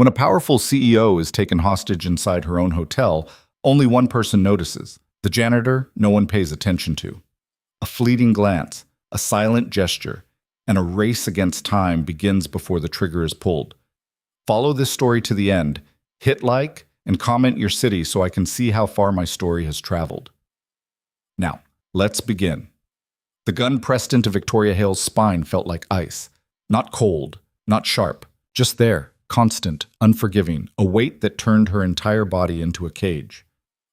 When a powerful CEO is taken hostage inside her own hotel, only one person notices. The janitor, no one pays attention to. A fleeting glance, a silent gesture, and a race against time begins before the trigger is pulled. Follow this story to the end, hit like, and comment your city so I can see how far my story has traveled. Now, let's begin. The gun pressed into Victoria Hale's spine felt like ice. Not cold, not sharp, just there, constant, unforgiving, a weight that turned her entire body into a cage.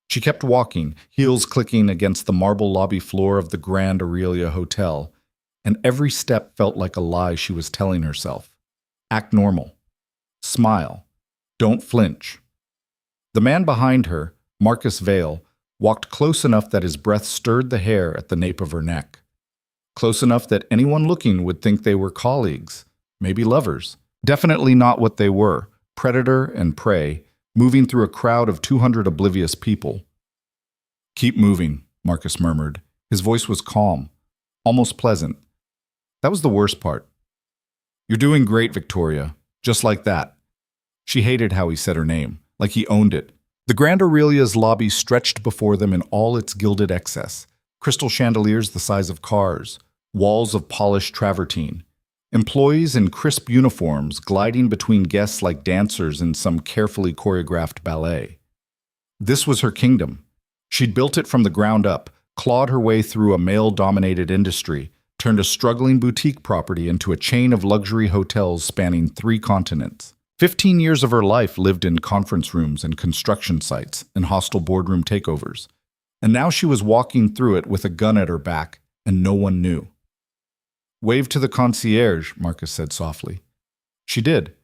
She kept walking, heels clicking against the marble lobby floor of the Grand Aurelia Hotel, and every step felt like a lie she was telling herself. Act normal. Smile. Don't flinch. The man behind her, Marcus Vale, walked close enough that his breath stirred the hair at the nape of her neck. Close enough that anyone looking would think they were colleagues, maybe lovers. Definitely not what they were, predator and prey, moving through a crowd of 200 oblivious people. "Keep moving," Marcus murmured. His voice was calm, almost pleasant. That was the worst part. "You're doing great, Victoria." Just like that. She hated how he said her name, like he owned it. The Grand Aurelia's lobby stretched before them in all its gilded excess. Crystal chandeliers the size of cars, walls of polished travertine. Employees in crisp uniforms gliding between guests like dancers in some carefully choreographed ballet. This was her kingdom. She'd built it from the ground up, clawed her way through a male-dominated industry, turned a struggling boutique property into a chain of luxury hotels spanning 3 continents. 15 years of her life lived in conference rooms and construction sites and hostile boardroom takeovers. And now she was walking through it with a gun at her back, and no one knew. "Wave to the concierge," Marcus said softly. She did,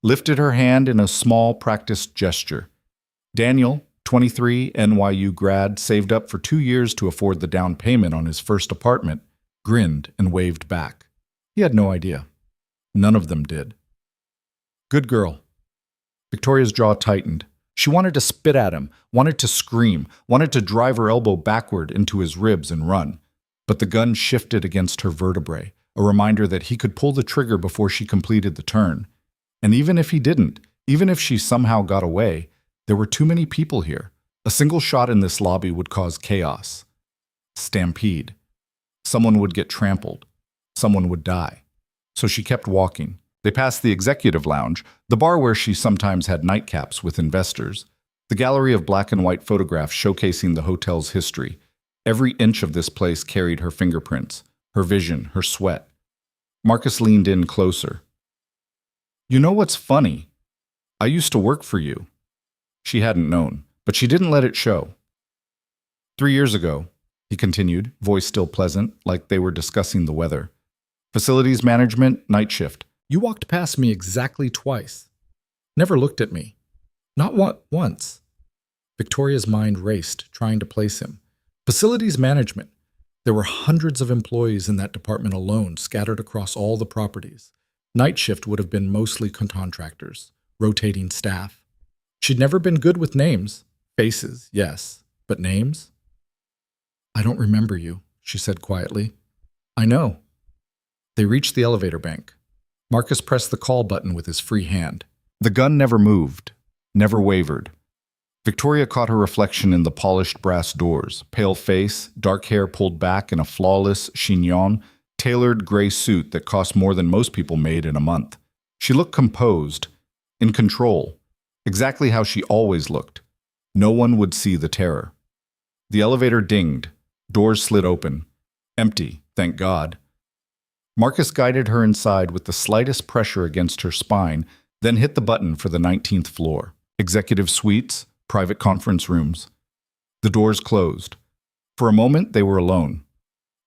lifted her hand in a small, practiced gesture. Daniel, 23, NYU grad, saved up for 2 years to afford the down payment on his first apartment, grinned and waved back. He had no idea. None of them did. "Good girl." Victoria's jaw tightened. She wanted to spit at him, wanted to scream, wanted to drive her elbow backward into his ribs and run. But the gun shifted against her vertebrae, a reminder that he could pull the trigger before she completed the turn. And even if he didn't, even if she somehow got away, there were too many people here. A single shot in this lobby would cause chaos. Stampede. Someone would get trampled. Someone would die. So she kept walking. They passed the executive lounge, the bar where she sometimes had nightcaps with investors, the gallery of black and white photographs showcasing the hotel's history. Every inch of this place carried her fingerprints, her vision, her sweat. Marcus leaned in closer. "You know what's funny? I used to work for you." She hadn't known, but she didn't let it show. 3 years ago, he continued, voice still pleasant, like they were discussing the weather. "Facilities management, night shift. You walked past me exactly twice. Never looked at me. Not once." Victoria's mind raced, trying to place him. Facilities management. There were hundreds of employees in that department alone, scattered across all the properties. Night shift would have been mostly contractors, rotating staff. She'd never been good with names. Faces, yes, but names? "I don't remember you," she said quietly. "I know." They reached the elevator bank. Marcus pressed the call button with his free hand. The gun never moved, never wavered. Victoria caught her reflection in the polished brass doors, pale face, dark hair pulled back in a flawless chignon, tailored gray suit that cost more than most people made in a month. She looked composed, in control, exactly how she always looked. No one would see the terror. The elevator dinged. Doors slid open. Empty, thank God. Marcus guided her inside with the slightest pressure against her spine, then hit the button for the 19th floor. Executive suites, private conference rooms. The doors closed. For a moment, they were alone.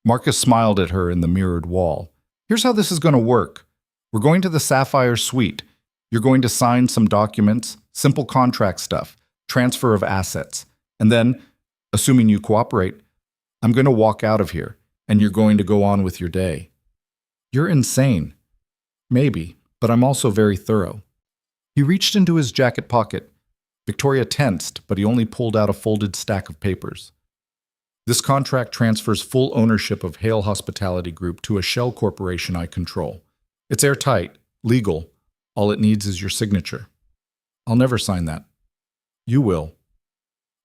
Marcus smiled at her in the mirrored wall. "Here's how this is going to work. We're going to the Sapphire Suite. You're going to sign some documents, simple contract stuff, transfer of assets. And then, assuming you cooperate, I'm going to walk out of here, and you're going to go on with your day." "You're insane." "Maybe, but I'm also very thorough." He reached into his jacket pocket. Victoria tensed, but he only pulled out a folded stack of papers. "This contract transfers full ownership of Hale Hospitality Group to a shell corporation I control. It's airtight, legal. All it needs is your signature." I'll never sign that. You will.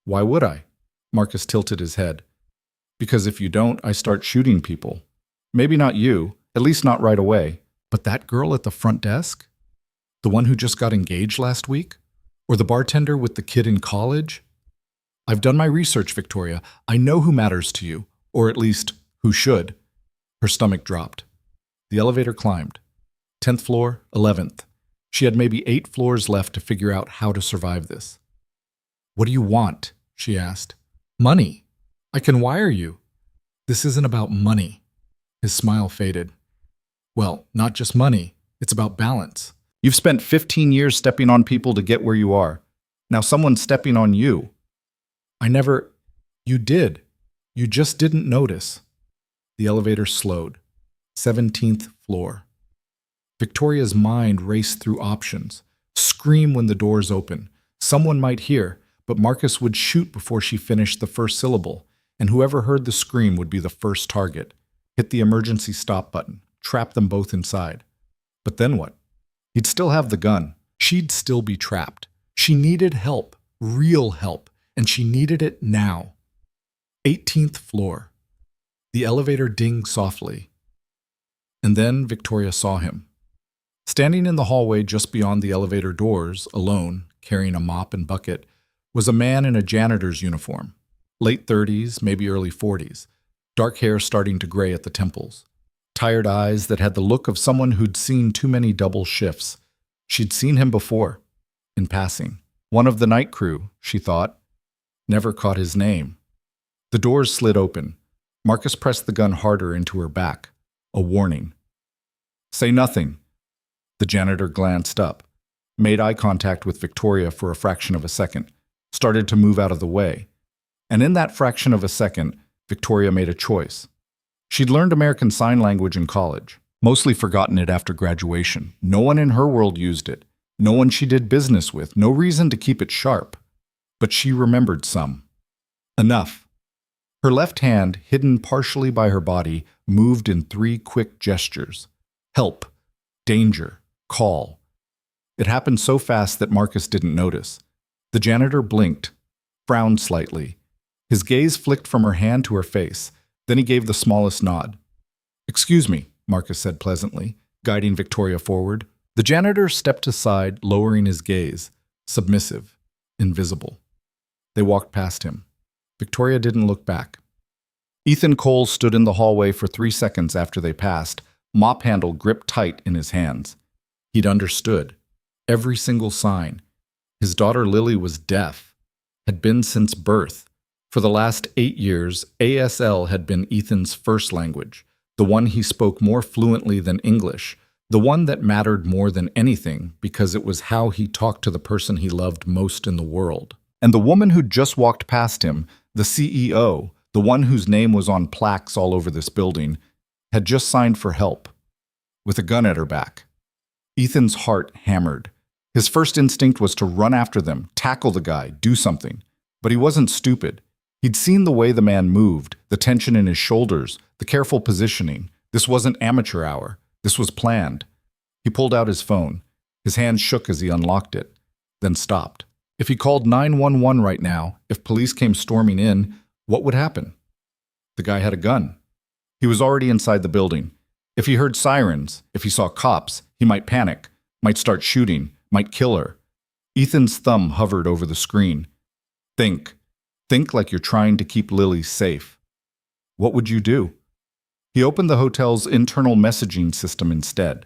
Why would I? Marcus tilted his head. Because if you don't, I start shooting people. Maybe not you, at least not right away. But that girl at the front desk? The one who just got engaged last week? Or the bartender with the kid in college? I've done my research, Victoria. I know who matters to you, or at least who should. Her stomach dropped. The elevator climbed. 10th floor, 11th. She had maybe 8 floors left to figure out how to survive this. What do you want? She asked. Money. I can wire you. This isn't about money. His smile faded. Well, not just money. It's about balance. You've spent 15 years stepping on people to get where you are. Now someone's stepping on you. You did. You just didn't notice. The elevator slowed. 17th floor. Victoria's mind raced through options. Scream when the doors open. Someone might hear, but Marcus would shoot before she finished the first syllable, and whoever heard the scream would be the first target. Hit the emergency stop button. Trap them both inside. But then what? He'd still have the gun. She'd still be trapped. She needed help. Real help. And she needed it now. 18th floor. The elevator dinged softly. And then Victoria saw him. Standing in the hallway just beyond the elevator doors, alone, carrying a mop and bucket, was a man in a janitor's uniform. Late 30s, maybe early 40s. Dark hair starting to gray at the temples. Tired eyes that had the look of someone who'd seen too many double shifts. She'd seen him before, in passing. One of the night crew, she thought. Never caught his name. The doors slid open. Marcus pressed the gun harder into her back. A warning. Say nothing. The janitor glanced up, made eye contact with Victoria for a fraction of a second, started to move out of the way. And in that fraction of a second, Victoria made a choice. She'd learned American Sign Language in college, mostly forgotten it after graduation. No one in her world used it. No one she did business with. No reason to keep it sharp. But she remembered some. Enough. Her left hand, hidden partially by her body, moved in 3 quick gestures. Help. Danger. Call. It happened so fast that Marcus didn't notice. The janitor blinked, frowned slightly. His gaze flicked from her hand to her face. Then he gave the smallest nod. Excuse me, Marcus said pleasantly, guiding Victoria forward. The janitor stepped aside, lowering his gaze, submissive, invisible. They walked past him. Victoria didn't look back. Ethan Cole stood in the hallway for 3 seconds after they passed, mop handle gripped tight in his hands. He'd understood. Every single sign. His daughter Lily was deaf, had been since birth. For the last 8 years, ASL had been Ethan's first language, the one he spoke more fluently than English, the one that mattered more than anything because it was how he talked to the person he loved most in the world. And the woman who'd just walked past him, the CEO, the one whose name was on plaques all over this building, had just signed for help, with a gun at her back. Ethan's heart hammered. His first instinct was to run after them, tackle the guy, do something. But he wasn't stupid. He'd seen the way the man moved, the tension in his shoulders, the careful positioning. This wasn't amateur hour. This was planned. He pulled out his phone. His hand shook as he unlocked it, then stopped. If he called 911 right now, if police came storming in, what would happen? The guy had a gun. He was already inside the building. If he heard sirens, if he saw cops, he might panic, might start shooting, might kill her. Ethan's thumb hovered over the screen. Think. Think like you're trying to keep Lily safe. What would you do? He opened the hotel's internal messaging system instead,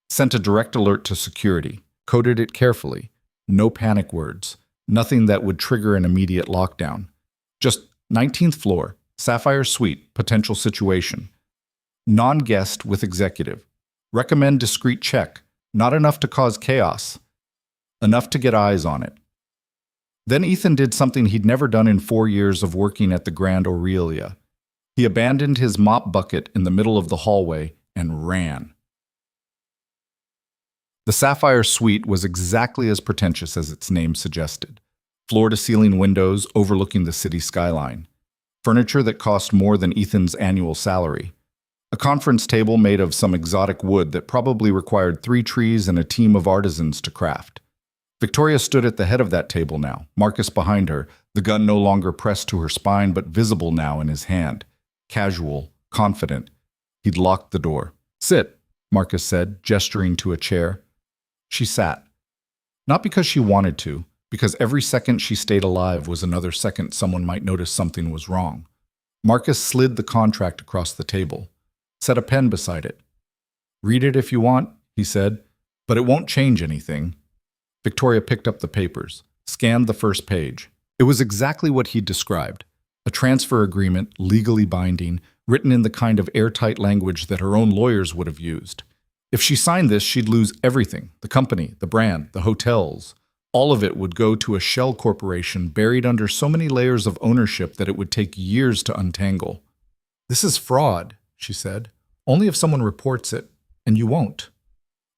sent a direct alert to security, coded it carefully. No panic words, nothing that would trigger an immediate lockdown. Just 19th floor, Sapphire Suite, potential situation. Non-guest with executive. Recommend discreet check. Not enough to cause chaos. Enough to get eyes on it. Then Ethan did something he'd never done in 4 years of working at the Grand Aurelia. He abandoned his mop bucket in the middle of the hallway and ran. The Sapphire Suite was exactly as pretentious as its name suggested. Floor-to-ceiling windows overlooking the city skyline. Furniture that cost more than Ethan's annual salary. A conference table made of some exotic wood that probably required 3 trees and a team of artisans to craft. Victoria stood at the head of that table now, Marcus behind her, the gun no longer pressed to her spine but visible now in his hand. Casual, confident. He'd locked the door. "Sit," Marcus said, gesturing to a chair. She sat. Not because she wanted to, because every second she stayed alive was another second someone might notice something was wrong. Marcus slid the contract across the table, set a pen beside it. "Read it if you want," he said, "but it won't change anything." Victoria picked up the papers, scanned the first page. It was exactly what he'd described. A transfer agreement, legally binding, written in the kind of airtight language that her own lawyers would have used. If she signed this, she'd lose everything: the company, the brand, the hotels. All of it would go to a shell corporation buried under so many layers of ownership that it would take years to untangle. "This is fraud," she said. "Only if someone reports it, and you won't."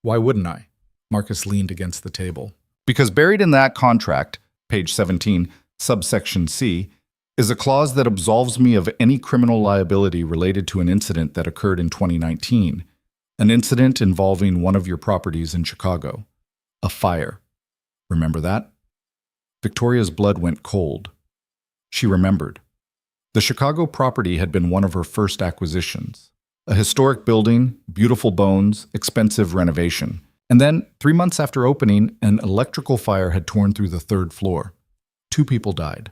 "Why wouldn't I?" Marcus leaned against the table. "Because buried in that contract, page 17, subsection C, is a clause that absolves me of any criminal liability related to an incident that occurred in 2019, an incident involving one of your properties in Chicago, a fire. Remember that?" Victoria's blood went cold. She remembered. The Chicago property had been one of her first acquisitions. A historic building, beautiful bones, expensive renovation. And then, 3 months after opening, an electrical fire had torn through the 3rd floor. 2 people died.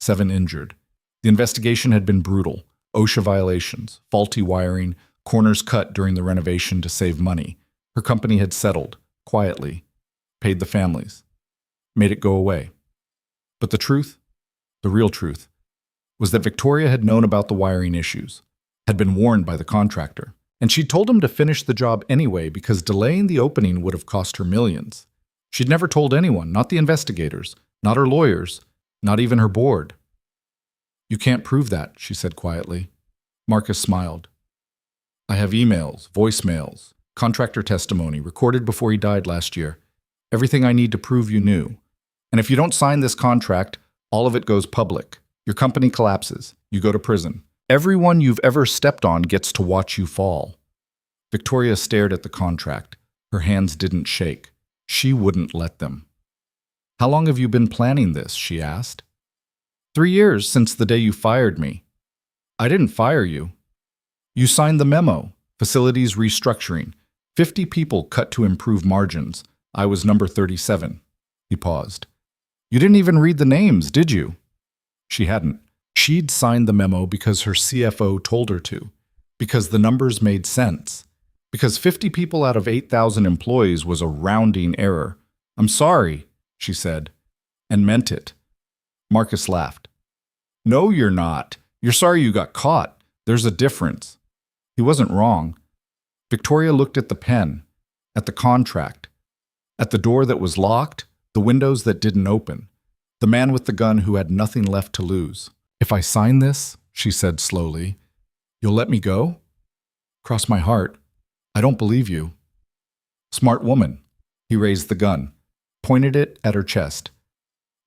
7 injured. The investigation had been brutal. OSHA violations, faulty wiring, corners cut during the renovation to save money. Her company had settled, quietly, paid the families, made it go away. But the truth, the real truth, was that Victoria had known about the wiring issues, had been warned by the contractor, and she'd told him to finish the job anyway because delaying the opening would have cost her millions. She'd never told anyone, not the investigators, not her lawyers, not even her board. "You can't prove that," she said quietly. Marcus smiled. "I have emails, voicemails, contractor testimony recorded before he died last year. Everything I need to prove you knew. And if you don't sign this contract, all of it goes public. Your company collapses. You go to prison. Everyone you've ever stepped on gets to watch you fall." Victoria stared at the contract. Her hands didn't shake. She wouldn't let them. "How long have you been planning this?" she asked. 3 years since the day you fired me." "I didn't fire you." "You signed the memo. Facilities restructuring. 50 people cut to improve margins. I was number 37. He paused. "You didn't even read the names, did you?" She hadn't. She'd signed the memo because her CFO told her to, because the numbers made sense, because 50 people out of 8,000 employees was a rounding error. "I'm sorry," she said, and meant it. Marcus laughed. "No, you're not. You're sorry you got caught. There's a difference." He wasn't wrong. Victoria looked at the pen, at the contract, at the door that was locked, the windows that didn't open, the man with the gun who had nothing left to lose. "If I sign this," she said slowly, "you'll let me go?" "Cross my heart. I don't believe you." "Smart woman." He raised the gun, pointed it at her chest.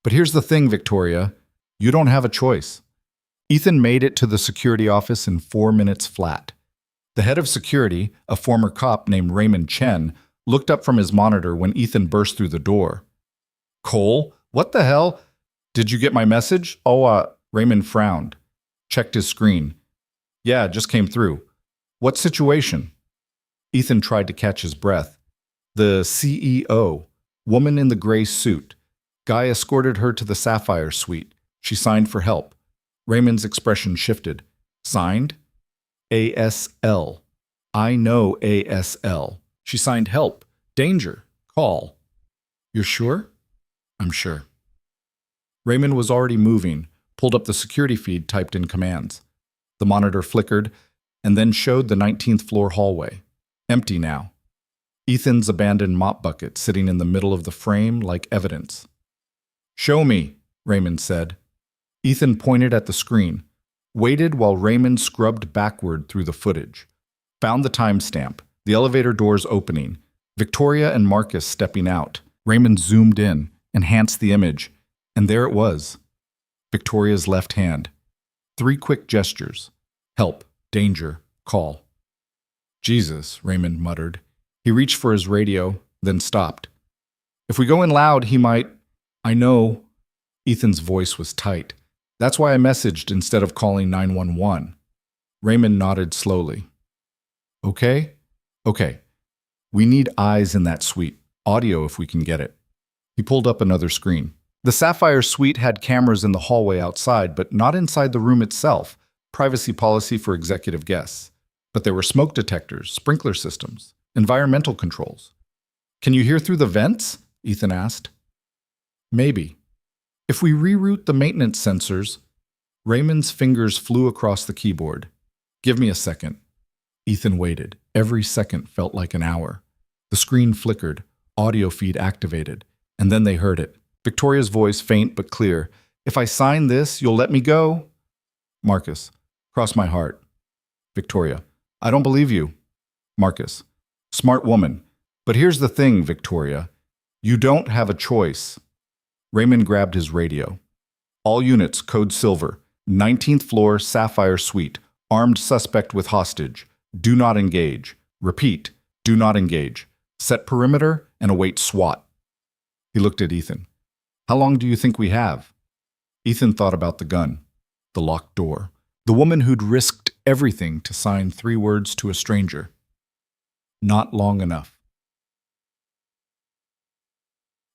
"But here's the thing, Victoria. You don't have a choice." Ethan made it to the security office in 4 minutes flat. The head of security, a former cop named Raymond Chen, looked up from his monitor when Ethan burst through the door. "Cole, what the hell? Did you get my message?" Raymond frowned, checked his screen. "Yeah, just came through. What situation?" Ethan tried to catch his breath. "The CEO, woman in the gray suit. Guy escorted her to the Sapphire suite. She signed for help." Raymond's expression shifted. "Signed?" "ASL. I know ASL. She signed help. Danger. Call." "You're sure?" "I'm sure." Raymond was already moving, pulled up the security feed typed in commands. The monitor flickered, and then showed the 19th floor hallway. Empty now. Ethan's abandoned mop bucket sitting in the middle of the frame like evidence. "Show me," Raymond said. Ethan pointed at the screen, waited while Raymond scrubbed backward through the footage. Found the timestamp, the elevator doors opening, Victoria and Marcus stepping out. Raymond zoomed in, enhanced the image, and there it was. Victoria's left hand. 3 quick gestures. Help, danger, call. "Jesus," Raymond muttered. He reached for his radio, then stopped. If we go in loud, he might. I know. Ethan's voice was tight. That's why I messaged instead of calling 911. Raymond nodded slowly. Okay? Okay. We need eyes in that suite. Audio if we can get it. He pulled up another screen. The Sapphire suite had cameras in the hallway outside, but not inside the room itself. Privacy policy for executive guests. But there were smoke detectors, sprinkler systems, environmental controls. Can you hear through the vents? Ethan asked. Maybe. If we reroute the maintenance sensors, Raymond's fingers flew across the keyboard. Give me a second. Ethan waited. Every second felt like an hour. The screen flickered, audio feed activated, and then they heard it. Victoria's voice, faint but clear. If I sign this, you'll let me go? Marcus, cross my heart. Victoria, I don't believe you. Marcus, smart woman. But here's the thing, Victoria. You don't have a choice. Raymond grabbed his radio. All units, code silver. 19th floor, Sapphire suite. Armed suspect with hostage. Do not engage. Repeat, do not engage. Set perimeter and await SWAT. He looked at Ethan. How long do you think we have? Ethan thought about the gun, the locked door, the woman who'd risked everything to sign 3 words to a stranger. Not long enough.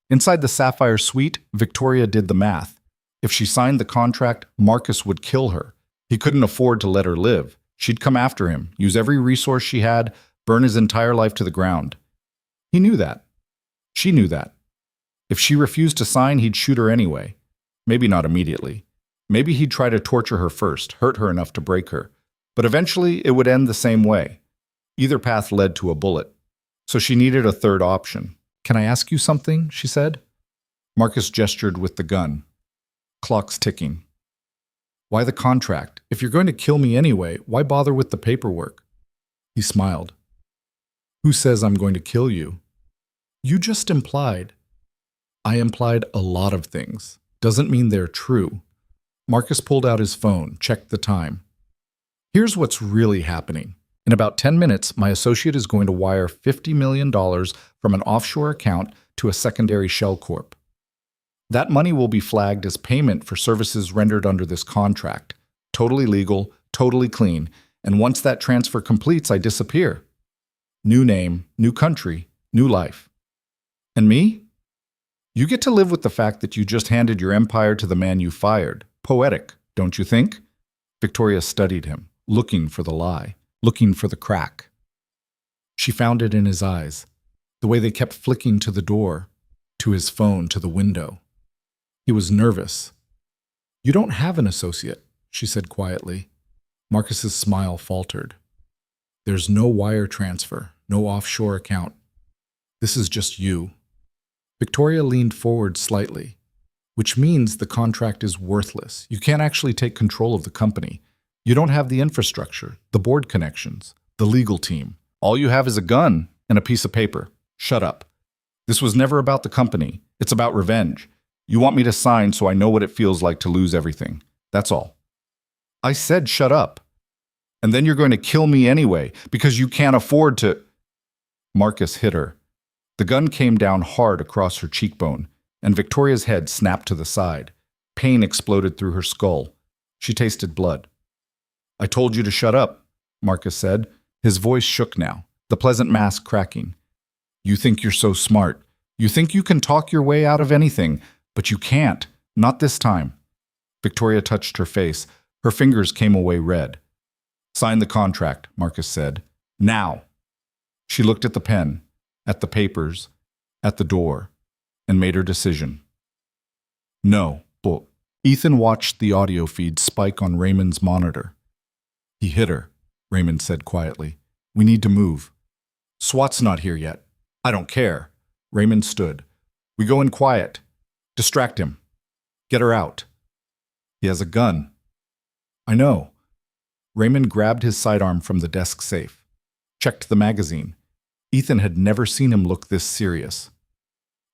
Inside the Sapphire suite, Victoria did the math. If she signed the contract, Marcus would kill her. He couldn't afford to let her live. She'd come after him, use every resource she had, burn his entire life to the ground. He knew that. She knew that. If she refused to sign, he'd shoot her anyway. Maybe not immediately. Maybe he'd try to torture her first, hurt her enough to break her. But eventually, it would end the same way. Either path led to a bullet. So she needed a third option. Can I ask you something? She said. Marcus gestured with the gun. Clock's ticking. Why the contract? If you're going to kill me anyway, why bother with the paperwork? He smiled. Who says I'm going to kill you? You just implied. I implied a lot of things. Doesn't mean they're true. Marcus pulled out his phone, checked the time. Here's what's really happening. In about 10 minutes, my associate is going to wire $50 million from an offshore account to a secondary shell corp. That money will be flagged as payment for services rendered under this contract. Totally legal, totally clean, and once that transfer completes, I disappear. New name, new country, new life. And me? You get to live with the fact that you just handed your empire to the man you fired. Poetic, don't you think? Victoria studied him, looking for the lie, looking for the crack. She found it in his eyes, the way they kept flicking to the door, to his phone, to the window. He was nervous. You don't have an associate, she said quietly. Marcus's smile faltered. There's no wire transfer, no offshore account. This is just you. Victoria leaned forward slightly, which means the contract is worthless. You can't actually take control of the company. You don't have the infrastructure, the board connections, the legal team. All you have is a gun and a piece of paper. Shut up. This was never about the company. It's about revenge. You want me to sign so I know what it feels like to lose everything. That's all. I said shut up. And then you're going to kill me anyway because you can't afford to. Marcus hit her. The gun came down hard across her cheekbone, and Victoria's head snapped to the side. Pain exploded through her skull. She tasted blood. I told you to shut up, Marcus said. His voice shook now, the pleasant mask cracking. You think you're so smart. You think you can talk your way out of anything, but you can't. Not this time. Victoria touched her face. Her fingers came away red. Sign the contract, Marcus said. Now. She looked at the pen, at the papers, at the door, and made her decision. No. Ethan watched the audio feed spike on Raymond's monitor. He hit her, Raymond said quietly. We need to move. SWAT's not here yet. I don't care. Raymond stood. We go in quiet. Distract him. Get her out. He has a gun. I know. Raymond grabbed his sidearm from the desk safe. Checked the magazine. Ethan had never seen him look this serious.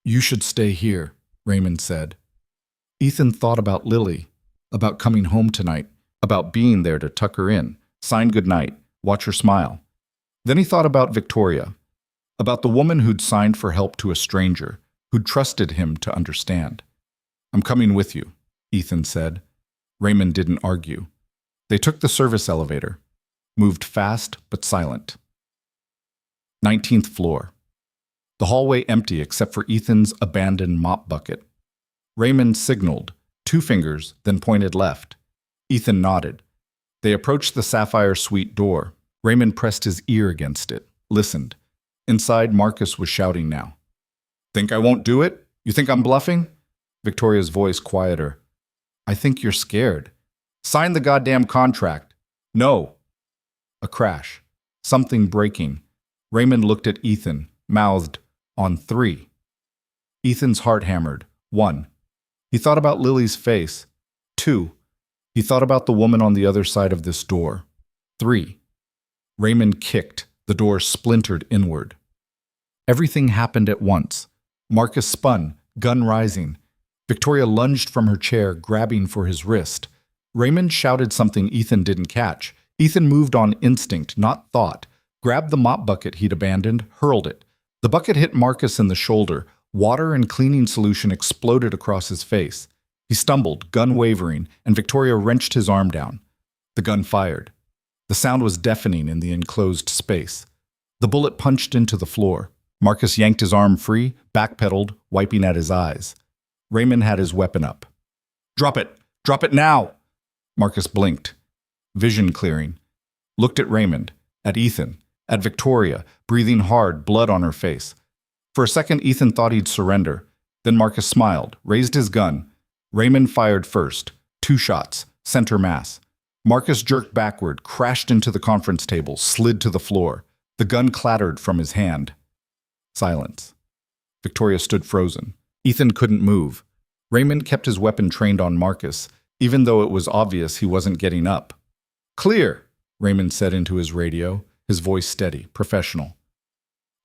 You should stay here, Raymond said. Ethan thought about Lily, about coming home tonight, about being there to tuck her in, sign goodnight, watch her smile. Then he thought about Victoria, about the woman who'd signed for help to a stranger, who'd trusted him to understand. "I'm coming with you," Ethan said. Raymond didn't argue. They took the service elevator, moved fast but silent. 19th floor. The hallway empty except for Ethan's abandoned mop bucket. Raymond signaled, 2 fingers, then pointed left. Ethan nodded. They approached the sapphire suite door. Raymond pressed his ear against it, listened. Inside, Marcus was shouting now. "Think I won't do it? You think I'm bluffing?" Victoria's voice quieter. "I think you're scared. Sign the goddamn contract." "No." A crash. Something breaking. Raymond looked at Ethan, mouthed, "On 3. Ethan's heart hammered. 1. He thought about Lily's face. 2. He thought about the woman on the other side of this door. 3. Raymond kicked. The door splintered inward. Everything happened at once. Marcus spun, gun rising. Victoria lunged from her chair, grabbing for his wrist. Raymond shouted something Ethan didn't catch. Ethan moved on instinct, not thought. Grabbed the mop bucket he'd abandoned, hurled it. The bucket hit Marcus in the shoulder. Water and cleaning solution exploded across his face. He stumbled, gun wavering, and Victoria wrenched his arm down. The gun fired. The sound was deafening in the enclosed space. The bullet punched into the floor. Marcus yanked his arm free, backpedaled, wiping at his eyes. Raymond had his weapon up. "Drop it! Drop it now!" Marcus blinked. Vision clearing. Looked at Raymond, at Ethan, at Victoria, breathing hard, blood on her face. For a second, Ethan thought he'd surrender. Then Marcus smiled, raised his gun. Raymond fired first. 2 shots, center mass. Marcus jerked backward, crashed into the conference table, slid to the floor. The gun clattered from his hand. Silence. Victoria stood frozen. Ethan couldn't move. Raymond kept his weapon trained on Marcus, even though it was obvious he wasn't getting up. "Clear," Raymond said into his radio, his voice steady, professional.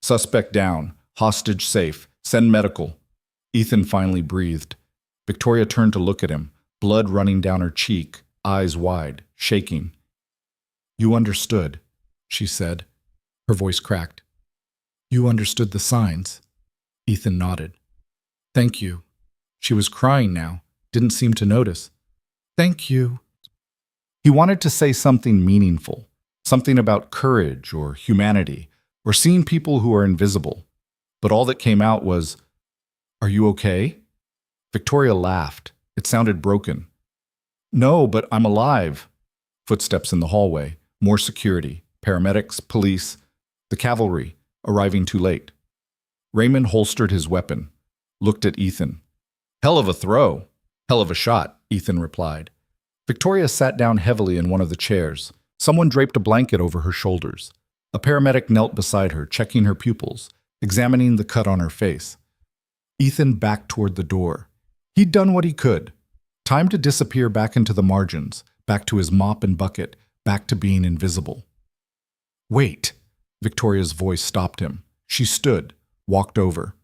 "Suspect down. Hostage safe. Send medical." Ethan finally breathed. Victoria turned to look at him, blood running down her cheek, eyes wide, shaking. "You understood," she said. Her voice cracked. "You understood the signs." Ethan nodded. "Thank you." She was crying now, didn't seem to notice. "Thank you." He wanted to say something meaningful, something about courage or humanity, or seeing people who are invisible. But all that came out was, "Are you okay?" Victoria laughed. It sounded broken. "No, but I'm alive." Footsteps in the hallway, more security, paramedics, police, the cavalry, arriving too late. Raymond holstered his weapon, looked at Ethan. "Hell of a throw." "Hell of a shot," Ethan replied. Victoria sat down heavily in one of the chairs. Someone draped a blanket over her shoulders. A paramedic knelt beside her, checking her pupils, examining the cut on her face. Ethan backed toward the door. He'd done what he could. Time to disappear back into the margins, back to his mop and bucket, back to being invisible. "Wait!" Victoria's voice stopped him. She stood, walked over.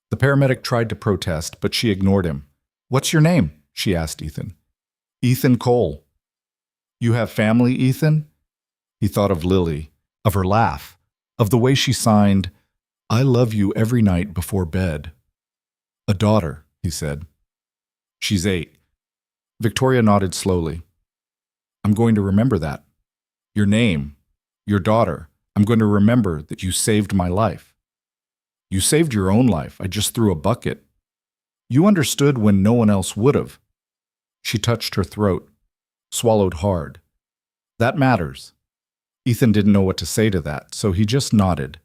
The paramedic tried to protest, but she ignored him. "What's your name?" she asked Ethan. "Ethan Cole." "You have family, Ethan?" He thought of Lily, of her laugh, of the way she signed, "I love you every night before bed." "A daughter," he said. "She's 8. Victoria nodded slowly. "I'm going to remember that. Your name, your daughter. I'm going to remember that you saved my life." "You saved your own life. I just threw a bucket." "You understood when no one else would have." She touched her throat, swallowed hard. "That matters." Ethan didn't know what to say to that, so he just nodded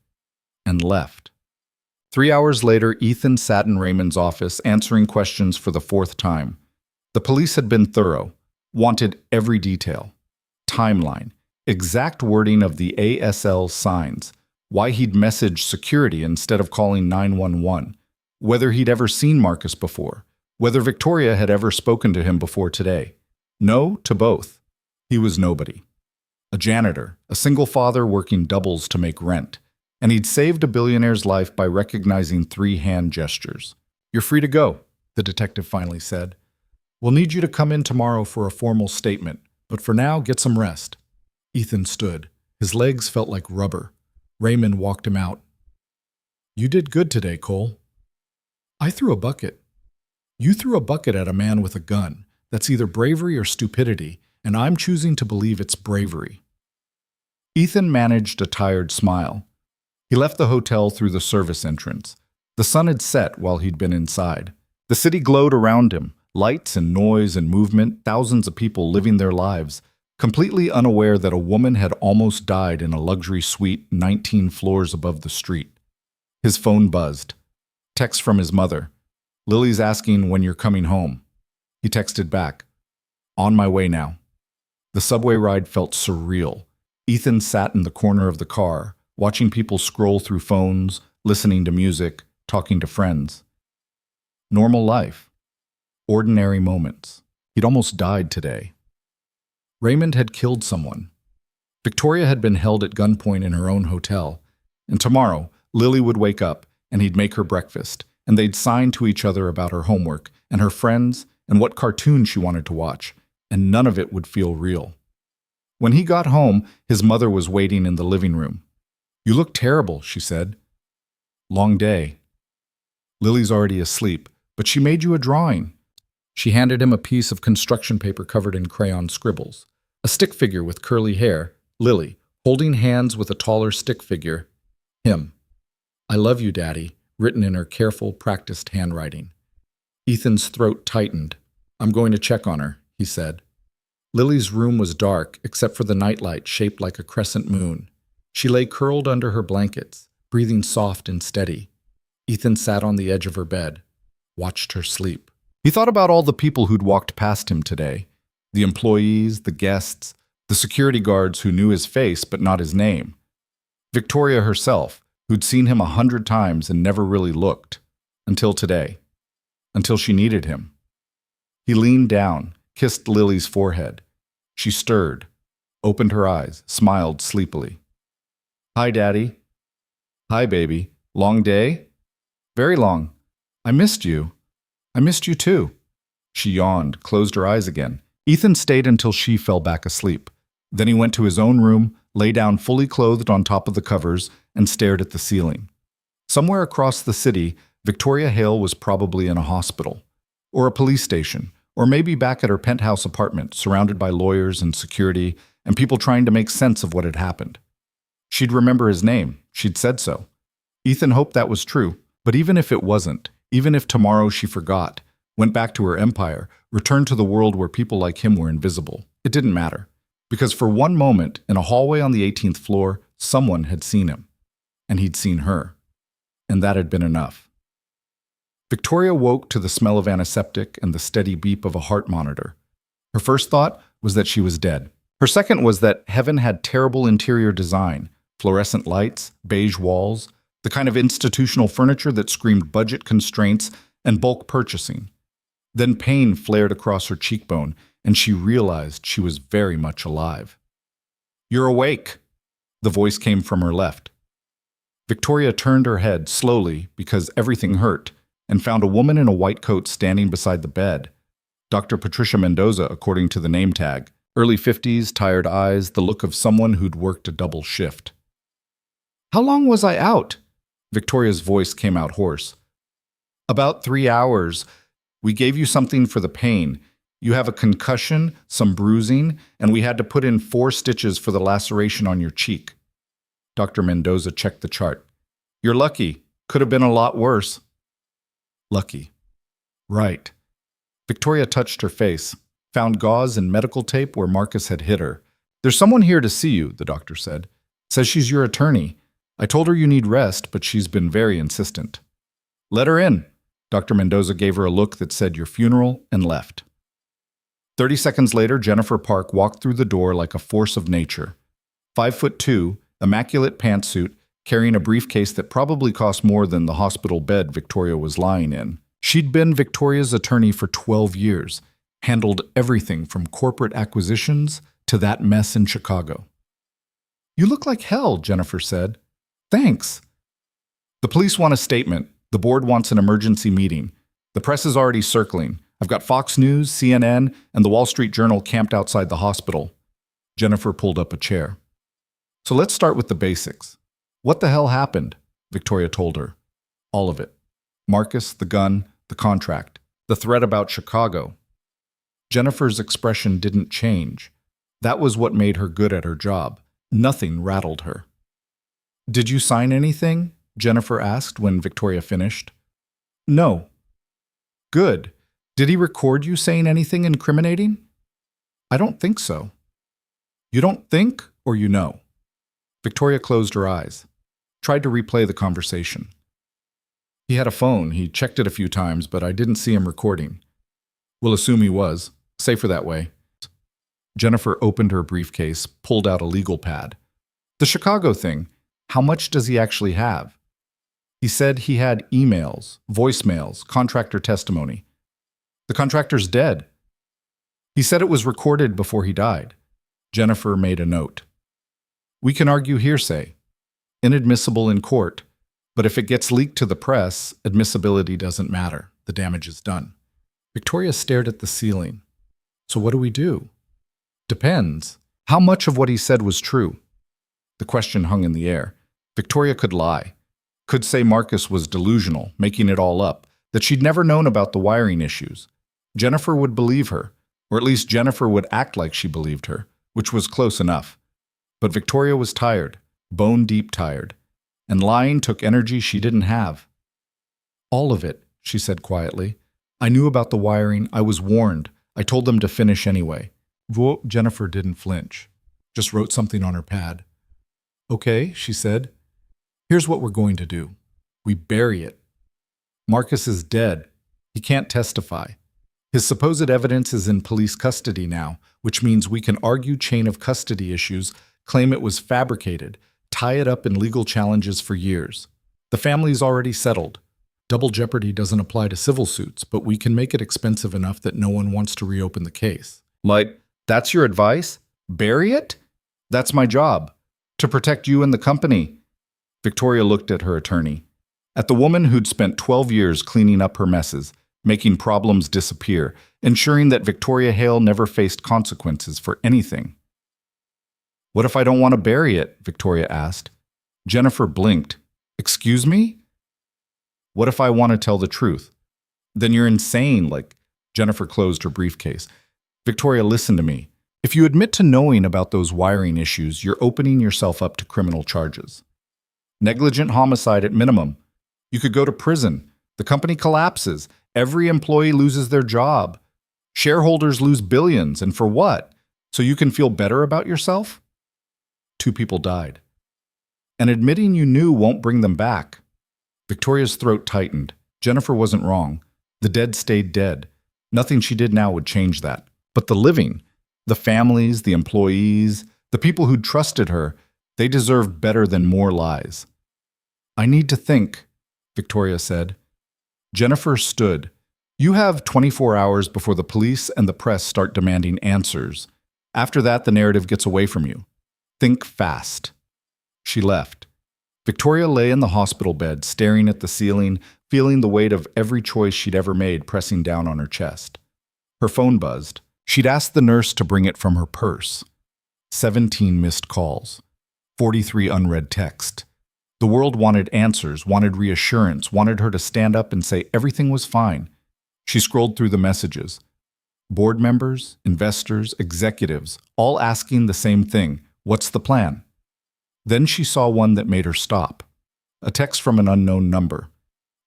and left. 3 hours later, Ethan sat in Raymond's office answering questions for the 4th time. The police had been thorough, wanted every detail. Timeline, exact wording of the ASL signs, why he'd messaged security instead of calling 911, whether he'd ever seen Marcus before, whether Victoria had ever spoken to him before today. No to both. He was nobody. A janitor, a single father working doubles to make rent, and he'd saved a billionaire's life by recognizing 3 hand gestures. "You're free to go," the detective finally said. "We'll need you to come in tomorrow for a formal statement, but for now, get some rest." Ethan stood. His legs felt like rubber. Raymond walked him out. "You did good today, Cole." I threw a bucket. You threw a bucket at a man with a gun. That's either bravery or stupidity, and I'm choosing to believe it's bravery. Ethan managed a tired smile. He left the hotel through the service entrance. The sun had set while he'd been inside. The city glowed around him, lights and noise and movement, thousands of people living their lives, completely unaware that a woman had almost died in a luxury suite 19 floors above the street. His phone buzzed. Text from his mother. Lily's asking when you're coming home. He texted back, "On my way now." The subway ride felt surreal. Ethan sat in the corner of the car, watching people scroll through phones, listening to music, talking to friends. Normal life. Ordinary moments. He'd almost died today. Raymond had killed someone. Victoria had been held at gunpoint in her own hotel. And tomorrow, Lily would wake up, and he'd make her breakfast, and they'd sign to each other about her homework, and her friends, and what cartoon she wanted to watch, and none of it would feel real. When he got home, his mother was waiting in the living room. "You look terrible," she said. "Long day." "Lily's already asleep, but she made you a drawing." She handed him a piece of construction paper covered in crayon scribbles. A stick figure with curly hair, Lily, holding hands with a taller stick figure, him. "I love you, Daddy," written in her careful, practiced handwriting. Ethan's throat tightened. "I'm going to check on her," he said. Lily's room was dark, except for the nightlight shaped like a crescent moon. She lay curled under her blankets, breathing soft and steady. Ethan sat on the edge of her bed, watched her sleep. He thought about all the people who'd walked past him today. The employees, the guests, the security guards who knew his face but not his name. Victoria herself, who'd seen him 100 times and never really looked. Until today. Until she needed him. He leaned down, kissed Lily's forehead. She stirred, opened her eyes, smiled sleepily. "Hi, Daddy." "Hi, baby. Long day?" "Very long. I missed you." "I missed you too." She yawned, closed her eyes again. Ethan stayed until she fell back asleep. Then he went to his own room, lay down fully clothed on top of the covers, and stared at the ceiling. Somewhere across the city, Victoria Hale was probably in a hospital, or a police station, or maybe back at her penthouse apartment, surrounded by lawyers and security, and people trying to make sense of what had happened. She'd remember his name. She'd said so. Ethan hoped that was true, but even if it wasn't, even if tomorrow she forgot, went back to her empire, returned to the world where people like him were invisible, it didn't matter. Because for one moment, in a hallway on the 18th floor, someone had seen him. And he'd seen her. And that had been enough. Victoria woke to the smell of antiseptic and the steady beep of a heart monitor. Her first thought was that she was dead. Her second was that heaven had terrible interior design, fluorescent lights, beige walls, the kind of institutional furniture that screamed budget constraints and bulk purchasing. Then pain flared across her cheekbone, and she realized she was very much alive. "You're awake," the voice came from her left. Victoria turned her head slowly because everything hurt, and found a woman in a white coat standing beside the bed. Dr. Patricia Mendoza, according to the name tag. Early 50s, tired eyes, the look of someone who'd worked a double shift. "How long was I out?" Victoria's voice came out hoarse. "About 3 hours. We gave you something for the pain. You have a concussion, some bruising, and we had to put in 4 stitches for the laceration on your cheek." Dr. Mendoza checked the chart. "You're lucky. Could have been a lot worse." Lucky. Right. Victoria touched her face, found gauze and medical tape where Marcus had hit her. "There's someone here to see you," the doctor said. "Says she's your attorney. I told her you need rest, but she's been very insistent." "Let her in." Dr. Mendoza gave her a look that said your funeral and left. 30 seconds later, Jennifer Park walked through the door like a force of nature. 5'2", immaculate pantsuit, carrying a briefcase that probably cost more than the hospital bed Victoria was lying in. She'd been Victoria's attorney for 12 years, handled everything from corporate acquisitions to that mess in Chicago. "You look like hell," Jennifer said. "Thanks." "The police want a statement. The board wants an emergency meeting. The press is already circling. I've got Fox News, CNN, and the Wall Street Journal camped outside the hospital." Jennifer pulled up a chair. "So let's start with the basics. What the hell happened?" Victoria told her. "All of it." Marcus, the gun, the contract, the threat about Chicago. Jennifer's expression didn't change. That was what made her good at her job. Nothing rattled her. "Did you sign anything?" Jennifer asked when Victoria finished. "No." "Good. Did he record you saying anything incriminating?" "I don't think so." "You don't think, or you know?" Victoria closed her eyes, tried to replay the conversation. "He had a phone. He checked it a few times, but I didn't see him recording. We'll assume he was. Safer that way." Jennifer opened her briefcase, pulled out a legal pad. "The Chicago thing, how much does he actually have?" "He said he had emails, voicemails, contractor testimony." "The contractor's dead." "He said it was recorded before he died." Jennifer made a note. "We can argue hearsay. Inadmissible in court, but if it gets leaked to the press, admissibility doesn't matter. The damage is done." Victoria stared at the ceiling. "So what do we do?" "Depends. How much of what he said was true?" The question hung in the air. Victoria could lie. Could say Marcus was delusional, making it all up, that she'd never known about the wiring issues. Jennifer would believe her, or at least Jennifer would act like she believed her, which was close enough. But Victoria was tired, bone-deep tired, and lying took energy she didn't have. "All of it," she said quietly. "I knew about the wiring. I was warned. I told them to finish anyway." Jennifer didn't flinch, just wrote something on her pad. "Okay," she said. "Here's what we're going to do. We bury it. Marcus is dead. He can't testify. His supposed evidence is in police custody now, which means we can argue chain of custody issues, claim it was fabricated, tie it up in legal challenges for years. The family's already settled. Double jeopardy doesn't apply to civil suits, but we can make it expensive enough that no one wants to reopen the case." "Like, that's your advice? Bury it?" "That's my job. To protect you and the company." Victoria looked at her attorney, at the woman who'd spent 12 years cleaning up her messes, making problems disappear, ensuring that Victoria Hale never faced consequences for anything. "What if I don't want to bury it?" Victoria asked. Jennifer blinked. "Excuse me?" "What if I want to tell the truth?" "Then you're insane, like..." Jennifer closed her briefcase. "Victoria, listen to me. If you admit to knowing about those wiring issues, you're opening yourself up to criminal charges. Negligent homicide at minimum. You could go to prison. The company collapses. Every employee loses their job. Shareholders lose billions. And for what? So you can feel better about yourself?" 2 people died. "And admitting you knew won't bring them back." Victoria's throat tightened. Jennifer wasn't wrong. The dead stayed dead. Nothing she did now would change that. But the living, the families, the employees, the people who'd trusted her, they deserved better than more lies. "I need to think," Victoria said. Jennifer stood. "You have 24 hours before the police and the press start demanding answers. After that, the narrative gets away from you. Think fast." She left. Victoria lay in the hospital bed, staring at the ceiling, feeling the weight of every choice she'd ever made pressing down on her chest. Her phone buzzed. She'd asked the nurse to bring it from her purse. 17 missed calls. 43 unread texts. The world wanted answers, wanted reassurance, wanted her to stand up and say everything was fine. She scrolled through the messages. Board members, investors, executives, all asking the same thing. What's the plan? Then she saw one that made her stop. A text from an unknown number.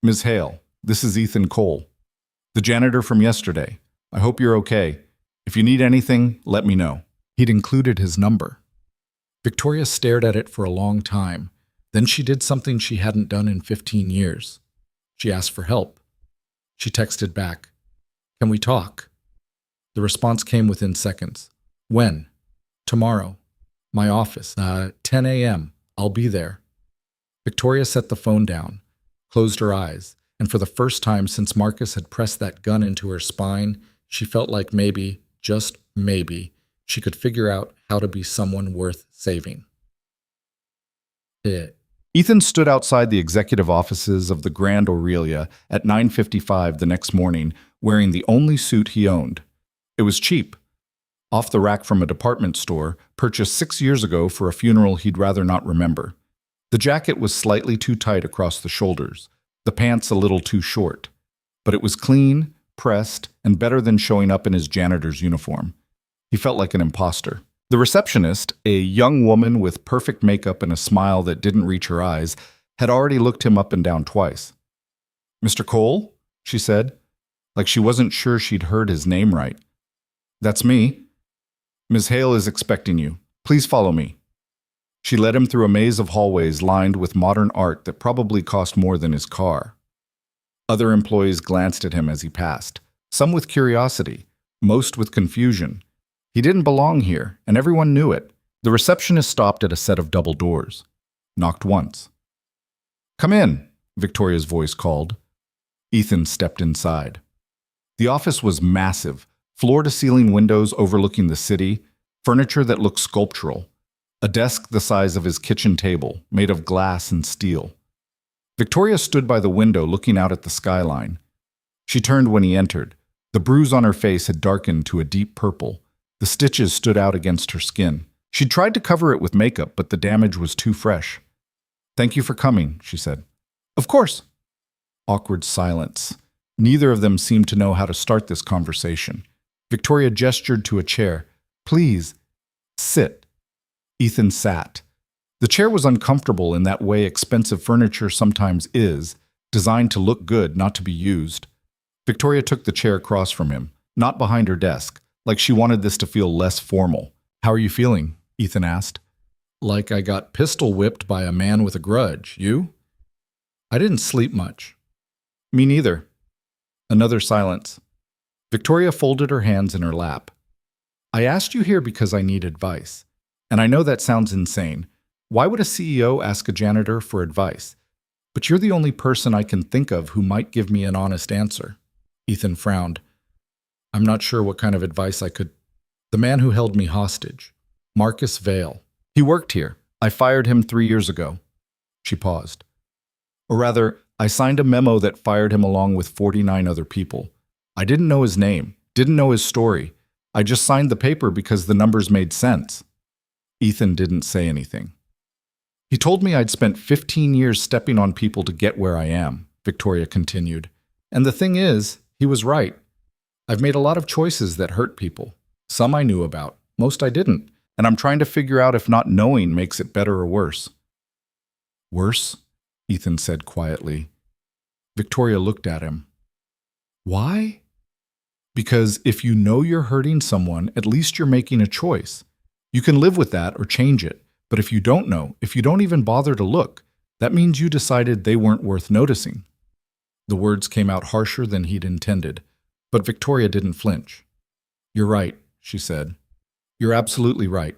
"Ms. Hale, this is Ethan Cole. The janitor from yesterday. I hope you're okay. If you need anything, let me know." He'd included his number. Victoria stared at it for a long time. Then she did something she hadn't done in 15 years. She asked for help. She texted back, "Can we talk?" The response came within seconds. "When?" "Tomorrow. My office, 10 a.m. I'll be there." Victoria set the phone down, closed her eyes, and for the first time since Marcus had pressed that gun into her spine, she felt like maybe, just maybe, she could figure out how to be someone worth saving. Ethan stood outside the executive offices of the Grand Aurelia at 9:55 the next morning, wearing the only suit he owned. It was cheap. Off the rack from a department store, purchased 6 years ago for a funeral he'd rather not remember. The jacket was slightly too tight across the shoulders, The pants a little too short. But it was clean, pressed, and better than showing up in his janitor's uniform. He felt like an imposter. The receptionist, a young woman with perfect makeup and a smile that didn't reach her eyes, had already looked him up and down twice. "Mr. Cole?" she said, like she wasn't sure she'd heard his name right. "That's me. Ms. Hale is expecting you. Please follow me." She led him through a maze of hallways lined with modern art that probably cost more than his car. Other employees glanced at him as he passed, some with curiosity, most with confusion. He didn't belong here, and everyone knew it. The receptionist stopped at a set of double doors, knocked once. "Come in," Victoria's voice called. Ethan stepped inside. The office was massive, floor-to-ceiling windows overlooking the city, furniture that looked sculptural, a desk the size of his kitchen table, made of glass and steel. Victoria stood by the window looking out at the skyline. She turned when he entered. The bruise on her face had darkened to a deep purple. The stitches stood out against her skin. She'd tried to cover it with makeup, but the damage was too fresh. "Thank you for coming," she said. "Of course." Awkward silence. Neither of them seemed to know how to start this conversation. Victoria gestured to a chair. "Please, sit." Ethan sat. The chair was uncomfortable in that way expensive furniture sometimes is, designed to look good, not to be used. Victoria took the chair across from him, not behind her desk, like she wanted this to feel less formal. "How are you feeling?" Ethan asked. "Like I got pistol whipped by a man with a grudge. You?" "I didn't sleep much." "Me neither." Another silence. Victoria folded her hands in her lap. "I asked you here because I need advice. And I know that sounds insane. Why would a CEO ask a janitor for advice? But you're the only person I can think of who might give me an honest answer." Ethan frowned. "I'm not sure what kind of advice I could—" "The man who held me hostage. Marcus Vale. He worked here. I fired him 3 years ago." She paused. "Or rather, I signed a memo that fired him along with 49 other people. I didn't know his name, didn't know his story. I just signed the paper because the numbers made sense." Ethan didn't say anything. "He told me I'd spent 15 years stepping on people to get where I am," Victoria continued. "And the thing is, he was right. I've made a lot of choices that hurt people. Some I knew about, most I didn't. And I'm trying to figure out if not knowing makes it better or worse." "Worse?" Ethan said quietly. Victoria looked at him. "Why?" "Because if you know you're hurting someone, at least you're making a choice. You can live with that or change it. But if you don't know, if you don't even bother to look, that means you decided they weren't worth noticing." The words came out harsher than he'd intended, but Victoria didn't flinch. "You're right," she said. "You're absolutely right."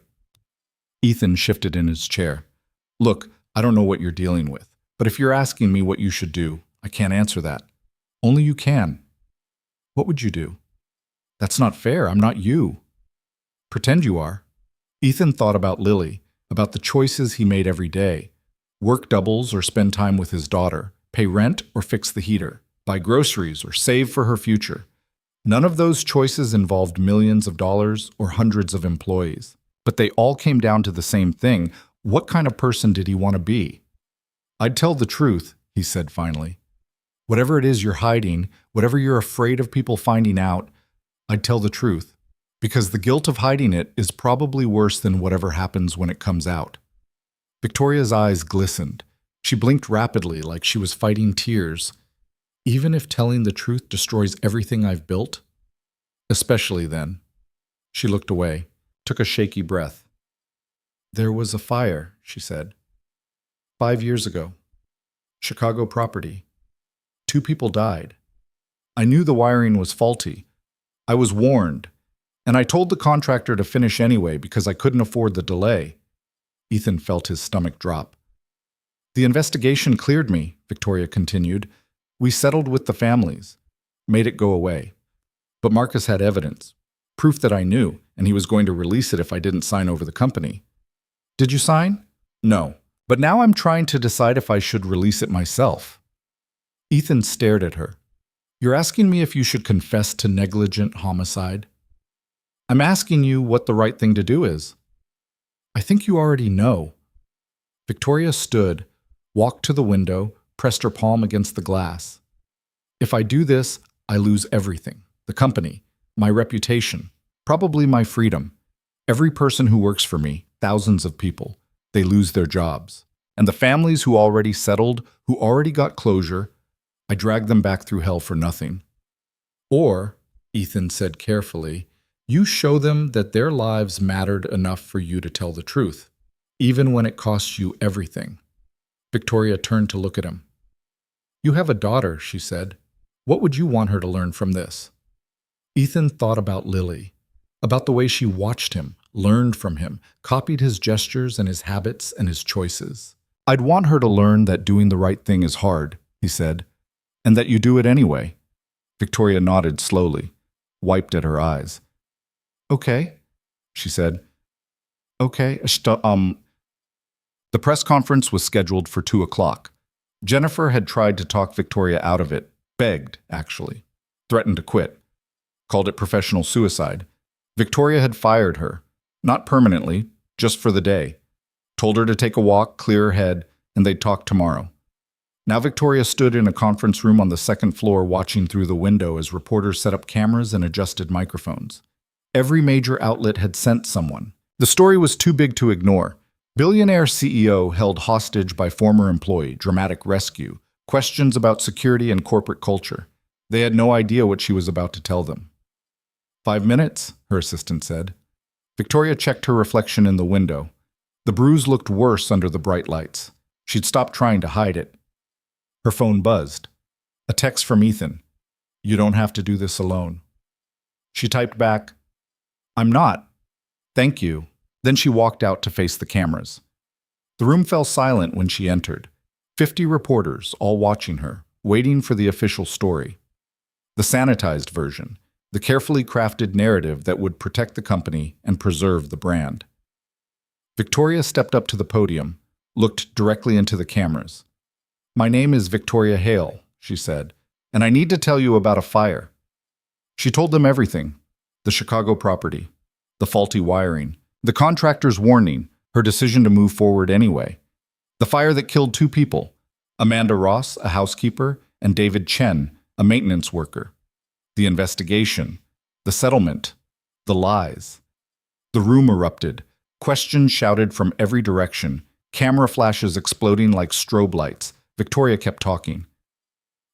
Ethan shifted in his chair. "Look, I don't know what you're dealing with, but if you're asking me what you should do, I can't answer that. Only you can." "What would you do?" "That's not fair. I'm not you." "Pretend you are." Ethan thought about Lily, about the choices he made every day. Work doubles or spend time with his daughter, pay rent or fix the heater, buy groceries or save for her future. None of those choices involved millions of dollars or hundreds of employees. But they all came down to the same thing. What kind of person did he want to be? "I'd tell the truth," he said finally. "Whatever it is you're hiding, whatever you're afraid of people finding out, I'd tell the truth. Because the guilt of hiding it is probably worse than whatever happens when it comes out." Victoria's eyes glistened. She blinked rapidly like she was fighting tears. "Even if telling the truth destroys everything I've built?" "Especially then." She looked away, took a shaky breath. "There was a fire," she said. 5 years ago. Chicago property. 2 people died. I knew the wiring was faulty. I was warned. And I told the contractor to finish anyway because I couldn't afford the delay." Ethan felt his stomach drop. "The investigation cleared me," Victoria continued. "We settled with the families, made it go away. But Marcus had evidence, proof that I knew, and he was going to release it if I didn't sign over the company." "Did you sign?" "No. But now I'm trying to decide if I should release it myself." Ethan stared at her. "You're asking me if you should confess to negligent homicide?" "I'm asking you what the right thing to do is." "I think you already know." Victoria stood, walked to the window, pressed her palm against the glass. If I do this, I lose everything. The company, my reputation, probably my freedom. Every person who works for me, thousands of people, they lose their jobs. And the families who already settled, who already got closure, I drag them back through hell for nothing. Or, Ethan said carefully, you show them that their lives mattered enough for you to tell the truth, even when it costs you everything. Victoria turned to look at him. You have a daughter, she said. What would you want her to learn from this? Ethan thought about Lily, about the way she watched him, learned from him, copied his gestures and his habits and his choices. I'd want her to learn that doing the right thing is hard, he said, and that you do it anyway. Victoria nodded slowly, wiped at her eyes. Okay, she said. Okay, The press conference was scheduled for 2:00. Jennifer had tried to talk Victoria out of it, begged, actually, threatened to quit, called it professional suicide. Victoria had fired her, not permanently, just for the day, told her to take a walk, clear her head, and they'd talk tomorrow. Now Victoria stood in a conference room on the second floor watching through the window as reporters set up cameras and adjusted microphones. Every major outlet had sent someone. The story was too big to ignore. Billionaire CEO held hostage by former employee, dramatic rescue, questions about security and corporate culture. They had no idea what she was about to tell them. 5 minutes, her assistant said. Victoria checked her reflection in the window. The bruise looked worse under the bright lights. She'd stopped trying to hide it. Her phone buzzed. A text from Ethan. You don't have to do this alone. She typed back, I'm not. Thank you. Then she walked out to face the cameras. The room fell silent when she entered. 50 reporters, all watching her, waiting for the official story. The sanitized version, the carefully crafted narrative that would protect the company and preserve the brand. Victoria stepped up to the podium, looked directly into the cameras. My name is Victoria Hale, she said, and I need to tell you about a fire. She told them everything. The Chicago property, the faulty wiring, the contractor's warning, her decision to move forward anyway. The fire that killed 2 people, Amanda Ross, a housekeeper, and David Chen, a maintenance worker. The investigation, the settlement, the lies. The room erupted. Questions shouted from every direction, camera flashes exploding like strobe lights. Victoria kept talking.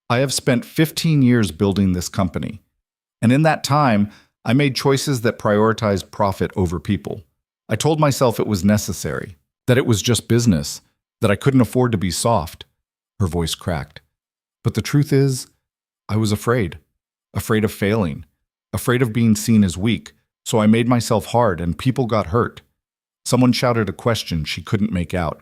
I have spent 15 years building this company, and in that time, I made choices that prioritized profit over people. I told myself it was necessary, that it was just business, that I couldn't afford to be soft. Her voice cracked. But the truth is, I was afraid of failing, afraid of being seen as weak, so I made myself hard and people got hurt. Someone shouted a question she couldn't make out.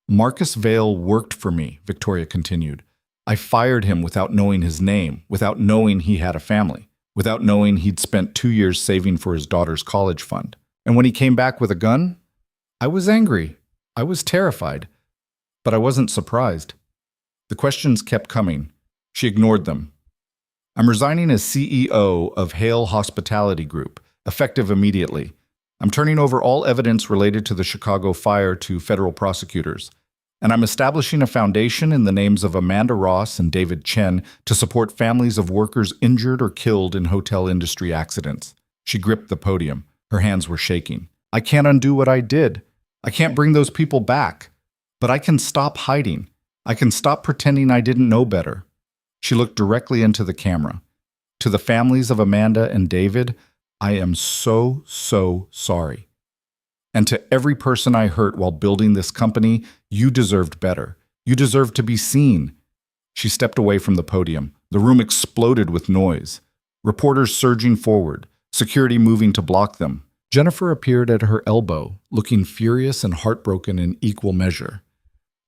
Marcus Vail worked for me, Victoria continued. I fired him without knowing his name, without knowing he had a family, without knowing he'd spent 2 years saving for his daughter's college fund. And when he came back with a gun, I was angry. I was terrified. But I wasn't surprised. The questions kept coming. She ignored them. I'm resigning as CEO of Hale Hospitality Group, effective immediately. I'm turning over all evidence related to the Chicago fire to federal prosecutors. And I'm establishing a foundation in the names of Amanda Ross and David Chen to support families of workers injured or killed in hotel industry accidents. She gripped the podium. Her hands were shaking. I can't undo what I did. I can't bring those people back. But I can stop hiding. I can stop pretending I didn't know better. She looked directly into the camera. To the families of Amanda and David, I am so sorry. And to every person I hurt while building this company, you deserved better. You deserved to be seen. She stepped away from the podium. The room exploded with noise. Reporters surging forward, security moving to block them. Jennifer appeared at her elbow, looking furious and heartbroken in equal measure.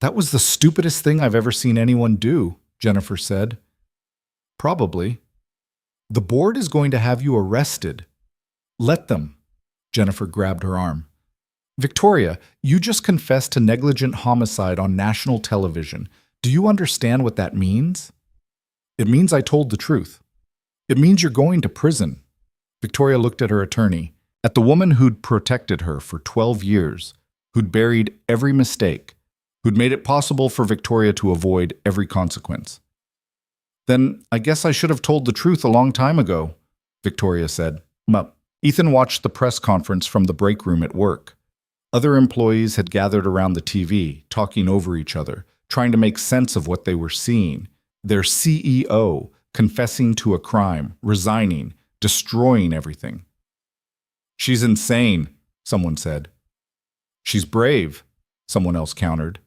That was the stupidest thing I've ever seen anyone do, Jennifer said. Probably. The board is going to have you arrested. Let them. Jennifer grabbed her arm. Victoria, you just confessed to negligent homicide on national television. Do you understand what that means? It means I told the truth. It means you're going to prison. Victoria looked at her attorney, at the woman who'd protected her for 12 years, who'd buried every mistake, who'd made it possible for Victoria to avoid every consequence. Then I guess I should have told the truth a long time ago, Victoria said. Ethan watched the press conference from the break room at work. Other employees had gathered around the TV, talking over each other, trying to make sense of what they were seeing. Their CEO confessing to a crime, resigning, destroying everything. "She's insane," someone said. "She's brave," someone else countered.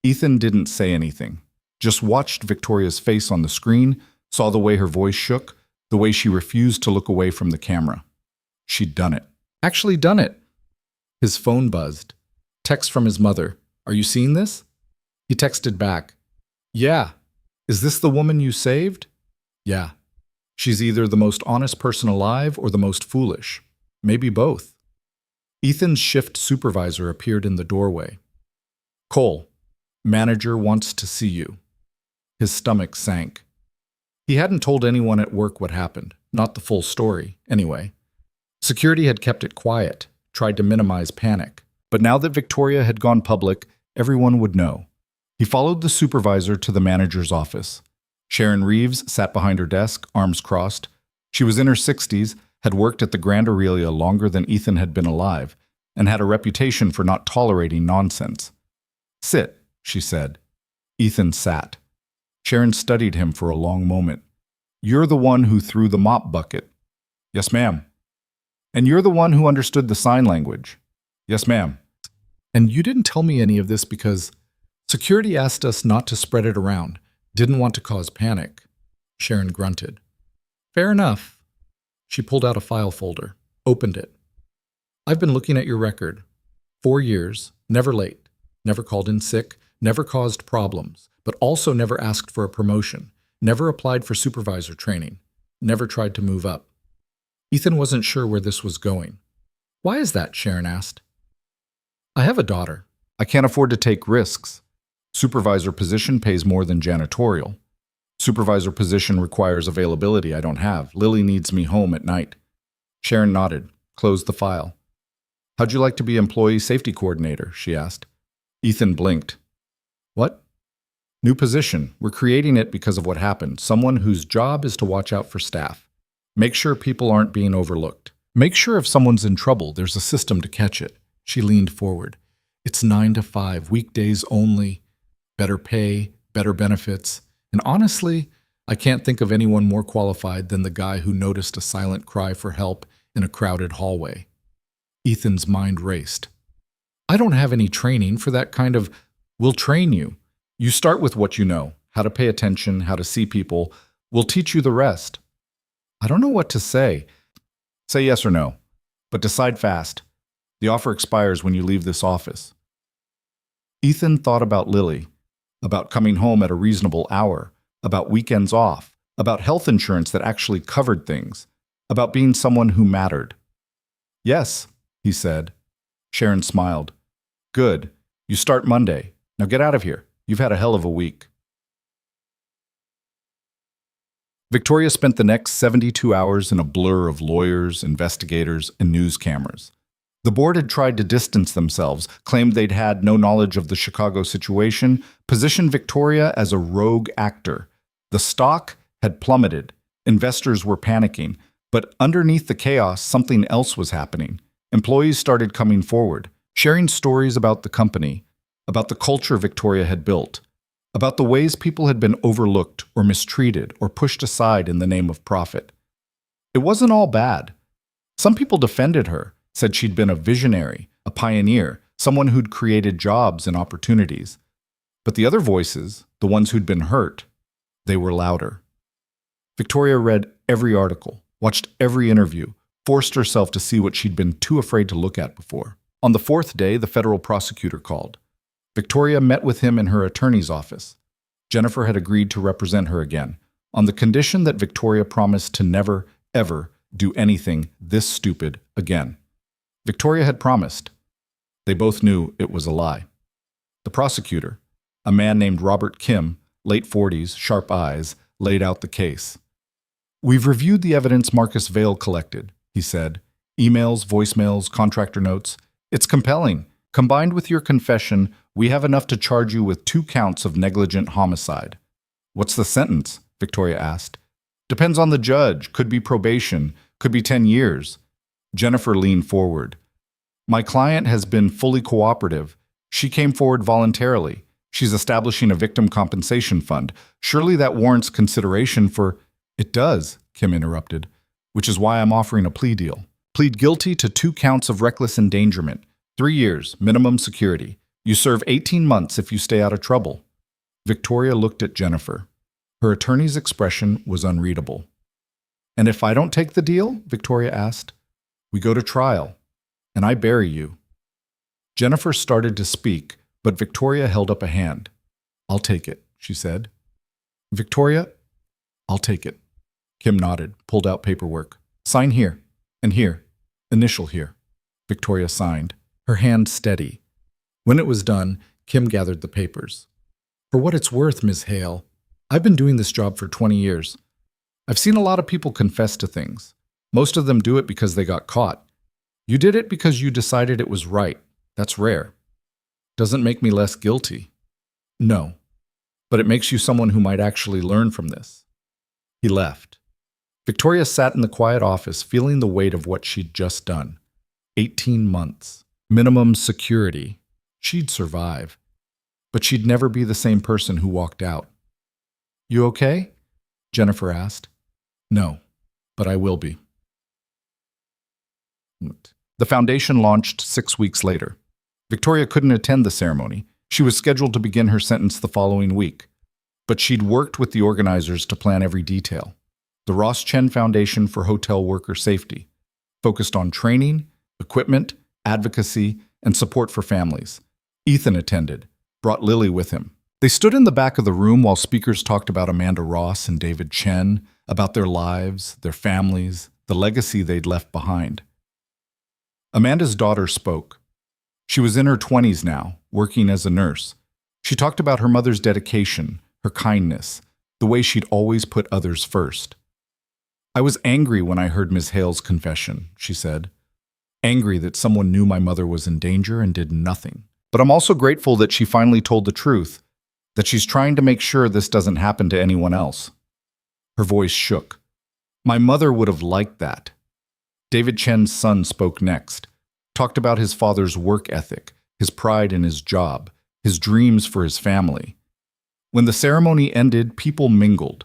Ethan didn't say anything, just watched Victoria's face on the screen, saw the way her voice shook, the way she refused to look away from the camera. She'd done it. Actually done it. His phone buzzed. Text from his mother. "Are you seeing this?" He texted back. "Yeah. Is this the woman you saved?" "Yeah. She's either the most honest person alive or the most foolish. Maybe both." Ethan's shift supervisor appeared in the doorway. "Cole, manager wants to see you." His stomach sank. He hadn't told anyone at work what happened, not the full story, anyway. Security had kept it quiet, tried to minimize panic. But now that Victoria had gone public, everyone would know. He followed the supervisor to the manager's office. Sharon Reeves sat behind her desk, arms crossed. She was in her 60s, had worked at the Grand Aurelia longer than Ethan had been alive, and had a reputation for not tolerating nonsense. "Sit," she said. Ethan sat. Sharon studied him for a long moment. "You're the one who threw the mop bucket." "Yes, ma'am." "And you're the one who understood the sign language." "Yes, ma'am." "And you didn't tell me any of this because security asked us not to spread it around, didn't want to cause panic." Sharon grunted. "Fair enough." She pulled out a file folder, opened it. "I've been looking at your record. 4 years, never late, never called in sick, never caused problems, but also never asked for a promotion, never applied for supervisor training, never tried to move up." Ethan wasn't sure where this was going. "Why is that?" Sharon asked. "I have a daughter. I can't afford to take risks. Supervisor position pays more than janitorial. Supervisor position requires availability I don't have. Lily needs me home at night." Sharon nodded, closed the file. "How'd you like to be employee safety coordinator?" she asked. Ethan blinked. "What?" "New position. We're creating it because of what happened. Someone whose job is to watch out for staff. Make sure people aren't being overlooked. Make sure if someone's in trouble, there's a system to catch it." She leaned forward. "It's 9 to 5, weekdays only. Better pay, better benefits. And honestly, I can't think of anyone more qualified than the guy who noticed a silent cry for help in a crowded hallway." Ethan's mind raced. "I don't have any training for that kind of—" "We'll train you. You start with what you know, how to pay attention, how to see people. We'll teach you the rest." "I don't know what to say." "Say yes or no, but decide fast. The offer expires when you leave this office." Ethan thought about Lily, about coming home at a reasonable hour, about weekends off, about health insurance that actually covered things, about being someone who mattered. "Yes," he said. Sharon smiled. "Good. You start Monday. Now get out of here. You've had a hell of a week." Victoria spent the next 72 hours in a blur of lawyers, investigators, and news cameras. The board had tried to distance themselves, claimed they'd had no knowledge of the Chicago situation, positioned Victoria as a rogue actor. The stock had plummeted. Investors were panicking. But underneath the chaos, something else was happening. Employees started coming forward, sharing stories about the company, about the culture Victoria had built, about the ways people had been overlooked or mistreated or pushed aside in the name of profit. It wasn't all bad. Some people defended her, said she'd been a visionary, a pioneer, someone who'd created jobs and opportunities. But the other voices, the ones who'd been hurt, they were louder. Victoria read every article, watched every interview, forced herself to see what she'd been too afraid to look at before. On the 4th day, the federal prosecutor called. Victoria met with him in her attorney's office. Jennifer had agreed to represent her again, on the condition that Victoria promised to never, ever do anything this stupid again. Victoria had promised. They both knew it was a lie. The prosecutor, a man named Robert Kim, late 40s, sharp eyes, laid out the case. "We've reviewed the evidence Marcus Vail collected," he said. "Emails, voicemails, contractor notes. It's compelling. Combined with your confession, we have enough to charge you with 2 counts of negligent homicide. What's the sentence? Victoria asked. Depends on the judge. Could be probation. Could be 10 years. Jennifer leaned forward. My client has been fully cooperative. She came forward voluntarily. She's establishing a victim compensation fund. Surely that warrants consideration for— It does, Kim interrupted, which is why I'm offering a plea deal. Plead guilty to 2 counts of reckless endangerment. 3 years, minimum security. You serve 18 months if you stay out of trouble. Victoria looked at Jennifer. Her attorney's expression was unreadable. And if I don't take the deal? Victoria asked. We go to trial, and I bury you. Jennifer started to speak, but Victoria held up a hand. I'll take it, she said. Victoria, I'll take it. Kim nodded, pulled out paperwork. Sign here, and here, initial here. Victoria signed, her hand steady. When it was done, Kim gathered the papers. For what it's worth, Ms. Hale, I've been doing this job for 20 years. I've seen a lot of people confess to things. Most of them do it because they got caught. You did it because you decided it was right. That's rare. Doesn't make me less guilty. No, but it makes you someone who might actually learn from this. He left. Victoria sat in the quiet office, feeling the weight of what she'd just done. 18 months. Minimum security. She'd survive. But she'd never be the same person who walked out. You okay? Jennifer asked. No, but I will be. The foundation launched 6 weeks later. Victoria couldn't attend the ceremony. She was scheduled to begin her sentence the following week. But she'd worked with the organizers to plan every detail. The Ross Chen Foundation for Hotel Worker Safety focused on training, equipment, advocacy, and support for families. Ethan attended, brought Lily with him. They stood in the back of the room while speakers talked about Amanda Ross and David Chen, about their lives, their families, the legacy they'd left behind. Amanda's daughter spoke. She was in her 20s now, working as a nurse. She talked about her mother's dedication, her kindness, the way she'd always put others first. I was angry when I heard Ms. Hale's confession, she said. Angry that someone knew my mother was in danger and did nothing. But I'm also grateful that she finally told the truth, that she's trying to make sure this doesn't happen to anyone else. Her voice shook. My mother would have liked that. David Chen's son spoke next, talked about his father's work ethic, his pride in his job, his dreams for his family. When the ceremony ended, people mingled.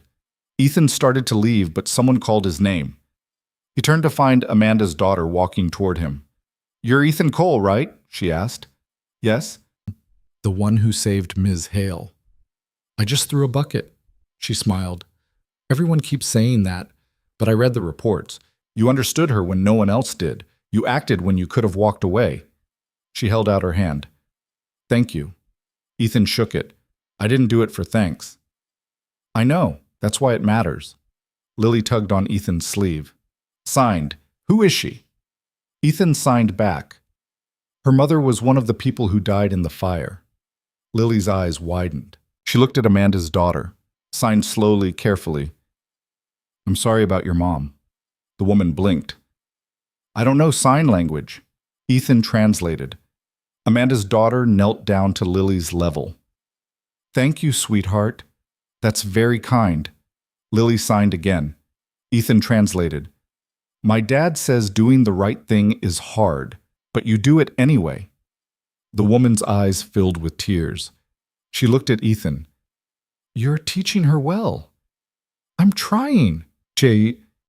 Ethan started to leave, but someone called his name. He turned to find Amanda's daughter walking toward him. You're Ethan Cole, right? She asked. Yes. The one who saved Ms. Hale. I just threw a bucket. She smiled. Everyone keeps saying that, but I read the reports. You understood her when no one else did. You acted when you could have walked away. She held out her hand. Thank you. Ethan shook it. I didn't do it for thanks. I know. That's why it matters. Lily tugged on Ethan's sleeve. Signed. Who is she? Ethan signed back. Her mother was one of the people who died in the fire. Lily's eyes widened. She looked at Amanda's daughter, signed slowly, carefully. I'm sorry about your mom. The woman blinked. I don't know sign language. Ethan translated. Amanda's daughter knelt down to Lily's level. Thank you, sweetheart. That's very kind. Lily signed again. Ethan translated. My dad says doing the right thing is hard, but you do it anyway. The woman's eyes filled with tears. She looked at Ethan. You're teaching her well. I'm trying.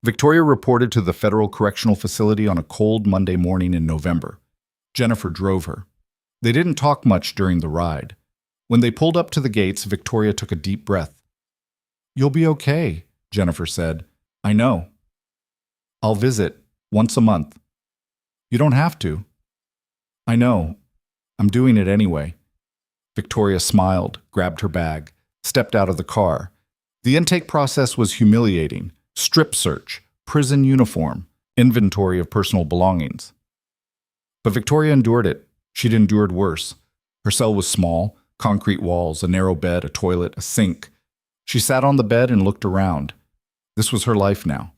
Victoria reported to the Federal Correctional Facility on a cold Monday morning in November. Jennifer drove her. They didn't talk much during the ride. When they pulled up to the gates, Victoria took a deep breath. You'll be okay, Jennifer said. I know. I'll visit once a month. You don't have to. I know. I'm doing it anyway. Victoria smiled, grabbed her bag, stepped out of the car. The intake process was humiliating. Strip search, prison uniform, inventory of personal belongings. But Victoria endured it. She'd endured worse. Her cell was small, concrete walls, a narrow bed, a toilet, a sink. She sat on the bed and looked around. This was her life now.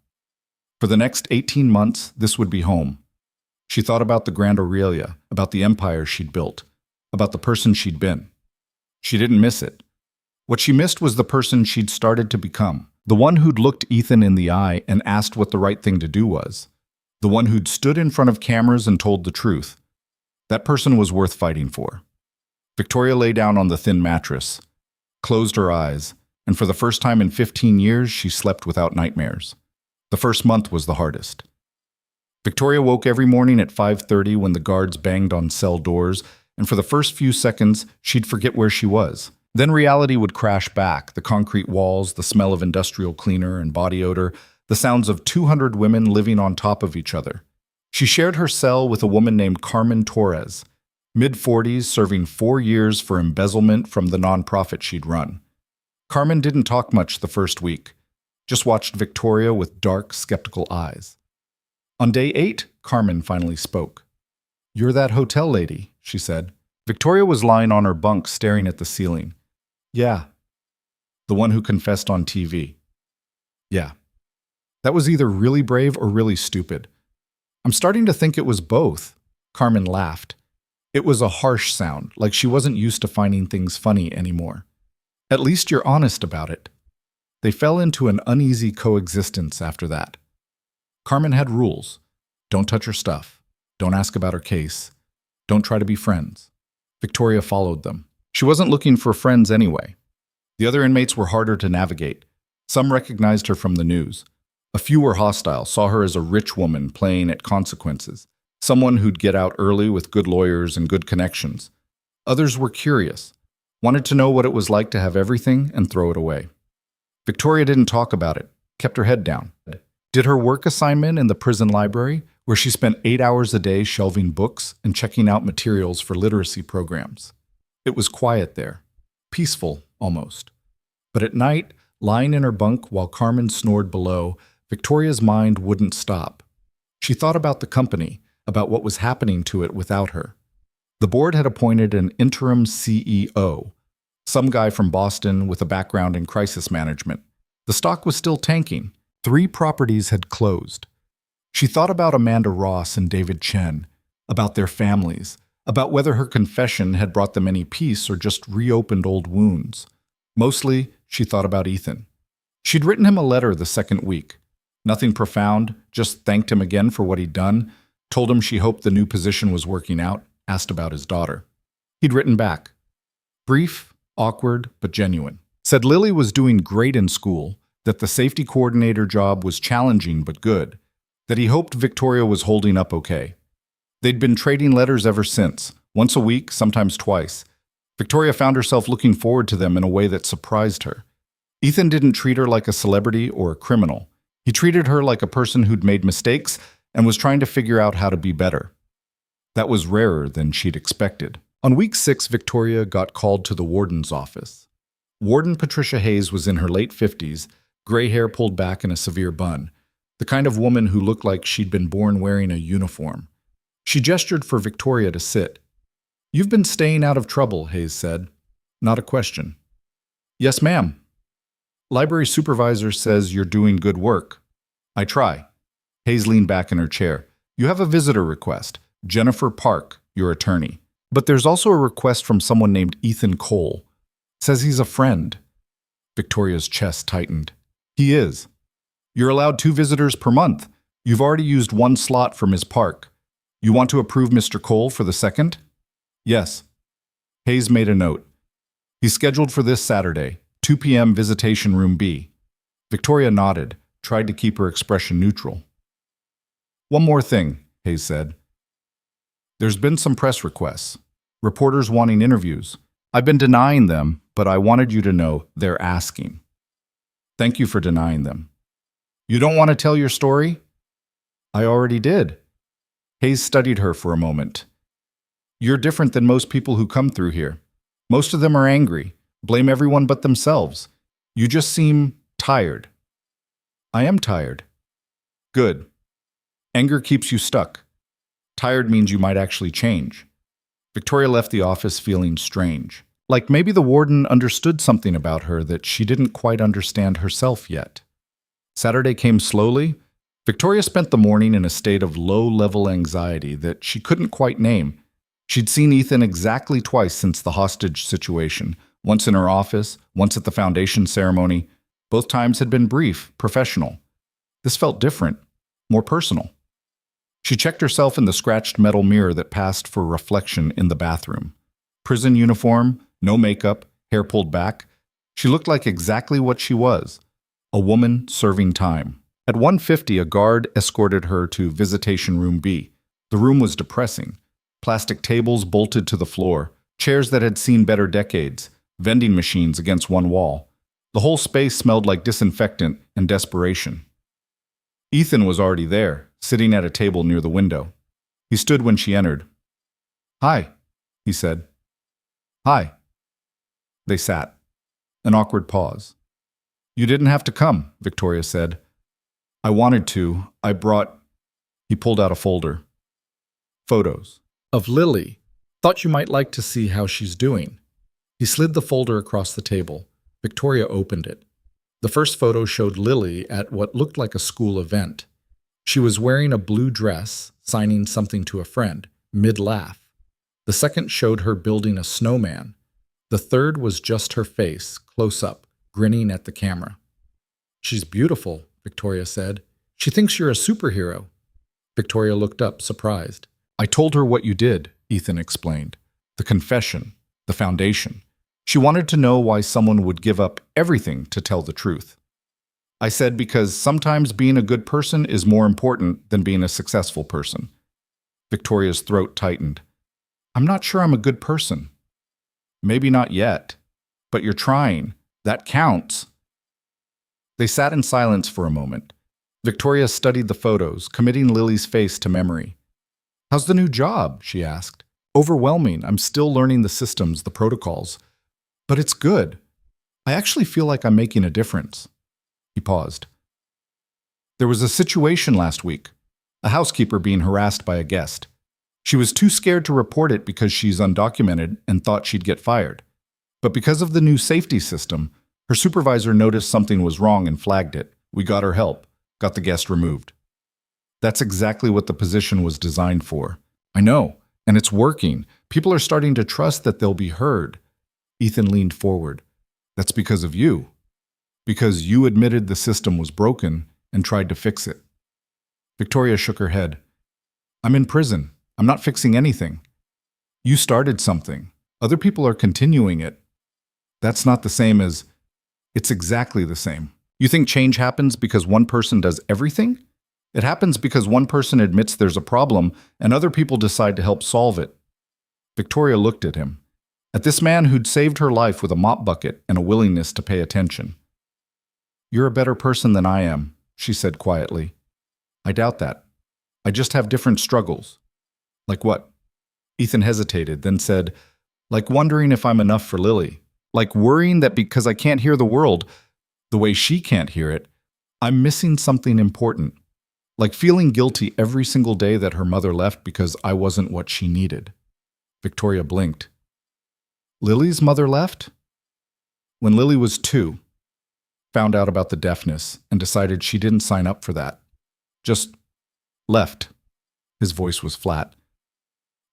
For the next 18 months, this would be home. She thought about the Grand Aurelia, about the empire she'd built, about the person she'd been. She didn't miss it. What she missed was the person she'd started to become, the one who'd looked Ethan in the eye and asked what the right thing to do was, the one who'd stood in front of cameras and told the truth. That person was worth fighting for. Victoria lay down on the thin mattress, closed her eyes, and for the first time in 15 years, she slept without nightmares. The first month was the hardest. Victoria woke every morning at 5:30 when the guards banged on cell doors, and for the first few seconds, she'd forget where she was. Then reality would crash back, the concrete walls, the smell of industrial cleaner and body odor, the sounds of 200 women living on top of each other. She shared her cell with a woman named Carmen Torres, mid-40s, serving 4 years for embezzlement from the nonprofit she'd run. Carmen didn't talk much the first week, just watched Victoria with dark, skeptical eyes. On day 8, Carmen finally spoke. "You're that hotel lady," she said. Victoria was lying on her bunk staring at the ceiling. "Yeah." "The one who confessed on TV." "Yeah." That was either really brave or really stupid. "I'm starting to think it was both." Carmen laughed. It was a harsh sound, like she wasn't used to finding things funny anymore. "At least you're honest about it." They fell into an uneasy coexistence after that. Carmen had rules. Don't touch her stuff. Don't ask about her case. Don't try to be friends. Victoria followed them. She wasn't looking for friends anyway. The other inmates were harder to navigate. Some recognized her from the news. A few were hostile, saw her as a rich woman playing at consequences, someone who'd get out early with good lawyers and good connections. Others were curious, wanted to know what it was like to have everything and throw it away. Victoria didn't talk about it, kept her head down. Did her work assignment in the prison library, where she spent 8 hours a day shelving books and checking out materials for literacy programs. It was quiet there, peaceful almost. But at night, lying in her bunk while Carmen snored below, Victoria's mind wouldn't stop. She thought about the company, about what was happening to it without her. The board had appointed an interim CEO, some guy from Boston with a background in crisis management. The stock was still tanking. 3 properties had closed. She thought about Amanda Ross and David Chen, about their families, about whether her confession had brought them any peace or just reopened old wounds. Mostly, she thought about Ethan. She'd written him a letter the second week. Nothing profound, just thanked him again for what he'd done, told him she hoped the new position was working out, asked about his daughter. He'd written back. Brief, awkward, but genuine. Said Lily was doing great in school, that the safety coordinator job was challenging but good, that he hoped Victoria was holding up okay. They'd been trading letters ever since, once a week, sometimes twice. Victoria found herself looking forward to them in a way that surprised her. Ethan didn't treat her like a celebrity or a criminal. He treated her like a person who'd made mistakes and was trying to figure out how to be better. That was rarer than she'd expected. On week 6, Victoria got called to the warden's office. Warden Patricia Hayes was in her late 50s, gray hair pulled back in a severe bun, the kind of woman who looked like she'd been born wearing a uniform. She gestured for Victoria to sit. "You've been staying out of trouble," Hayes said. "Not a question." "Yes, ma'am." "Library supervisor says you're doing good work." "I try." Hayes leaned back in her chair. "You have a visitor request. Jennifer Park, your attorney. But there's also a request from someone named Ethan Cole. Says he's a friend." Victoria's chest tightened. "He is. You're allowed 2 visitors per month. You've already used 1 slot for Ms. Park. You want to approve Mr. Cole for the second?" "Yes." Hayes made a note. "He's scheduled for this Saturday, 2 p.m. Visitation Room B." Victoria nodded, tried to keep her expression neutral. "One more thing," Hayes said. "There's been some press requests. Reporters wanting interviews. I've been denying them, but I wanted you to know they're asking. Thank you for denying them. You don't want to tell your story?" "I already did." Hayes studied her for a moment. "You're different than most people who come through here. Most of them are angry, blame everyone but themselves. You just seem tired." "I am tired." "Good. Anger keeps you stuck. Tired means you might actually change." Victoria left the office feeling strange, like maybe the warden understood something about her that she didn't quite understand herself yet. Saturday came slowly, Victoria spent the morning in a state of low-level anxiety that she couldn't quite name. She'd seen Ethan exactly twice since the hostage situation, once in her office, once at the foundation ceremony. Both times had been brief, professional. This felt different, more personal. She checked herself in the scratched metal mirror that passed for reflection in the bathroom. Prison uniform, no makeup, hair pulled back. She looked like exactly what she was, a woman serving time. At 1:50, a guard escorted her to Visitation Room B. The room was depressing. Plastic tables bolted to the floor, chairs that had seen better decades, vending machines against one wall. The whole space smelled like disinfectant and desperation. Ethan was already there, sitting at a table near the window. He stood when she entered. "Hi," he said. "Hi." They sat. An awkward pause. "You didn't have to come," Victoria said. "I wanted to. I brought—" He pulled out a folder. "Photos. Of Lily. Thought you might like to see how she's doing." He slid the folder across the table. Victoria opened it. The first photo showed Lily at what looked like a school event. She was wearing a blue dress, signing something to a friend, mid-laugh. The second showed her building a snowman. The third was just her face, close up, grinning at the camera. "She's beautiful," Victoria said. "She thinks you're a superhero." Victoria looked up, surprised. "I told her what you did," Ethan explained. "The confession, the foundation. She wanted to know why someone would give up everything to tell the truth. I said because sometimes being a good person is more important than being a successful person." Victoria's throat tightened. "I'm not sure I'm a good person." "Maybe not yet, but you're trying. That counts." They sat in silence for a moment. Victoria studied the photos, committing Lily's face to memory. "How's the new job?" she asked. "Overwhelming. I'm still learning the systems, the protocols. But it's good. I actually feel like I'm making a difference." He paused. "There was a situation last week. A housekeeper being harassed by a guest. She was too scared to report it because she's undocumented and thought she'd get fired. But because of the new safety system, her supervisor noticed something was wrong and flagged it. We got her help, got the guest removed." "That's exactly what the position was designed for." "I know, and it's working. People are starting to trust that they'll be heard." Ethan leaned forward. "That's because of you. Because you admitted the system was broken and tried to fix it." Victoria shook her head. "I'm in prison. I'm not fixing anything. You started something. Other people are continuing it. That's not the same as—" "It's exactly the same. You think change happens because one person does everything? It happens because one person admits there's a problem and other people decide to help solve it." Victoria looked at him. At this man who'd saved her life with a mop bucket and a willingness to pay attention. "You're a better person than I am," she said quietly. "I doubt that. I just have different struggles." "Like what?" Ethan hesitated, then said, "Like wondering if I'm enough for Lily. Like worrying that because I can't hear the world the way she can't hear it, I'm missing something important. Like feeling guilty every single day that her mother left because I wasn't what she needed." Victoria blinked. "Lily's mother left?" "When Lily was 2. Found out about the deafness and decided she didn't sign up for that. Just left." His voice was flat.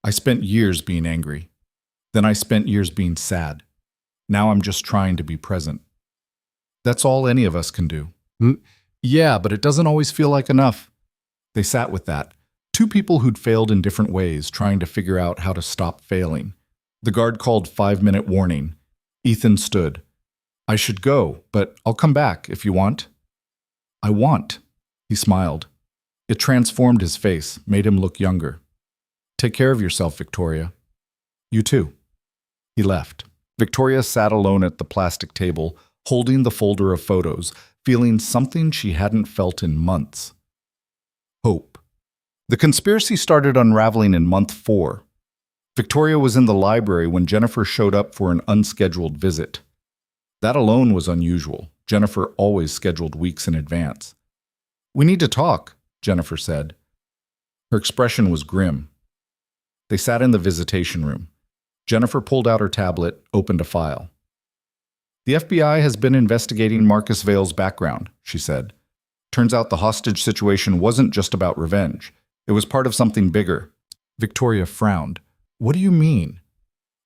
"I spent years being angry. Then I spent years being sad. Now I'm just trying to be present." "That's all any of us can do." "Yeah, but it doesn't always feel like enough." They sat with that. Two people who'd failed in different ways, trying to figure out how to stop failing. The guard called 5-minute warning. Ethan stood. "I should go, but I'll come back if you want." "I want." He smiled. It transformed his face, made him look younger. "Take care of yourself, Victoria." "You too." He left. Victoria sat alone at the plastic table, holding the folder of photos, feeling something she hadn't felt in months. Hope. The conspiracy started unraveling in month 4. Victoria was in the library when Jennifer showed up for an unscheduled visit. That alone was unusual. Jennifer always scheduled weeks in advance. "We need to talk," Jennifer said. Her expression was grim. They sat in the visitation room. Jennifer pulled out her tablet, opened a file. "The FBI has been investigating Marcus Vale's background," she said. Turns out the hostage situation wasn't just about revenge. It was part of something bigger. Victoria frowned. What do you mean?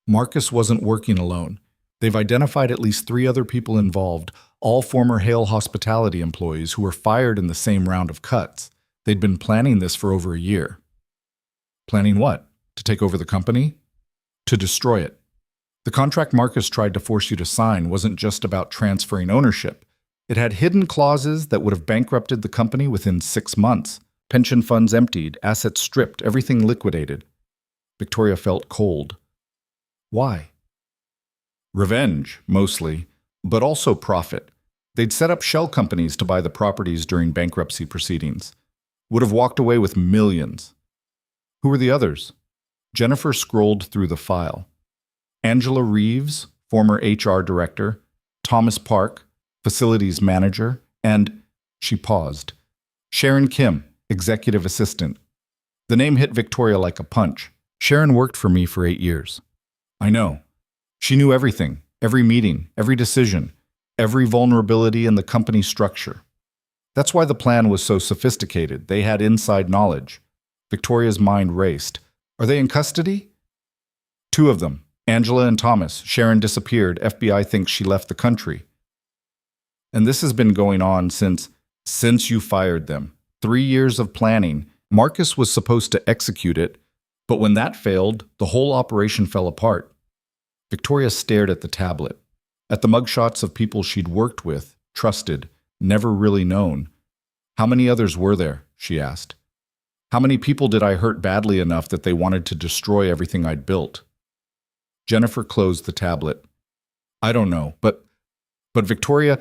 Marcus wasn't working alone. They've identified at least 3 other people involved, all former Hale Hospitality employees who were fired in the same round of cuts. They'd been planning this for over a year. Planning what? To take over the company? To destroy it. The contract Marcus tried to force you to sign wasn't just about transferring ownership. It had hidden clauses that would have bankrupted the company within 6 months. Pension funds emptied, assets stripped, everything liquidated. Victoria felt cold. Why? Revenge, mostly, but also profit. They'd set up shell companies to buy the properties during bankruptcy proceedings. Would have walked away with millions. Who were the others? Jennifer scrolled through the file. Angela Reeves, former HR director, Thomas Park, facilities manager, and, she paused, Sharon Kim, executive assistant. The name hit Victoria like a punch. Sharon worked for me for 8 years. I know. She knew everything, every meeting, every decision, every vulnerability in the company structure. That's why the plan was so sophisticated. They had inside knowledge. Victoria's mind raced. Are they in custody? 2 of them, Angela and Thomas. Sharon disappeared. FBI thinks she left the country. And this has been going on since you fired them. 3 years of planning. Marcus was supposed to execute it, but when that failed, the whole operation fell apart. Victoria stared at the tablet, at the mugshots of people she'd worked with, trusted, never really known. How many others were there? She asked. How many people did I hurt badly enough that they wanted to destroy everything I'd built? Jennifer closed the tablet. I don't know, but Victoria,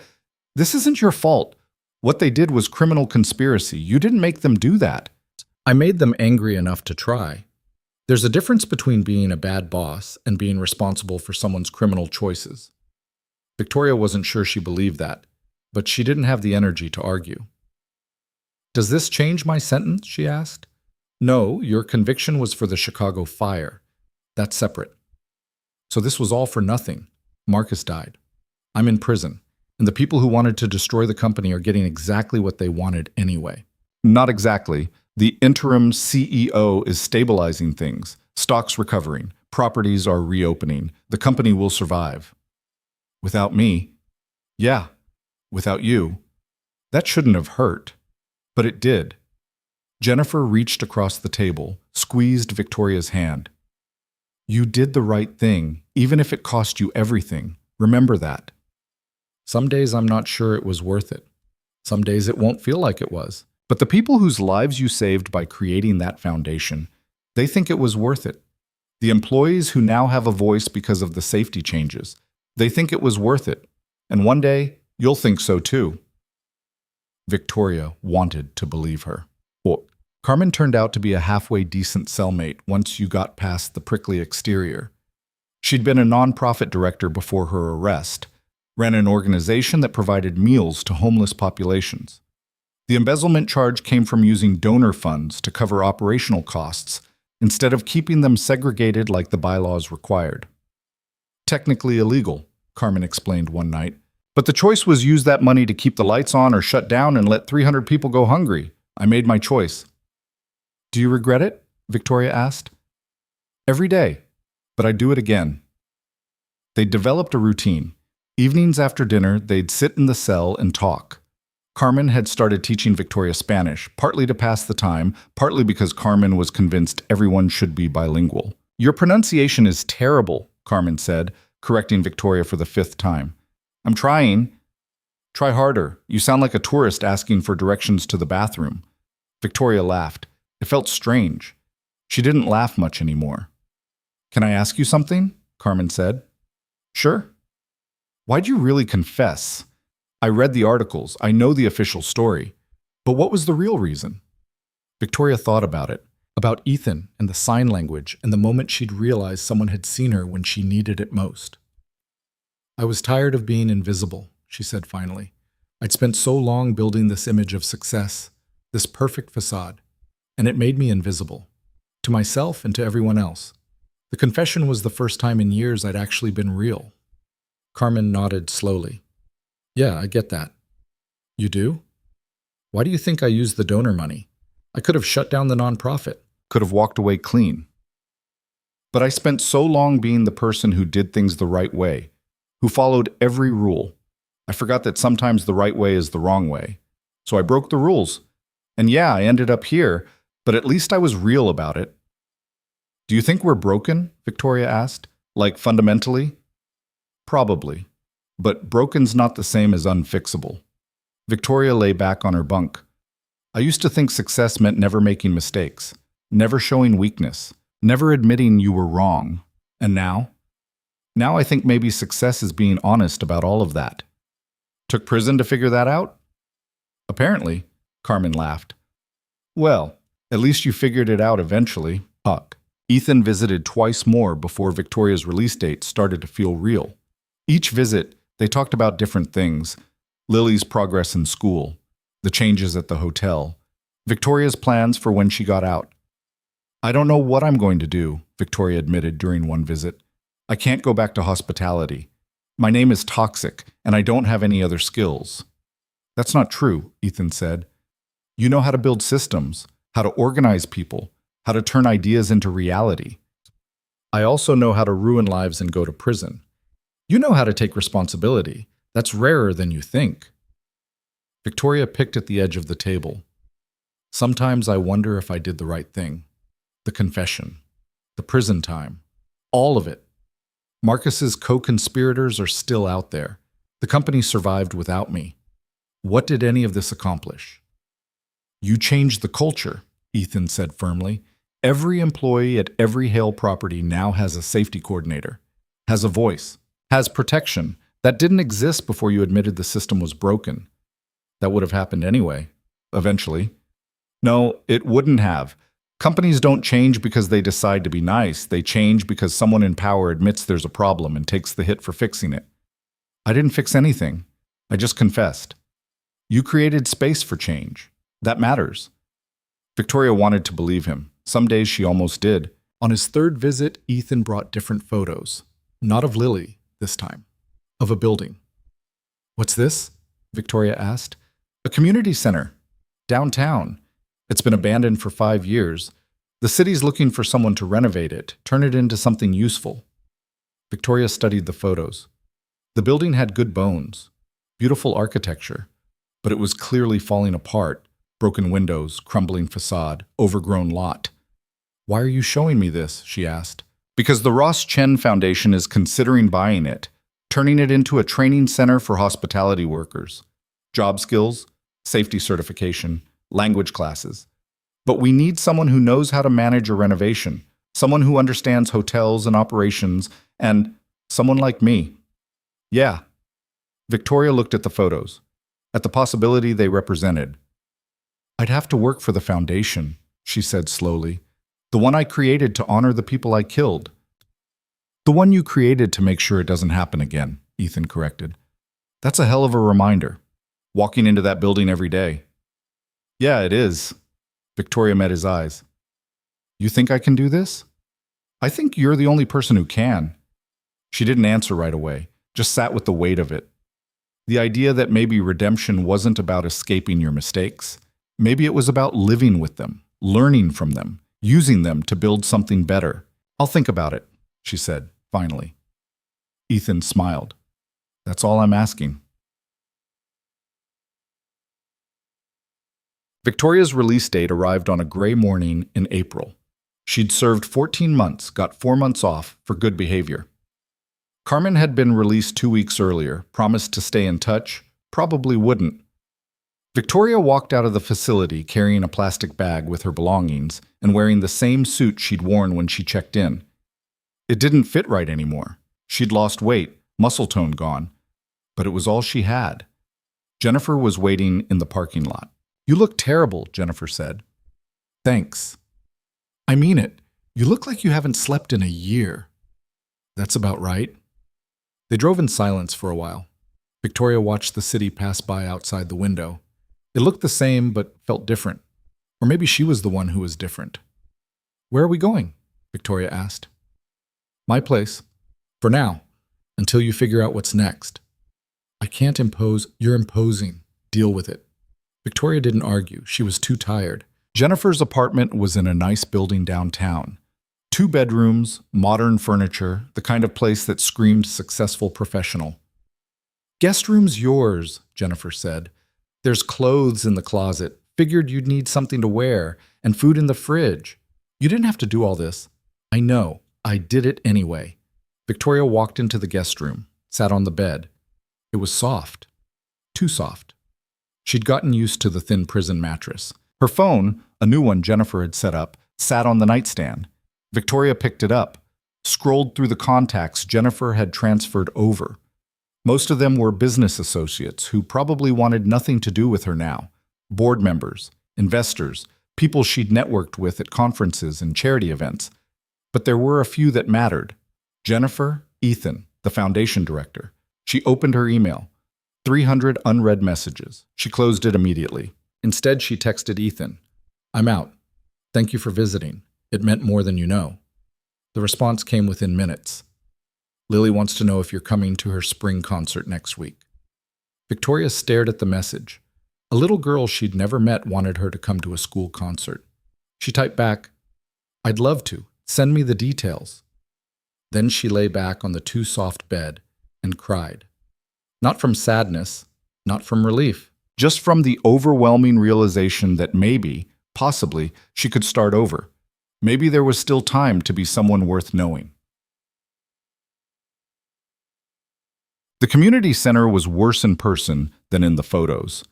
this isn't your fault. What they did was criminal conspiracy. You didn't make them do that. I made them angry enough to try. There's a difference between being a bad boss and being responsible for someone's criminal choices. Victoria wasn't sure she believed that, but she didn't have the energy to argue. Does this change my sentence? She asked. No, your conviction was for the Chicago fire. That's separate. So this was all for nothing. Marcus died. I'm in prison, and the people who wanted to destroy the company are getting exactly what they wanted anyway. Not exactly. The interim CEO is stabilizing things. Stocks recovering. Properties are reopening. The company will survive. Without me? Yeah, without you. That shouldn't have hurt. But it did. Jennifer reached across the table, squeezed Victoria's hand. You did the right thing, even if it cost you everything. Remember that. Some days I'm not sure it was worth it. Some days it won't feel like it was. But the people whose lives you saved by creating that foundation, they think it was worth it. The employees who now have a voice because of the safety changes, they think it was worth it. And one day, you'll think so too. Victoria wanted to believe her. Well, Carmen turned out to be a halfway decent cellmate once you got past the prickly exterior. She'd been a nonprofit director before her arrest, ran an organization that provided meals to homeless populations. The embezzlement charge came from using donor funds to cover operational costs instead of keeping them segregated like the bylaws required. Technically illegal, Carmen explained one night, but the choice was use that money to keep the lights on or shut down and let 300 people go hungry. I made my choice. Do you regret it? Victoria asked. Every day, but I'd do it again. They'd developed a routine. Evenings after dinner, they'd sit in the cell and talk. Carmen had started teaching Victoria Spanish, partly to pass the time, partly because Carmen was convinced everyone should be bilingual. Your pronunciation is terrible, Carmen said, correcting Victoria for the 5th time. I'm trying. Try harder. You sound like a tourist asking for directions to the bathroom. Victoria laughed. It felt strange. She didn't laugh much anymore. Can I ask you something? Carmen said. Sure. Why'd you really confess? I read the articles. I know the official story. But what was the real reason? Victoria thought about Ethan and the sign language and the moment she'd realized someone had seen her when she needed it most. I was tired of being invisible, she said finally. I'd spent so long building this image of success, this perfect facade, and it made me invisible, to myself and to everyone else. The confession was the first time in years I'd actually been real. Carmen nodded slowly. Yeah, I get that. You do? Why do you think I used the donor money? I could have shut down the nonprofit, could have walked away clean. But I spent so long being the person who did things the right way, who followed every rule. I forgot that sometimes the right way is the wrong way. So I broke the rules. And yeah, I ended up here, but at least I was real about it. Do you think we're broken? Victoria asked. Like fundamentally? Probably. But broken's not the same as unfixable. Victoria lay back on her bunk. I used to think success meant never making mistakes, never showing weakness, never admitting you were wrong. And now? Now I think maybe success is being honest about all of that. Took prison to figure that out? Apparently, Carmen laughed. Well, at least you figured it out eventually, Huck. Ethan visited twice more before Victoria's release date started to feel real. Each visit, they talked about different things. Lily's progress in school, the changes at the hotel, Victoria's plans for when she got out. I don't know what I'm going to do, Victoria admitted during one visit. I can't go back to hospitality. My name is toxic, and I don't have any other skills. That's not true, Ethan said. You know how to build systems, how to organize people, how to turn ideas into reality. I also know how to ruin lives and go to prison. You know how to take responsibility. That's rarer than you think. Victoria picked at the edge of the table. Sometimes I wonder if I did the right thing. The confession, the prison time, all of it. Marcus's co-conspirators are still out there. The company survived without me. What did any of this accomplish? You changed the culture, Ethan said firmly. Every employee at every Hale property now has a safety coordinator, has a voice, has protection. That didn't exist before you admitted the system was broken. That would have happened anyway, eventually. No, it wouldn't have. Companies don't change because they decide to be nice. They change because someone in power admits there's a problem and takes the hit for fixing it. I didn't fix anything. I just confessed. You created space for change. That matters. Victoria wanted to believe him. Some days she almost did. On his third visit, Ethan brought different photos. Not of Lily, this time. Of a building. What's this? Victoria asked. A community center. Downtown. It's been abandoned for 5 years. The city's looking for someone to renovate it, turn it into something useful. Victoria studied the photos. The building had good bones, beautiful architecture, but it was clearly falling apart. Broken windows, crumbling facade, overgrown lot. Why are you showing me this? She asked. Because the Ross Chen Foundation is considering buying it, turning it into a training center for hospitality workers. Job skills, safety certification, language classes. But we need someone who knows how to manage a renovation, someone who understands hotels and operations, and someone like me. Yeah. Victoria looked at the photos, at the possibility they represented. I'd have to work for the foundation, she said slowly. The one I created to honor the people I killed. The one you created to make sure it doesn't happen again, Ethan corrected. That's a hell of a reminder. Walking into that building every day. Yeah, it is. Victoria met his eyes. You think I can do this? I think you're the only person who can. She didn't answer right away, just sat with the weight of it. The idea that maybe redemption wasn't about escaping your mistakes. Maybe it was about living with them, learning from them, using them to build something better. I'll think about it, she said, finally. Ethan smiled. That's all I'm asking. Victoria's release date arrived on a gray morning in April. She'd served 14 months, got 4 months off for good behavior. Carmen had been released 2 weeks earlier, promised to stay in touch, probably wouldn't. Victoria walked out of the facility carrying a plastic bag with her belongings and wearing the same suit she'd worn when she checked in. It didn't fit right anymore. She'd lost weight, muscle tone gone, but it was all she had. Jennifer was waiting in the parking lot. You look terrible, Jennifer said. Thanks. I mean it. You look like you haven't slept in a year. That's about right. They drove in silence for a while. Victoria watched the city pass by outside the window. It looked the same, but felt different. Or maybe she was the one who was different. Where are we going? Victoria asked. My place. For now. Until you figure out what's next. I can't impose. You're imposing. Deal with it. Victoria didn't argue. She was too tired. Jennifer's apartment was in a nice building downtown. 2 bedrooms, modern furniture, the kind of place that screamed successful professional. "Guest room's yours," Jennifer said. "There's clothes in the closet. Figured you'd need something to wear, and food in the fridge. You didn't have to do all this." "I know. I did it anyway." Victoria walked into the guest room, sat on the bed. It was soft. Too soft. She'd gotten used to the thin prison mattress. Her phone, a new one Jennifer had set up, sat on the nightstand. Victoria picked it up, scrolled through the contacts Jennifer had transferred over. Most of them were business associates who probably wanted nothing to do with her now. Board members, investors, people she'd networked with at conferences and charity events. But there were a few that mattered. Jennifer, Ethan, the foundation director. She opened her email. 300 unread messages. She closed it immediately. Instead, she texted Ethan, "I'm out. Thank you for visiting. It meant more than you know." The response came within minutes. "Lily wants to know if you're coming to her spring concert next week." Victoria stared at the message. A little girl she'd never met wanted her to come to a school concert. She typed back, "I'd love to. Send me the details." Then she lay back on the too soft bed and cried. Not from sadness, not from relief, just from the overwhelming realization that maybe, possibly, she could start over. Maybe there was still time to be someone worth knowing. The community center was worse in person than in the photos.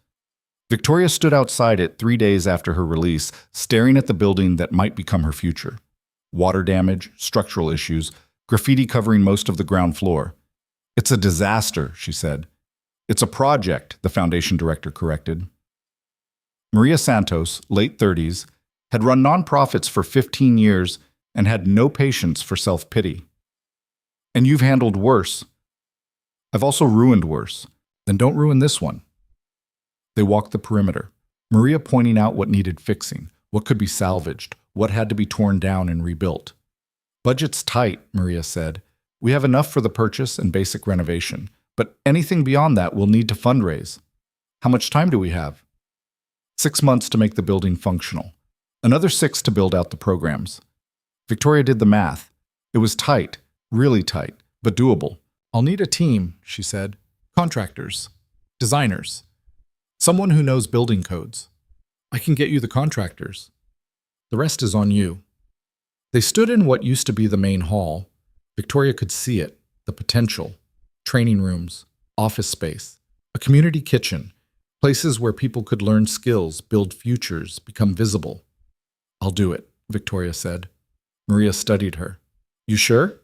Victoria stood outside it 3 days after her release, staring at the building that might become her future. Water damage, structural issues, graffiti covering most of the ground floor. "It's a disaster," she said. "It's a project," the foundation director corrected. Maria Santos, late 30s, had run nonprofits for 15 years and had no patience for self-pity. "And you've handled worse." "I've also ruined worse." "Then don't ruin this one." They walked the perimeter, Maria pointing out what needed fixing, what could be salvaged, what had to be torn down and rebuilt. "Budget's tight," Maria said. "We have enough for the purchase and basic renovation, but anything beyond that we'll need to fundraise." "How much time do we have?" 6 months to make the building functional. Another 6 to build out the programs. Victoria did the math. It was tight, really tight, but doable. "I'll need a team," she said. "Contractors. Designers. Someone who knows building codes. I can get you the contractors. The rest is on you." They stood in what used to be the main hall. Victoria could see it, the potential. Training rooms, office space, a community kitchen, places where people could learn skills, build futures, become visible. "I'll do it," Victoria said. Maria studied her. "You sure?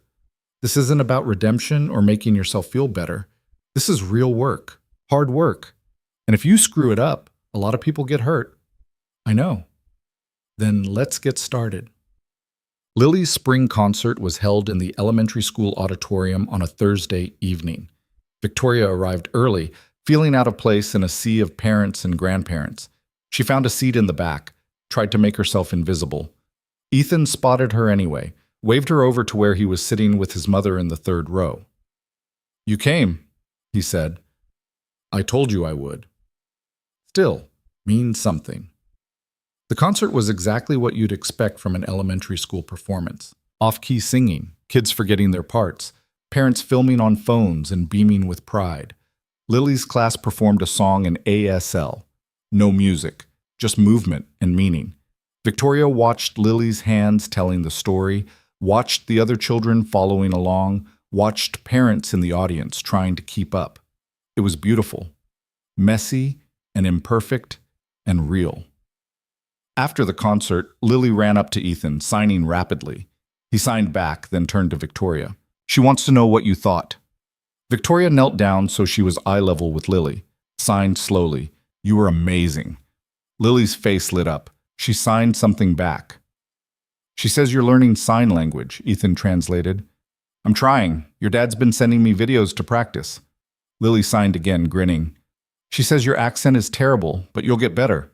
This isn't about redemption or making yourself feel better. This is real work, hard work. And if you screw it up, a lot of people get hurt." "I know." "Then let's get started." Lily's spring concert was held in the elementary school auditorium on a Thursday evening. Victoria arrived early, feeling out of place in a sea of parents and grandparents. She found a seat in the back, tried to make herself invisible. Ethan spotted her anyway, waved her over to where he was sitting with his mother in the 3rd row. "You came," he said. "I told you I would." Still, means something. The concert was exactly what you'd expect from an elementary school performance. Off-key singing, kids forgetting their parts, parents filming on phones and beaming with pride. Lily's class performed a song in ASL. No music, just movement and meaning. Victoria watched Lily's hands telling the story, watched the other children following along, watched parents in the audience trying to keep up. It was beautiful, messy and imperfect and real. After the concert, Lily ran up to Ethan, signing rapidly. He signed back, then turned to Victoria. "She wants to know what you thought." Victoria knelt down so she was eye level with Lily, signed slowly. "You were amazing." Lily's face lit up. She signed something back. "She says you're learning sign language," Ethan translated. "I'm trying. Your dad's been sending me videos to practice." Lily signed again, grinning. "She says your accent is terrible, but you'll get better."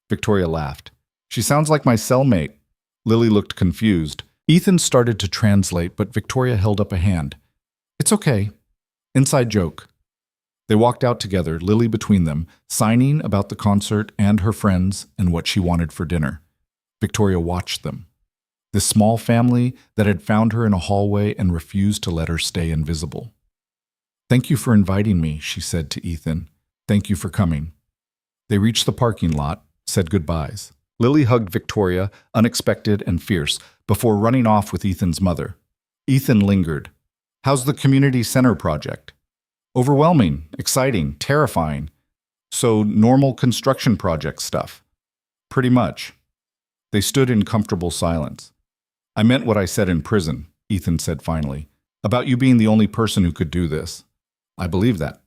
Victoria laughed. "She sounds like my cellmate." Lily looked confused. Ethan started to translate, but Victoria held up a hand. "It's okay. Inside joke." They walked out together, Lily between them, signing about the concert and her friends and what she wanted for dinner. Victoria watched them. This small family that had found her in a hallway and refused to let her stay invisible. "Thank you for inviting me," she said to Ethan. "Thank you for coming." They reached the parking lot, said goodbyes. Lily hugged Victoria, unexpected and fierce, before running off with Ethan's mother. Ethan lingered. "How's the community center project?" "Overwhelming, exciting, terrifying. So normal construction project stuff." "Pretty much." They stood in comfortable silence. "I meant what I said in prison," Ethan said finally, "about you being the only person who could do this. I believe that.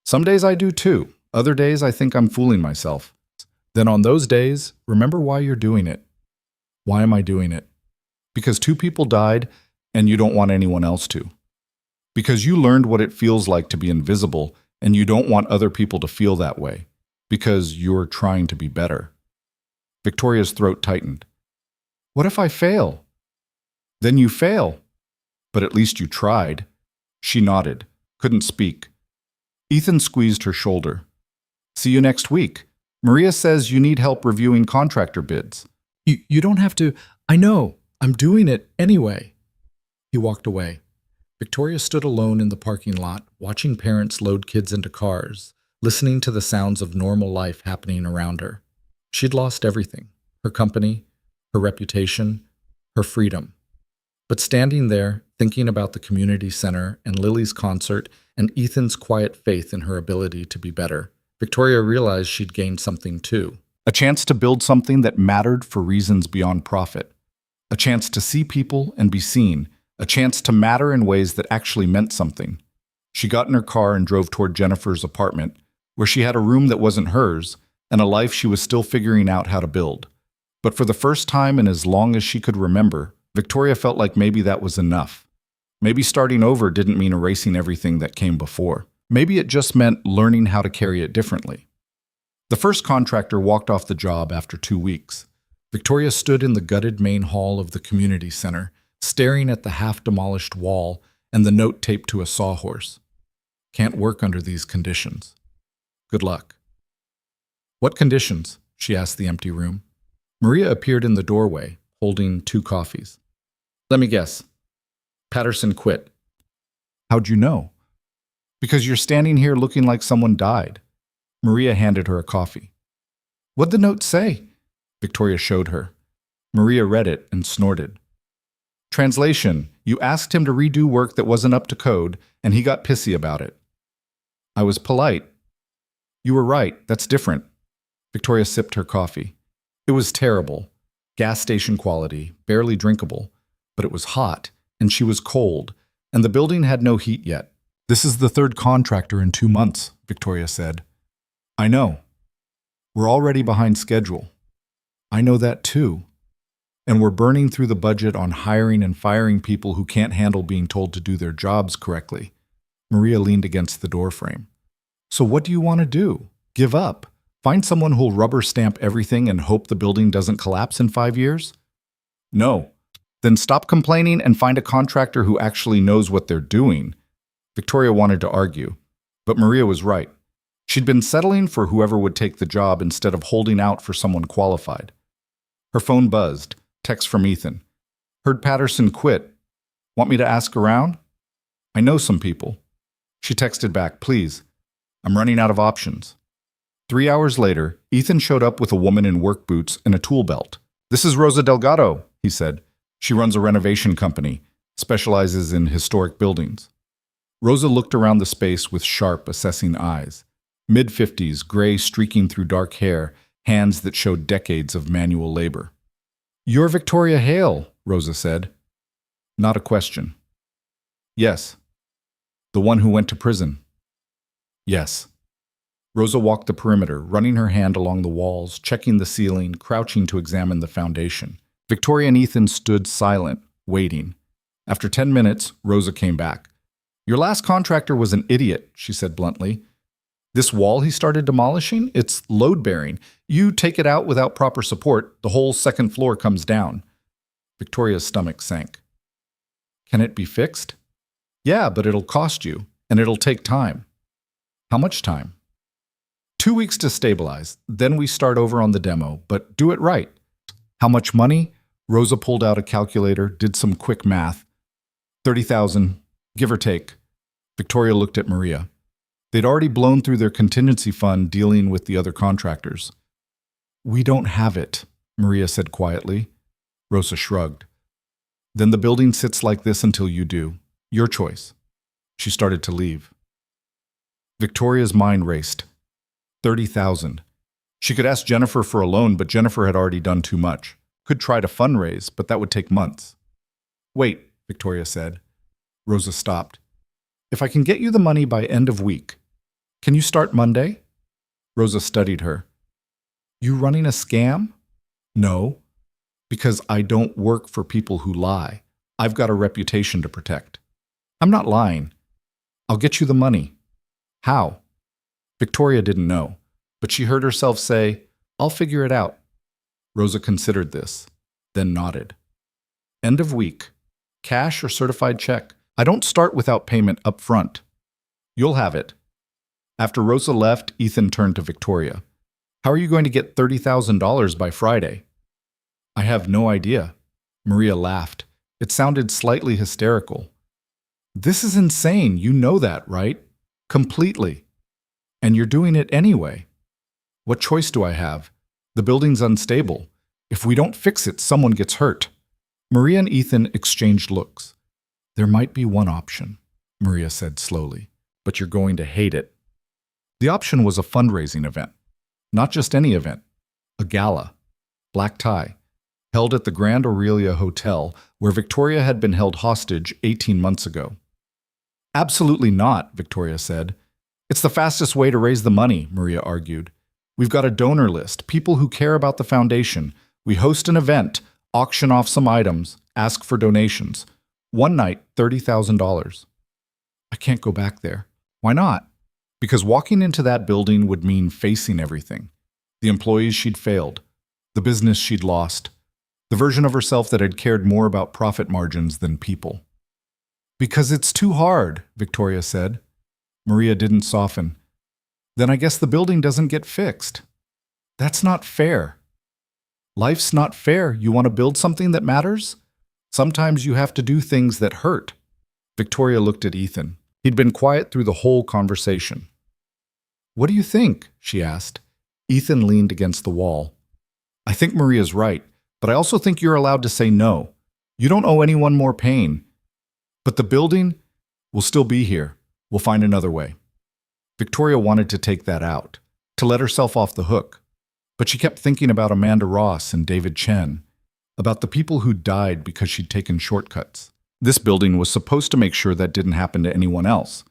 Some days I do too. Other days I think I'm fooling myself. Then on those days, remember why you're doing it. Why am I doing it? Because 2 people died and you don't want anyone else to. Because you learned what it feels like to be invisible and you don't want other people to feel that way. Because you're trying to be better." Victoria's throat tightened. "What if I fail?" "Then you fail. But at least you tried." She nodded, couldn't speak. Ethan squeezed her shoulder. "See you next week. Maria says you need help reviewing contractor bids." You don't have to. I know. I'm doing it anyway." He walked away. Victoria stood alone in the parking lot, watching parents load kids into cars, listening to the sounds of normal life happening around her. She'd lost everything: her company, her reputation, her freedom. But standing there, thinking about the community center and Lily's concert and Ethan's quiet faith in her ability to be better, Victoria realized she'd gained something too. A chance to build something that mattered for reasons beyond profit. A chance to see people and be seen. A chance to matter in ways that actually meant something. She got in her car and drove toward Jennifer's apartment, where she had a room that wasn't hers and a life she was still figuring out how to build. But for the first time in as long as she could remember, Victoria felt like maybe that was enough. Maybe starting over didn't mean erasing everything that came before. Maybe it just meant learning how to carry it differently. The first contractor walked off the job after 2 weeks. Victoria stood in the gutted main hall of the community center, staring at the half-demolished wall and the note taped to a sawhorse. "Can't work under these conditions. Good luck." "What conditions?" she asked the empty room. Maria appeared in the doorway, holding 2 coffees. "Let me guess. Patterson quit." "How'd you know?" "Because you're standing here looking like someone died." Maria handed her a coffee. "What'd the note say?" Victoria showed her. Maria read it and snorted. Translation: "You asked him to redo work that wasn't up to code, and he got pissy about it." "I was polite." "You were right. That's different." Victoria sipped her coffee. It was terrible. Gas station quality, barely drinkable. But it was hot, and she was cold, and the building had no heat yet. "This is the 3rd contractor in 2 months," Victoria said. "I know. We're already behind schedule." "I know that too. And we're burning through the budget on hiring and firing people who can't handle being told to do their jobs correctly." Maria leaned against the doorframe. "So what do you want to do? Give up? Find someone who'll rubber stamp everything and hope the building doesn't collapse in 5 years?" "No." "Then stop complaining and find a contractor who actually knows what they're doing." Victoria wanted to argue, but Maria was right. She'd been settling for whoever would take the job instead of holding out for someone qualified. Her phone buzzed. Text from Ethan. "Heard Patterson quit. Want me to ask around?" "I know some people." She texted back, "Please. I'm running out of options." 3 hours later, Ethan showed up with a woman in work boots and a tool belt. "This is Rosa Delgado," he said. "She runs a renovation company, specializes in historic buildings." Rosa looked around the space with sharp, assessing eyes. Mid-50s, gray streaking through dark hair, hands that showed decades of manual labor. "You're Victoria Hale," Rosa said. Not a question. "Yes." "The one who went to prison?" "Yes." Rosa walked the perimeter, running her hand along the walls, checking the ceiling, crouching to examine the foundation. Victoria and Ethan stood silent, waiting. After 10 minutes, Rosa came back. "Your last contractor was an idiot," she said bluntly. "This wall he started demolishing, it's load-bearing. You take it out without proper support, the whole 2nd floor comes down." Victoria's stomach sank. "Can it be fixed?" "Yeah, but it'll cost you, and it'll take time." How much time? 2 weeks to stabilize. Then we start over on the demo, but do it right. How much money? Rosa pulled out a calculator, did some quick math. 30,000, give or take. Victoria looked at Maria. They'd already blown through their contingency fund dealing with the other contractors. We don't have it, Maria said quietly. Rosa shrugged. Then the building sits like this until you do. Your choice. She started to leave. Victoria's mind raced. 30,000. She could ask Jennifer for a loan, but Jennifer had already done too much. Could try to fundraise, but that would take months. Wait, Victoria said. Rosa stopped. If I can get you the money by end of week, can you start Monday? Rosa studied her. You running a scam? No, because I don't work for people who lie. I've got a reputation to protect. I'm not lying. I'll get you the money. How? Victoria didn't know, but she heard herself say, I'll figure it out. Rosa considered this, then nodded. End of week. Cash or certified check. I don't start without payment up front. You'll have it. After Rosa left, Ethan turned to Victoria. How are you going to get $30,000 by Friday? I have no idea. Maria laughed. It sounded slightly hysterical. This is insane. You know that, right? Completely. And you're doing it anyway. What choice do I have? The building's unstable. If we don't fix it, someone gets hurt. Maria and Ethan exchanged looks. There might be one option, Maria said slowly, but you're going to hate it. The option was a fundraising event. Not just any event. A gala. Black tie. Held at the Grand Aurelia Hotel, where Victoria had been held hostage 18 months ago. Absolutely not, Victoria said. It's the fastest way to raise the money, Maria argued. We've got a donor list, people who care about the foundation. We host an event, auction off some items, ask for donations. One night, $30,000. I can't go back there. Why not? Because walking into that building would mean facing everything. The employees she'd failed, the business she'd lost, the version of herself that had cared more about profit margins than people. Because it's too hard, Victoria said. Maria didn't soften. Then I guess the building doesn't get fixed. That's not fair. Life's not fair. You want to build something that matters? Sometimes you have to do things that hurt. Victoria looked at Ethan. He'd been quiet through the whole conversation. What do you think? She asked. Ethan leaned against the wall. I think Maria's right, but I also think you're allowed to say no. You don't owe anyone more pain. But the building will still be here. We'll find another way. Victoria wanted to take that out, to let herself off the hook. But she kept thinking about Amanda Ross and David Chen, about the people who died because she'd taken shortcuts. This building was supposed to make sure that didn't happen to anyone else.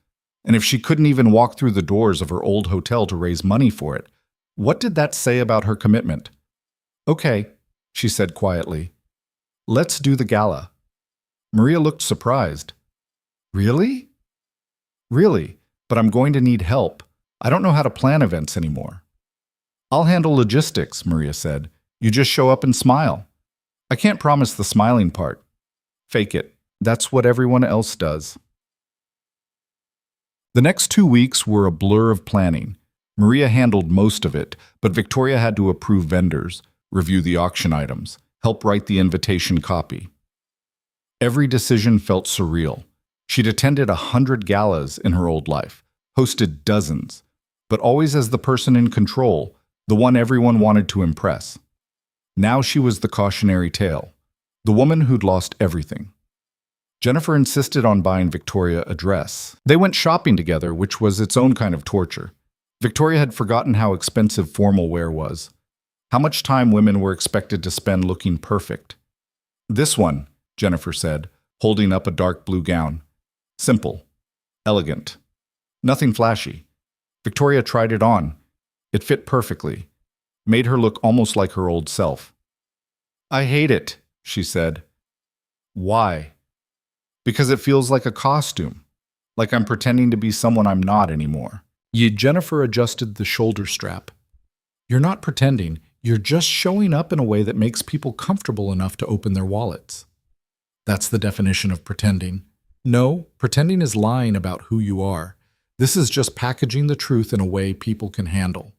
And if she couldn't even walk through the doors of her old hotel to raise money for it, what did that say about her commitment? Okay, she said quietly. Let's do the gala. Maria looked surprised. Really? Really, but I'm going to need help. I don't know how to plan events anymore. I'll handle logistics, Maria said. You just show up and smile. I can't promise the smiling part. Fake it. That's what everyone else does. The next 2 weeks were a blur of planning. Maria handled most of it, but Victoria had to approve vendors, review the auction items, help write the invitation copy. Every decision felt surreal. She'd attended 100 galas in her old life, hosted dozens, but always as the person in control, the one everyone wanted to impress. Now she was the cautionary tale, the woman who'd lost everything. Jennifer insisted on buying Victoria a dress. They went shopping together, which was its own kind of torture. Victoria had forgotten how expensive formal wear was, how much time women were expected to spend looking perfect. This one, Jennifer said, holding up a dark blue gown. Simple. Elegant. Nothing flashy. Victoria tried it on. It fit perfectly. Made her look almost like her old self. I hate it, she said. Why? Because it feels like a costume. Like I'm pretending to be someone I'm not anymore. Jennifer adjusted the shoulder strap. You're not pretending. You're just showing up in a way that makes people comfortable enough to open their wallets. That's the definition of pretending. No, pretending is lying about who you are. This is just packaging the truth in a way people can handle.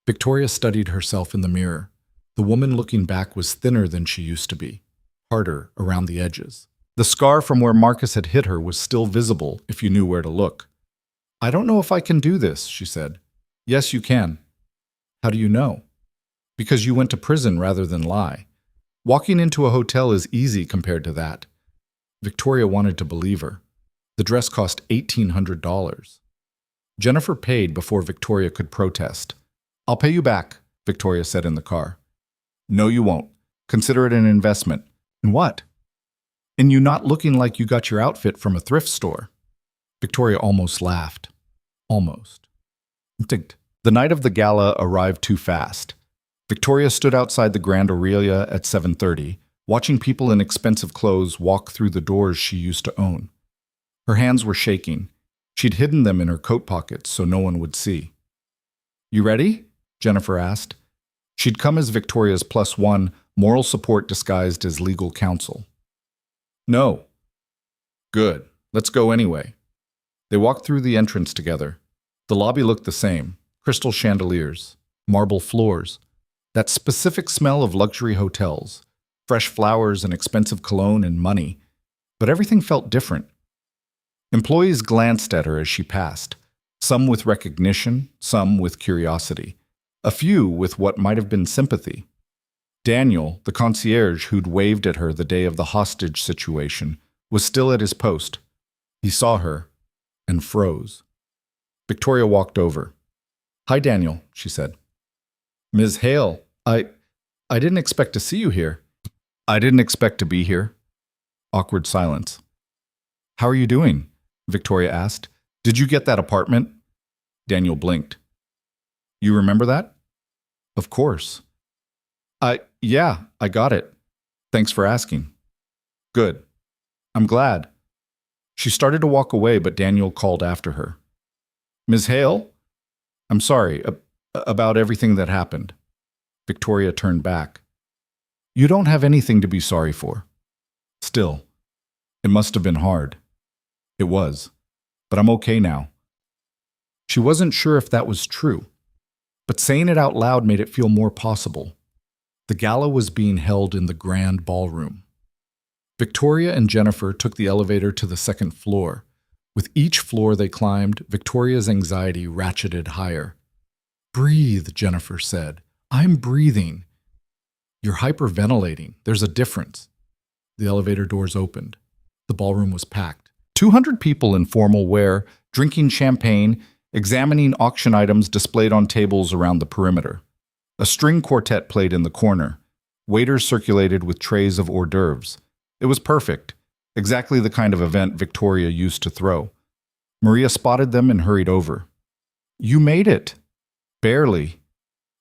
Victoria studied herself in the mirror. The woman looking back was thinner than she used to be, harder around the edges. The scar from where Marcus had hit her was still visible if you knew where to look. "I don't know if I can do this," she said. "Yes, you can." "How do you know?" "Because you went to prison rather than lie. Walking into a hotel is easy compared to that." Victoria wanted to believe her. The dress cost $1,800. Jennifer paid before Victoria could protest. "I'll pay you back," Victoria said in the car. "No, you won't. Consider it an investment." "In what?" "In you not looking like you got your outfit from a thrift store." Victoria almost laughed. Almost. The night of the gala arrived too fast. Victoria stood outside the Grand Aurelia at 7:30, watching people in expensive clothes walk through the doors she used to own. Her hands were shaking. She'd hidden them in her coat pockets so no one would see. "You ready?" Jennifer asked. She'd come as Victoria's +1, moral support disguised as legal counsel. "No." "Good. Let's go anyway." They walked through the entrance together. The lobby looked the same. Crystal chandeliers, marble floors, that specific smell of luxury hotels, fresh flowers and expensive cologne and money. But everything felt different. Employees glanced at her as she passed, some with recognition, some with curiosity, a few with what might have been sympathy. Daniel, the concierge who'd waved at her the day of the hostage situation, was still at his post. He saw her and froze. Victoria walked over. "Hi, Daniel," she said. "Ms. Hale, I didn't expect to see you here." "I didn't expect to be here." Awkward silence. "How are you doing?" Victoria asked. "Did you get that apartment?" Daniel blinked. "You remember that?" "Of course." Yeah, I got it. Thanks for asking." "Good. I'm glad." She started to walk away, but Daniel called after her. "Ms. Hale? I'm sorry about everything that happened." Victoria turned back. "You don't have anything to be sorry for." Still, it must have been hard. It was. But I'm okay now. She wasn't sure if that was true, but saying it out loud made it feel more possible. The gala was being held in the grand ballroom. Victoria and Jennifer took the elevator to the second floor. With each floor they climbed, Victoria's anxiety ratcheted higher. "Breathe," Jennifer said. "I'm breathing." "You're hyperventilating. There's a difference." The elevator doors opened. The ballroom was packed. 200 people in formal wear, drinking champagne, examining auction items displayed on tables around the perimeter. A string quartet played in the corner. Waiters circulated with trays of hors d'oeuvres. It was perfect, exactly the kind of event Victoria used to throw. Maria spotted them and hurried over. "You made it." "Barely."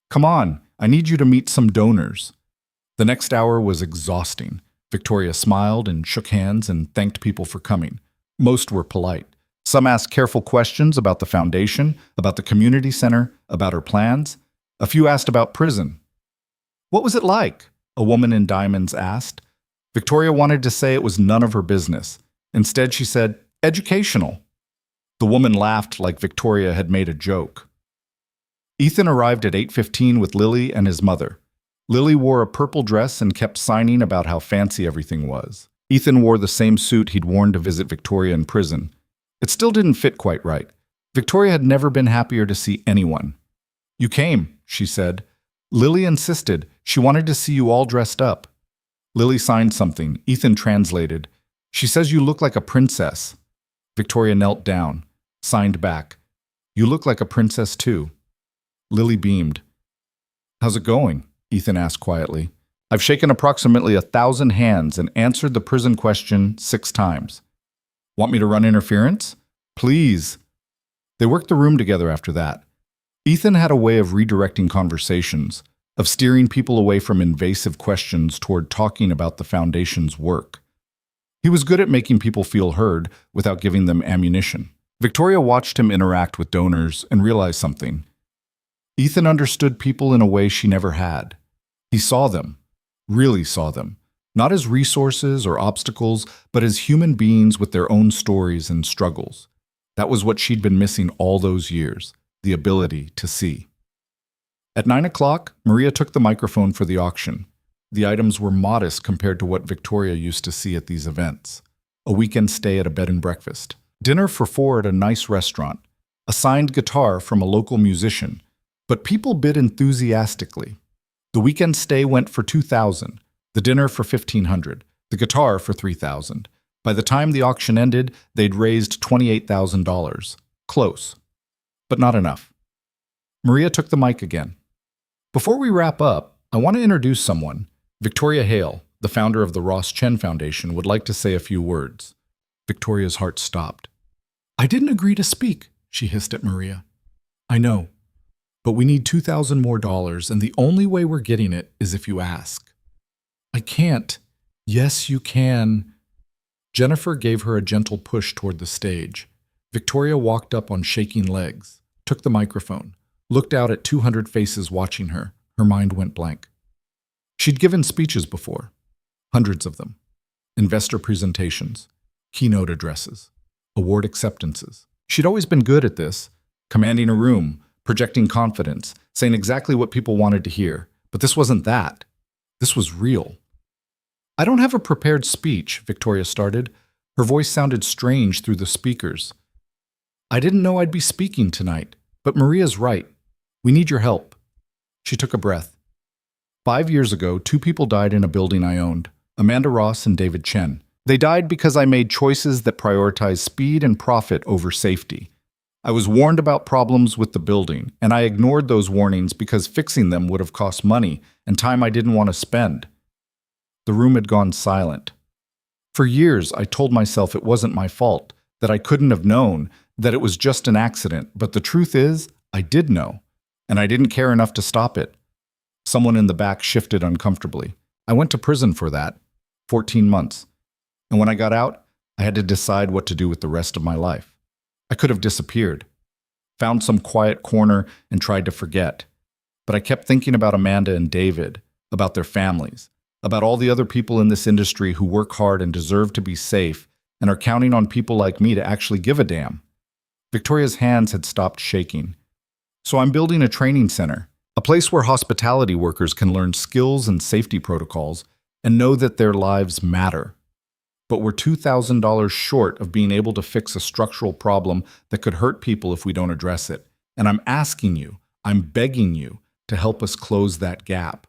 "Come on, I need you to meet some donors." The next hour was exhausting. Victoria smiled and shook hands and thanked people for coming. Most were polite. Some asked careful questions about the foundation, about the community center, about her plans. A few asked about prison. "What was it like?" a woman in diamonds asked. Victoria wanted to say it was none of her business. Instead, she said, "Educational." The woman laughed like Victoria had made a joke. Ethan arrived at 8:15 with Lily and his mother. Lily wore a purple dress and kept signing about how fancy everything was. Ethan wore the same suit he'd worn to visit Victoria in prison. It still didn't fit quite right. Victoria had never been happier to see anyone. "You came," she said. "Lily insisted. She wanted to see you all dressed up." Lily signed something. Ethan translated. "She says you look like a princess." Victoria knelt down, signed back. "You look like a princess too." Lily beamed. "How's it going?" Ethan asked quietly. "I've shaken approximately 1,000 hands and answered the prison question 6 times. Want me to run interference?" "Please." They worked the room together after that. Ethan had a way of redirecting conversations, of steering people away from invasive questions toward talking about the foundation's work. He was good at making people feel heard without giving them ammunition. Victoria watched him interact with donors and realized something. Ethan understood people in a way she never had. He saw them, really saw them, not as resources or obstacles, but as human beings with their own stories and struggles. That was what she'd been missing all those years, the ability to see. At 9 o'clock, Maria took the microphone for the auction. The items were modest compared to what Victoria used to see at these events. A weekend stay at a bed and breakfast, dinner for 4 at a nice restaurant, a signed guitar from a local musician, but people bid enthusiastically. The weekend stay went for $2,000, the dinner for $1,500, the guitar for $3,000. By the time the auction ended, they'd raised $28,000. Close, but not enough. Maria took the mic again. Before we wrap up, I want to introduce someone. Victoria Hale, the founder of the Ross Chen Foundation, would like to say a few words. Victoria's heart stopped. "I didn't agree to speak," she hissed at Maria. "I know, but we need $2,000 more, and the only way we're getting it is if you ask." "I can't." "Yes, you can." Jennifer gave her a gentle push toward the stage. Victoria walked up on shaking legs, took the microphone, looked out at 200 faces watching her. Her mind went blank. She'd given speeches before, hundreds of them. Investor presentations, keynote addresses, award acceptances. She'd always been good at this, commanding a room, projecting confidence, saying exactly what people wanted to hear. But this wasn't that. This was real. "I don't have a prepared speech," Victoria started. Her voice sounded strange through the speakers. "I didn't know I'd be speaking tonight, but Maria's right. We need your help." She took a breath. 5 years ago, 2 people died in a building I owned, Amanda Ross and David Chen. They died because I made choices that prioritized speed and profit over safety. I was warned about problems with the building, and I ignored those warnings because fixing them would have cost money and time I didn't want to spend. The room had gone silent. For years, I told myself it wasn't my fault, that I couldn't have known, that it was just an accident. But the truth is, I did know, and I didn't care enough to stop it. Someone in the back shifted uncomfortably. I went to prison for that, 14 months. And when I got out, I had to decide what to do with the rest of my life. I could have disappeared, found some quiet corner and tried to forget. But I kept thinking about Amanda and David, about their families, about all the other people in this industry who work hard and deserve to be safe and are counting on people like me to actually give a damn. Victoria's hands had stopped shaking. "So I'm building a training center, a place where hospitality workers can learn skills and safety protocols and know that their lives matter. But we're $2,000 short of being able to fix a structural problem that could hurt people if we don't address it. And I'm asking you, I'm begging you to help us close that gap."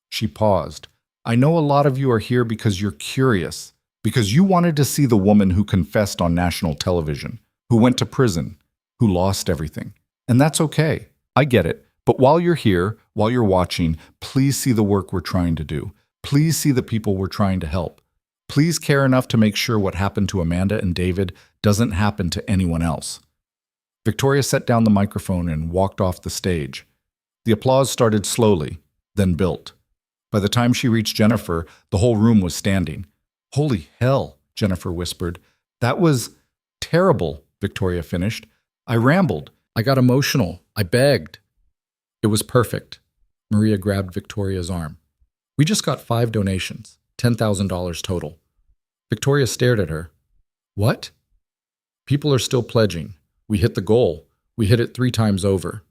She paused. "I know a lot of you are here because you're curious, because you wanted to see the woman who confessed on national television, who went to prison, who lost everything. And that's okay. I get it. But while you're here, while you're watching, please see the work we're trying to do. Please see the people we're trying to help. Please care enough to make sure what happened to Amanda and David doesn't happen to anyone else." Victoria set down the microphone and walked off the stage. The applause started slowly, then built. By the time she reached Jennifer, the whole room was standing. "Holy hell," Jennifer whispered. "That was terrible," Victoria finished. "I rambled. I got emotional. I begged." "It was perfect." Maria grabbed Victoria's arm. "We just got 5 donations, $10,000 total." Victoria stared at her. "What?" "People are still pledging. We hit the goal. We hit it 3 times over."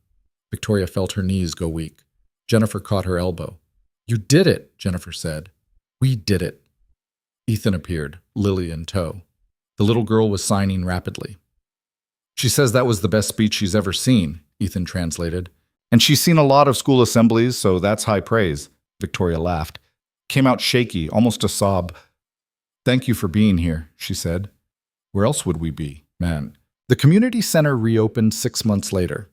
Victoria felt her knees go weak. Jennifer caught her elbow. "You did it," Jennifer said. "We did it." Ethan appeared, Lily in tow. The little girl was signing rapidly. "She says that was the best speech she's ever seen," Ethan translated. "And she's seen a lot of school assemblies, so that's high praise." Victoria laughed. Came out shaky, almost a sob. "Thank you for being here," she said. "Where else would we be, man?" The community center reopened 6 months later.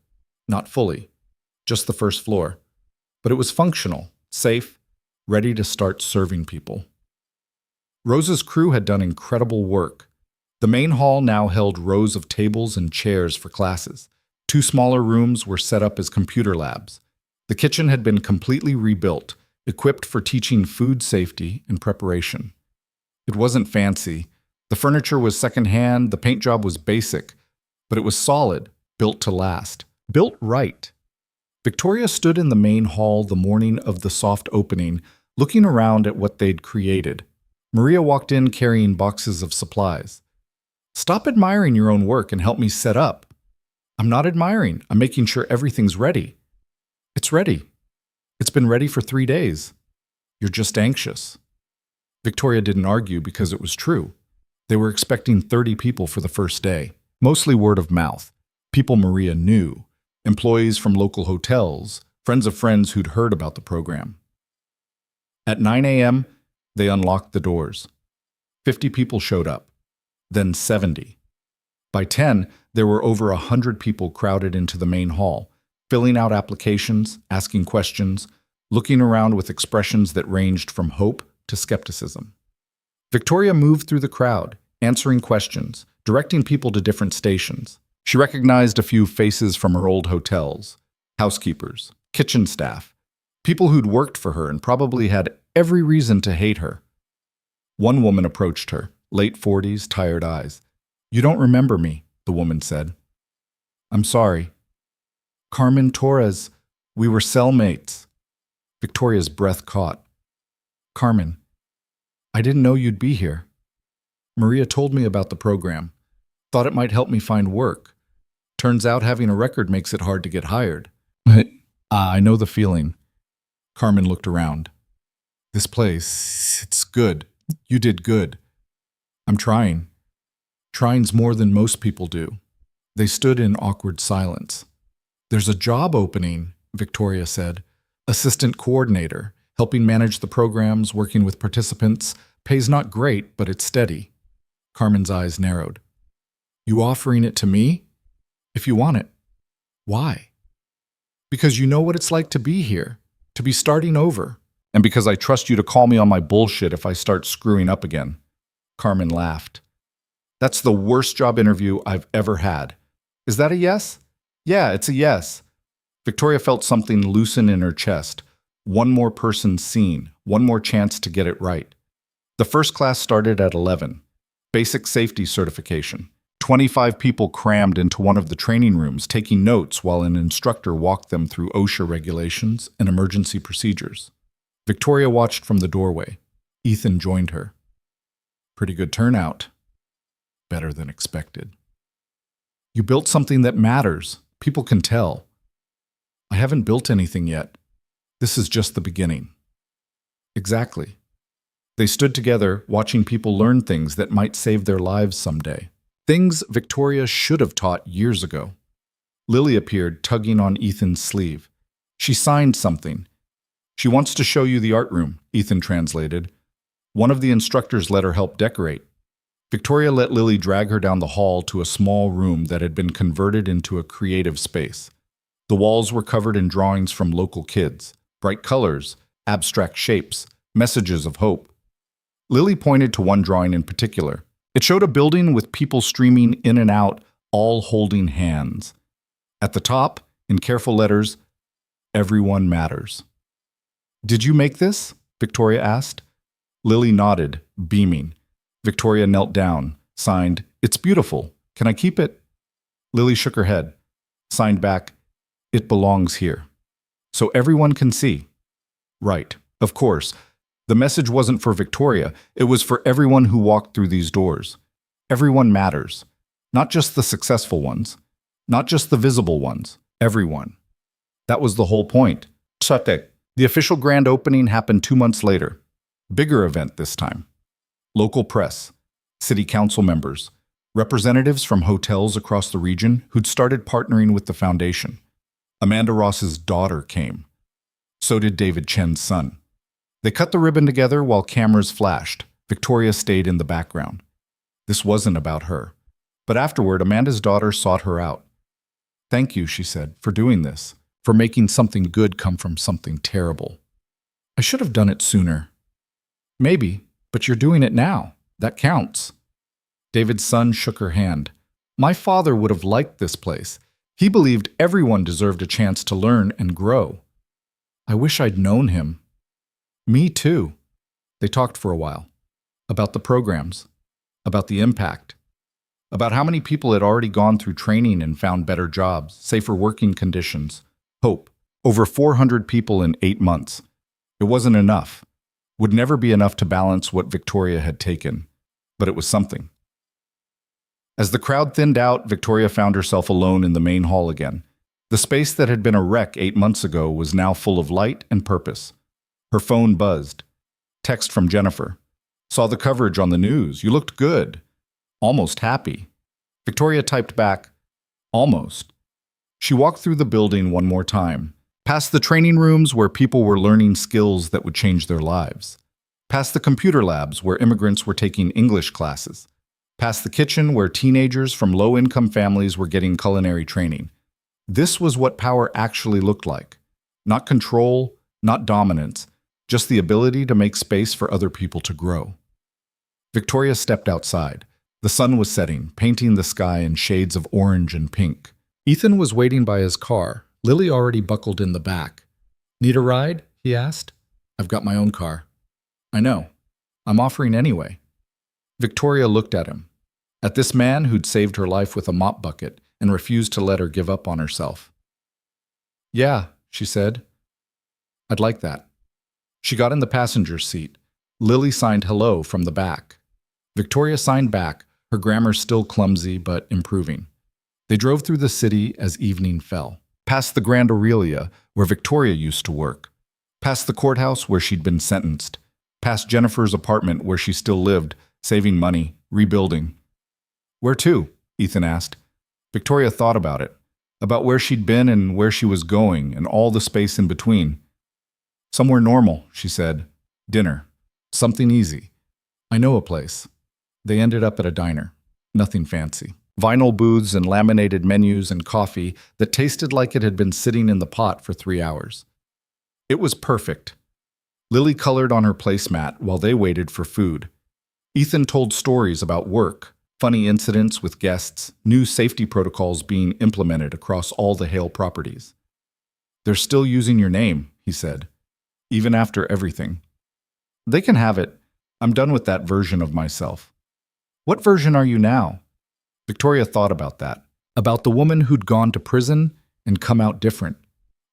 Not fully, just the first floor. But it was functional, safe, ready to start serving people. Rose's crew had done incredible work. The main hall now held rows of tables and chairs for classes. 2 smaller rooms were set up as computer labs. The kitchen had been completely rebuilt, equipped for teaching food safety and preparation. It wasn't fancy. The furniture was secondhand, the paint job was basic, but it was solid, built to last. Built right. Victoria stood in the main hall the morning of the soft opening, looking around at what they'd created. Maria walked in carrying boxes of supplies. Stop admiring your own work and help me set up. I'm not admiring. I'm making sure everything's ready. It's ready. It's been ready for 3 days. You're just anxious. Victoria didn't argue because it was true. They were expecting 30 people for the first day, mostly word of mouth, people Maria knew, employees from local hotels, friends of friends who'd heard about the program. At 9 a.m., they unlocked the doors. 50 people showed up, then 70. By 10, there were over 100 people crowded into the main hall, filling out applications, asking questions, looking around with expressions that ranged from hope to skepticism. Victoria moved through the crowd, answering questions, directing people to different stations. She recognized a few faces from her old hotels, housekeepers, kitchen staff, people who'd worked for her and probably had every reason to hate her. One woman approached her, late 40s, tired eyes. "You don't remember me," the woman said. "I'm sorry. Carmen Torres, we were cellmates." Victoria's breath caught. "Carmen, I didn't know you'd be here. Maria told me about the program. Thought it might help me find work. Turns out having a record makes it hard to get hired." I know the feeling." Carmen looked around. "This place, it's good. You did good. I'm trying. Trying's more than most people do." They stood in awkward silence. "There's a job opening," Victoria said. "Assistant coordinator, helping manage the programs, working with participants. Pays not great, but it's steady." Carmen's eyes narrowed. "You offering it to me? If you want it. Why?" "Because you know what it's like to be here, to be starting over. And because I trust you to call me on my bullshit if I start screwing up again." Carmen laughed. "That's the worst job interview I've ever had. Is that a yes?" "Yeah, it's a yes." Victoria felt something loosen in her chest. One more person seen, one more chance to get it right. The first class started at 11. Basic safety certification. 25 people crammed into one of the training rooms, taking notes while an instructor walked them through OSHA regulations and emergency procedures. Victoria watched from the doorway. Ethan joined her. "Pretty good turnout. Better than expected." "You built something that matters. People can tell." "I haven't built anything yet. This is just the beginning." Exactly. They stood together, watching people learn things that might save their lives someday. Things Victoria should have taught years ago. Lily appeared, tugging on Ethan's sleeve. She signed something. "She wants to show you the art room," Ethan translated. One of the instructors let her help decorate. Victoria let Lily drag her down the hall to a small room that had been converted into a creative space. The walls were covered in drawings from local kids, bright colors, abstract shapes, messages of hope. Lily pointed to one drawing in particular. It showed a building with people streaming in and out, all holding hands. At the top, in careful letters, "Everyone matters." "Did you make this?" Victoria asked. Lily nodded, beaming. Victoria knelt down, signed, "It's beautiful. Can I keep it?" Lily shook her head, signed back, "It belongs here. So everyone can see." Right, of course. The message wasn't for Victoria. It was for everyone who walked through these doors. Everyone matters. Not just the successful ones. Not just the visible ones. Everyone. That was the whole point. Sate. The official grand opening happened 2 months later. Bigger event this time. Local press, city council members, representatives from hotels across the region who'd started partnering with the foundation. Amanda Ross's daughter came. So did David Chen's son. They cut the ribbon together while cameras flashed. Victoria stayed in the background. This wasn't about her. But afterward, Amanda's daughter sought her out. "Thank you," she said, "for doing this, for making something good come from something terrible. I should have done it sooner." "Maybe, but you're doing it now. That counts." David's son shook her hand. "My father would have liked this place. He believed everyone deserved a chance to learn and grow. I wish I'd known him." "Me too." They talked for a while. About the programs. About the impact. About how many people had already gone through training and found better jobs, safer working conditions. Hope. Over 400 people in 8 months. It wasn't enough. Would never be enough to balance what Victoria had taken. But it was something. As the crowd thinned out, Victoria found herself alone in the main hall again. The space that had been a wreck 8 months ago was now full of light and purpose. Her phone buzzed. Text from Jennifer. Saw the coverage on the news. You looked good. Almost happy. Victoria typed back, almost. She walked through the building one more time, past the training rooms where people were learning skills that would change their lives, past the computer labs where immigrants were taking English classes, past the kitchen where teenagers from low-income families were getting culinary training. This was what power actually looked like. Not control, not dominance, just the ability to make space for other people to grow. Victoria stepped outside. The sun was setting, painting the sky in shades of orange and pink. Ethan was waiting by his car, Lily already buckled in the back. Need a ride? He asked. I've got my own car. I know. I'm offering anyway. Victoria looked at him, at this man who'd saved her life with a mop bucket and refused to let her give up on herself. Yeah, she said. I'd like that. She got in the passenger seat. Lily signed hello from the back. Victoria signed back, her grammar still clumsy but improving. They drove through the city as evening fell, past the Grand Aurelia, where Victoria used to work, past the courthouse where she'd been sentenced, past Jennifer's apartment where she still lived, saving money, rebuilding. Where to? Ethan asked. Victoria thought about it, about where she'd been and where she was going and all the space in between. Somewhere normal, she said. Dinner. Something easy. I know a place. They ended up at a diner. Nothing fancy. Vinyl booths and laminated menus and coffee that tasted like it had been sitting in the pot for 3 hours. It was perfect. Lily colored on her placemat while they waited for food. Ethan told stories about work, funny incidents with guests, new safety protocols being implemented across all the Hale properties. They're still using your name, he said, even after everything. They can have it. I'm done with that version of myself. What version are you now? Victoria thought about that, about the woman who'd gone to prison and come out different,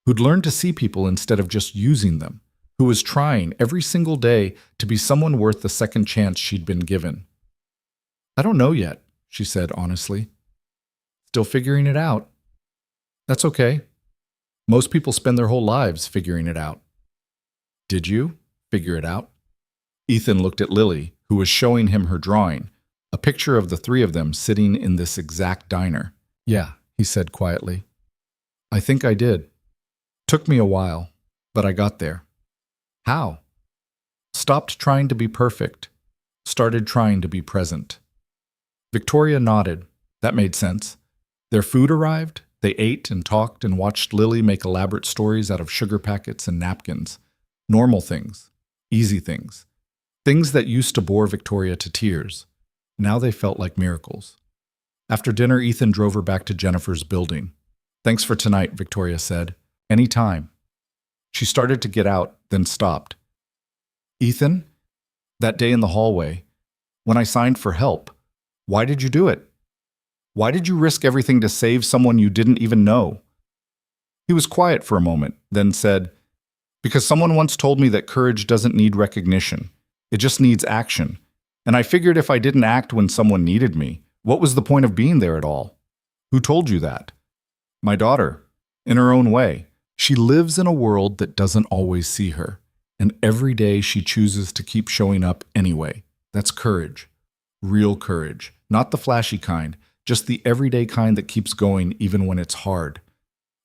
who'd learned to see people instead of just using them, who was trying every single day to be someone worth the second chance she'd been given. I don't know yet, she said honestly. Still figuring it out. That's okay. Most people spend their whole lives figuring it out. Did you figure it out? Ethan looked at Lily, who was showing him her drawing, a picture of the three of them sitting in this exact diner. Yeah, he said quietly. I think I did. Took me a while, but I got there. How? Stopped trying to be perfect. Started trying to be present. Victoria nodded. That made sense. Their food arrived. They ate and talked and watched Lily make elaborate stories out of sugar packets and napkins. Normal things. Easy things. Things that used to bore Victoria to tears. Now they felt like miracles. After dinner, Ethan drove her back to Jennifer's building. Thanks for tonight, Victoria said. Any time. She started to get out, then stopped. Ethan? That day in the hallway, when I signed for help, why did you do it? Why did you risk everything to save someone you didn't even know? He was quiet for a moment, then said, because someone once told me that courage doesn't need recognition. It just needs action. And I figured if I didn't act when someone needed me, what was the point of being there at all? Who told you that? My daughter, in her own way. She lives in a world that doesn't always see her, and every day she chooses to keep showing up anyway. That's courage. Real courage. Not the flashy kind, just the everyday kind that keeps going even when it's hard.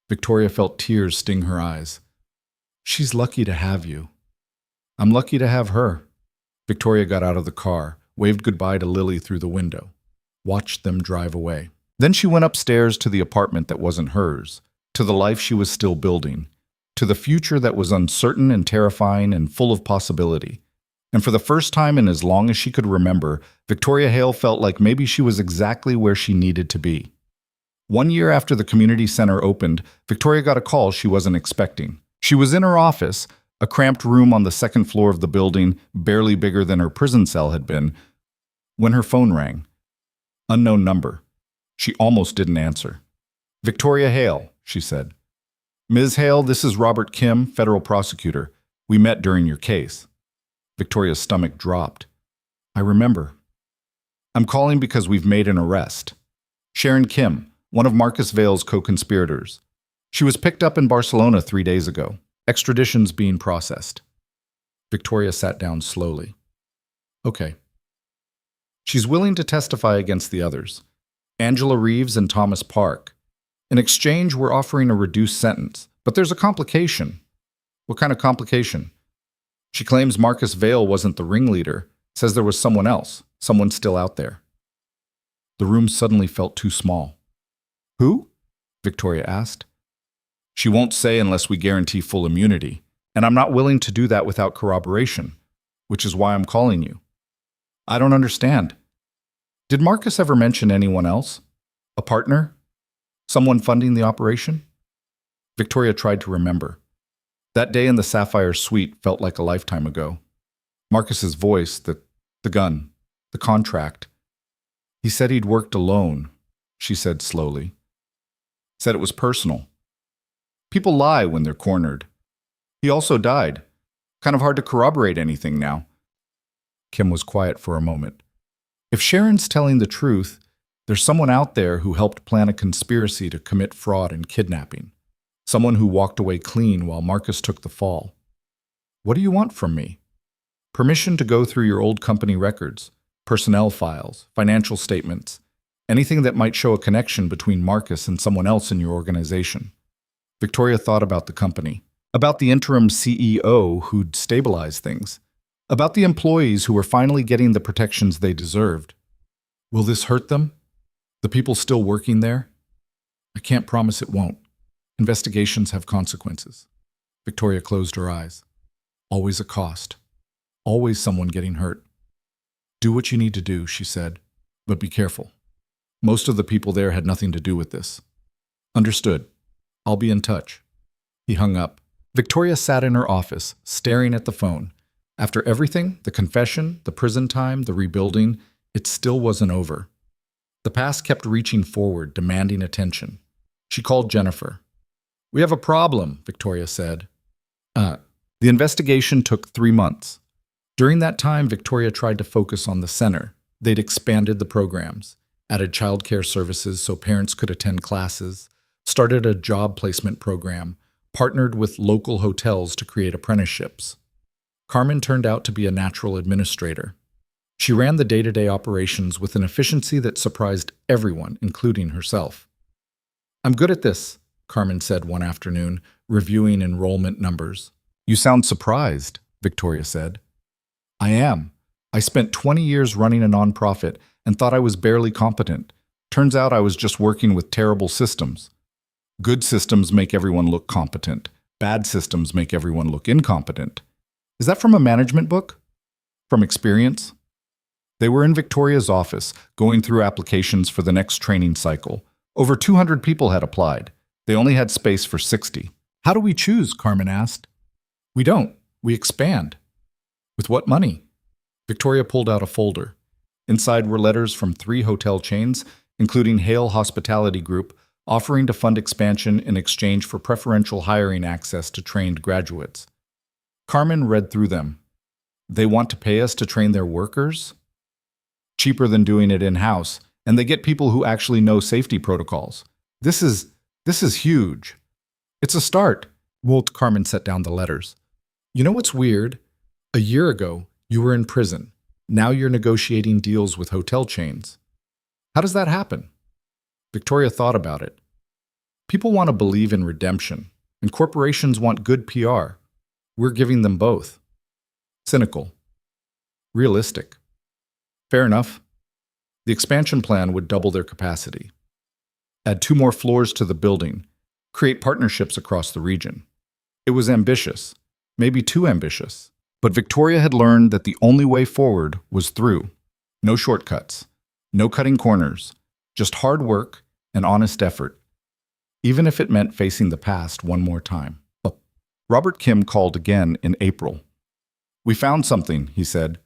Victoria felt tears sting her eyes. She's lucky to have you. I'm lucky to have her. Victoria got out of the car, waved goodbye to Lily through the window, watched them drive away. Then she went upstairs to the apartment that wasn't hers, to the life she was still building, to the future that was uncertain and terrifying and full of possibility. And for the first time in as long as she could remember, Victoria Hale felt like maybe she was exactly where she needed to be. 1 year after the community center opened, Victoria got a call she wasn't expecting. She was in her office, a cramped room on the second floor of the building, barely bigger than her prison cell had been, when her phone rang. Unknown number. She almost didn't answer. Victoria Hale, she said. Ms. Hale, this is Robert Kim, federal prosecutor. We met during your case. Victoria's stomach dropped. I remember. I'm calling because we've made an arrest. Sharon Kim, one of Marcus Vale's co-conspirators. She was picked up in Barcelona 3 days ago. Extradition's being processed. Victoria sat down slowly. Okay. She's willing to testify against the others. Angela Reeves and Thomas Park. In exchange, we're offering a reduced sentence. But there's a complication. What kind of complication? She claims Marcus Vale wasn't the ringleader, says there was someone else, someone still out there. The room suddenly felt too small. Who? Victoria asked. She won't say unless we guarantee full immunity, and I'm not willing to do that without corroboration, which is why I'm calling you. I don't understand. Did Marcus ever mention anyone else? A partner? Someone funding the operation? Victoria tried to remember. That day in the Sapphire Suite felt like a lifetime ago. Marcus's voice, the gun, the contract. He said he'd worked alone, she said slowly. Said it was personal. People lie when they're cornered. He also died. Kind of hard to corroborate anything now. Kim was quiet for a moment. If Sharon's telling the truth, there's someone out there who helped plan a conspiracy to commit fraud and kidnapping. Someone who walked away clean while Marcus took the fall. What do you want from me? Permission to go through your old company records, personnel files, financial statements, anything that might show a connection between Marcus and someone else in your organization. Victoria thought about the company, about the interim CEO who'd stabilize things, about the employees who were finally getting the protections they deserved. Will this hurt them? The people still working there? I can't promise it won't. Investigations have consequences. Victoria closed her eyes. Always a cost. Always someone getting hurt. Do what you need to do, she said, but be careful. Most of the people there had nothing to do with this. Understood. I'll be in touch. He hung up. Victoria sat in her office, staring at the phone. After everything, the confession, the prison time, the rebuilding, it still wasn't over. The past kept reaching forward, demanding attention. She called Jennifer. We have a problem, Victoria said. The investigation took 3 months. During that time, Victoria tried to focus on the center. They'd expanded the programs, added childcare services so parents could attend classes, started a job placement program, partnered with local hotels to create apprenticeships. Carmen turned out to be a natural administrator. She ran the day-to-day operations with an efficiency that surprised everyone, including herself. I'm good at this, Carmen said one afternoon, reviewing enrollment numbers. You sound surprised, Victoria said. I am. I spent 20 years running a nonprofit and thought I was barely competent. Turns out I was just working with terrible systems. Good systems make everyone look competent. Bad systems make everyone look incompetent. Is that from a management book? From experience? They were in Victoria's office, going through applications for the next training cycle. Over 200 people had applied. They only had space for 60. How do we choose? Carmen asked. We don't. We expand. With what money? Victoria pulled out a folder. Inside were letters from 3 hotel chains, including Hale Hospitality Group, offering to fund expansion in exchange for preferential hiring access to trained graduates. Carmen read through them. They want to pay us to train their workers? Cheaper than doing it in-house, and they get people who actually know safety protocols. This is huge. It's a start. Carmen set down the letters. You know what's weird? A year ago, you were in prison. Now you're negotiating deals with hotel chains. How does that happen? Victoria thought about it. People want to believe in redemption, and corporations want good PR. We're giving them both. Cynical. Realistic. Fair enough. The expansion plan would double their capacity. Add 2 more floors to the building. Create partnerships across the region. It was ambitious, maybe too ambitious. But Victoria had learned that the only way forward was through. No shortcuts. No cutting corners. Just hard work and honest effort. Even if it meant facing the past one more time. Robert Kim called again in April. We found something, he said.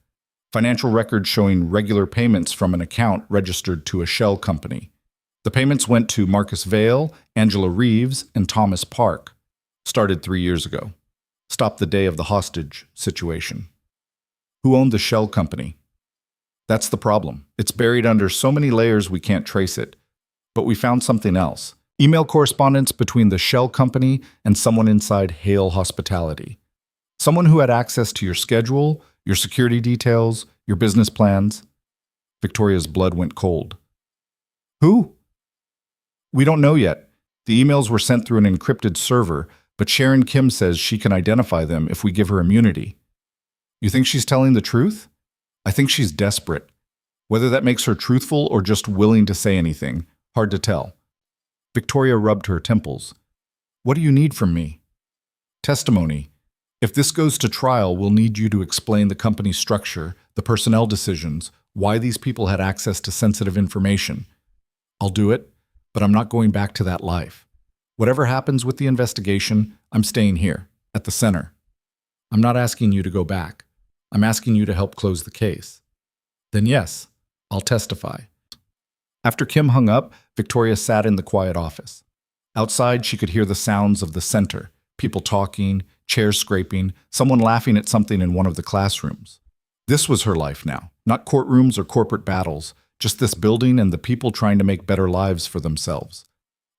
Financial records showing regular payments from an account registered to a shell company. The payments went to Marcus Vale, Angela Reeves, and Thomas Park. Started 3 years ago. Stopped the day of the hostage situation. Who owned the shell company? That's the problem. It's buried under so many layers we can't trace it. But we found something else. Email correspondence between the shell company and someone inside Hale Hospitality. Someone who had access to your schedule, your security details, your business plans. Victoria's blood went cold. Who? We don't know yet. The emails were sent through an encrypted server, but Sharon Kim says she can identify them if we give her immunity. You think she's telling the truth? I think she's desperate. Whether that makes her truthful or just willing to say anything, hard to tell. Victoria rubbed her temples. What do you need from me? Testimony. If this goes to trial, we'll need you to explain the company's structure, the personnel decisions, why these people had access to sensitive information. I'll do it, but I'm not going back to that life. Whatever happens with the investigation, I'm staying here, at the center. I'm not asking you to go back. I'm asking you to help close the case. Then yes, I'll testify. After Kim hung up, Victoria sat in the quiet office. Outside, she could hear the sounds of the center, people talking, chairs scraping, someone laughing at something in one of the classrooms. This was her life now, not courtrooms or corporate battles, just this building and the people trying to make better lives for themselves.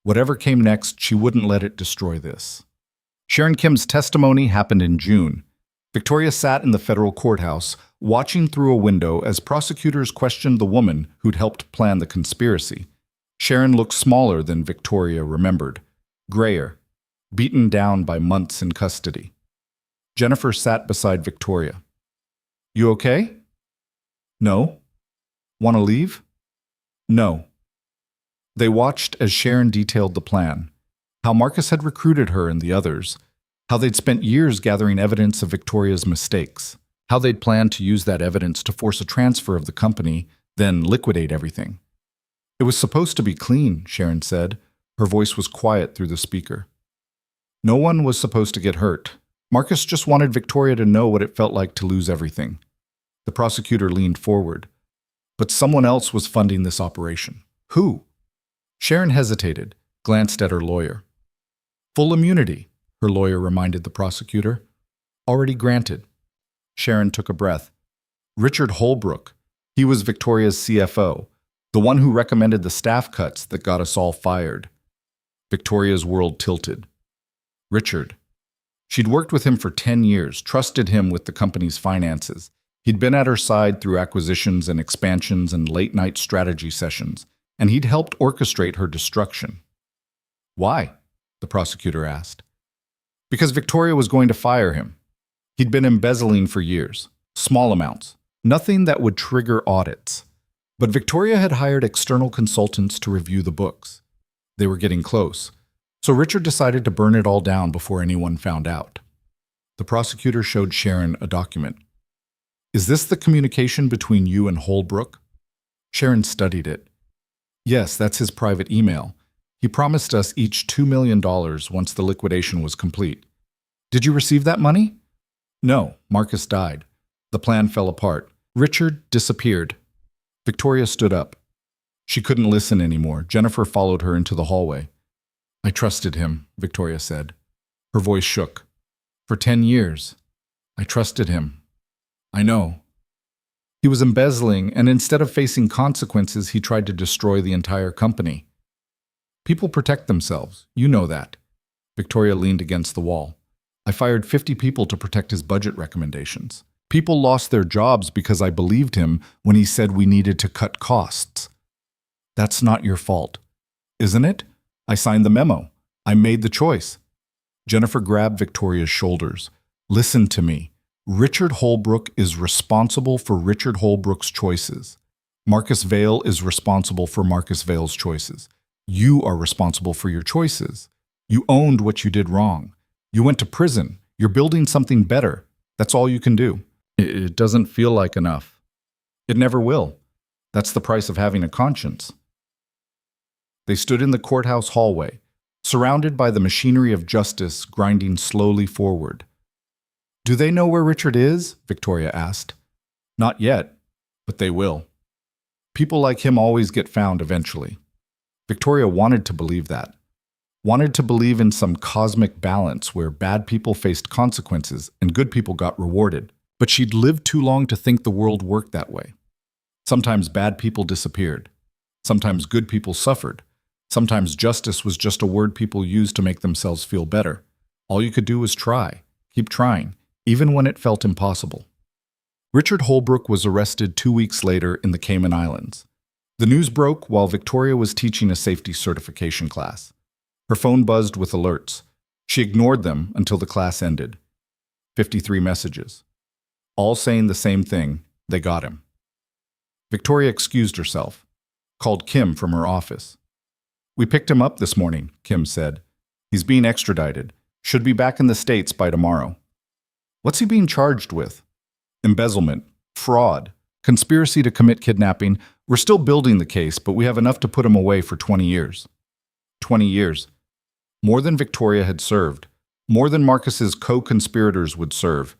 Whatever came next, she wouldn't let it destroy this. Sharon Kim's testimony happened in June. Victoria sat in the federal courthouse, watching through a window as prosecutors questioned the woman who'd helped plan the conspiracy. Sharon looked smaller than Victoria remembered, grayer, beaten down by months in custody. Jennifer sat beside Victoria. You okay? No. Want to leave? No. They watched as Sharon detailed the plan, how Marcus had recruited her and the others, how they'd spent years gathering evidence of Victoria's mistakes, how they'd planned to use that evidence to force a transfer of the company, then liquidate everything. It was supposed to be clean, Sharon said. Her voice was quiet through the speaker. No one was supposed to get hurt. Marcus just wanted Victoria to know what it felt like to lose everything. The prosecutor leaned forward. But someone else was funding this operation. Who? Sharon hesitated, glanced at her lawyer. Full immunity, her lawyer reminded the prosecutor. Already granted. Sharon took a breath. Richard Holbrook. He was Victoria's CFO, the one who recommended the staff cuts that got us all fired. Victoria's world tilted. Richard. She'd worked with him for 10 years, trusted him with the company's finances. He'd been at her side through acquisitions and expansions and late-night strategy sessions, and he'd helped orchestrate her destruction. Why? The prosecutor asked. Because Victoria was going to fire him. He'd been embezzling for years, small amounts, nothing that would trigger audits. But Victoria had hired external consultants to review the books. They were getting close, so Richard decided to burn it all down before anyone found out. The prosecutor showed Sharon a document. Is this the communication between you and Holbrook? Sharon studied it. Yes, that's his private email. He promised us each $2 million once the liquidation was complete. Did you receive that money? No, Marcus died. The plan fell apart. Richard disappeared. Victoria stood up. She couldn't listen anymore. Jennifer followed her into the hallway. I trusted him, Victoria said. Her voice shook. For 10 years. I trusted him. I know. He was embezzling, and instead of facing consequences, he tried to destroy the entire company. People protect themselves. You know that. Victoria leaned against the wall. I fired 50 people to protect his budget recommendations. People lost their jobs because I believed him when he said we needed to cut costs. That's not your fault. Isn't it? I signed the memo. I made the choice. Jennifer grabbed Victoria's shoulders. Listen to me. Richard Holbrook is responsible for Richard Holbrook's choices. Marcus Vail is responsible for Marcus Vail's choices. You are responsible for your choices. You owned what you did wrong. You went to prison. You're building something better. That's all you can do. It doesn't feel like enough. It never will. That's the price of having a conscience. They stood in the courthouse hallway, surrounded by the machinery of justice grinding slowly forward. Do they know where Richard is? Victoria asked. Not yet, but they will. People like him always get found eventually. Victoria wanted to believe that. Wanted to believe in some cosmic balance where bad people faced consequences and good people got rewarded. But she'd lived too long to think the world worked that way. Sometimes bad people disappeared. Sometimes good people suffered. Sometimes justice was just a word people used to make themselves feel better. All you could do was try, keep trying, even when it felt impossible. Richard Holbrook was arrested 2 weeks later in the Cayman Islands. The news broke while Victoria was teaching a safety certification class. Her phone buzzed with alerts. She ignored them until the class ended. 53 messages. All saying the same thing: they got him. Victoria excused herself, called Kim from her office. "We picked him up this morning," Kim said. "He's being extradited. Should be back in the States by tomorrow." "What's he being charged with?" "Embezzlement, fraud, conspiracy to commit kidnapping. We're still building the case, but we have enough to put him away for 20 years. 20 years. More than Victoria had served. More than Marcus's co-conspirators would serve.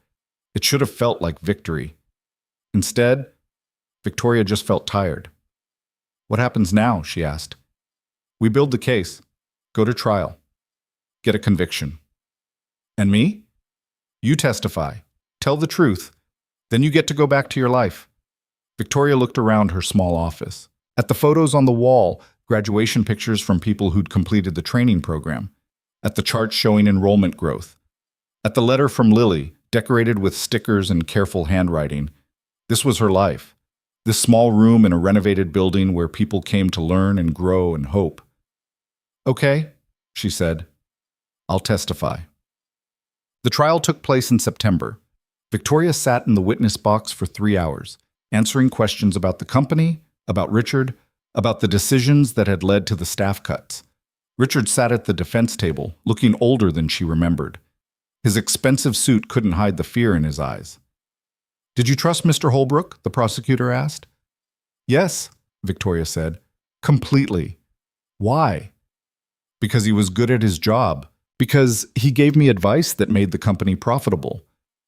It should have felt like victory. Instead, Victoria just felt tired. "What happens now?" she asked. "We build the case, go to trial, get a conviction." "And me?" "You testify, tell the truth, then you get to go back to your life." Victoria looked around her small office. At the photos on the wall, graduation pictures from people who'd completed the training program. At the chart showing enrollment growth. At the letter from Lily, decorated with stickers and careful handwriting. This was her life. This small room in a renovated building where people came to learn and grow and hope. "Okay," she said. "I'll testify." The trial took place in September. Victoria sat in the witness box for 3 hours, answering questions about the company, about Richard, about the decisions that had led to the staff cuts. Richard sat at the defense table, looking older than she remembered. His expensive suit couldn't hide the fear in his eyes. "Did you trust Mr. Holbrook?" the prosecutor asked. "Yes," Victoria said. "Completely." "Why?" "Because he was good at his job. Because he gave me advice that made the company profitable.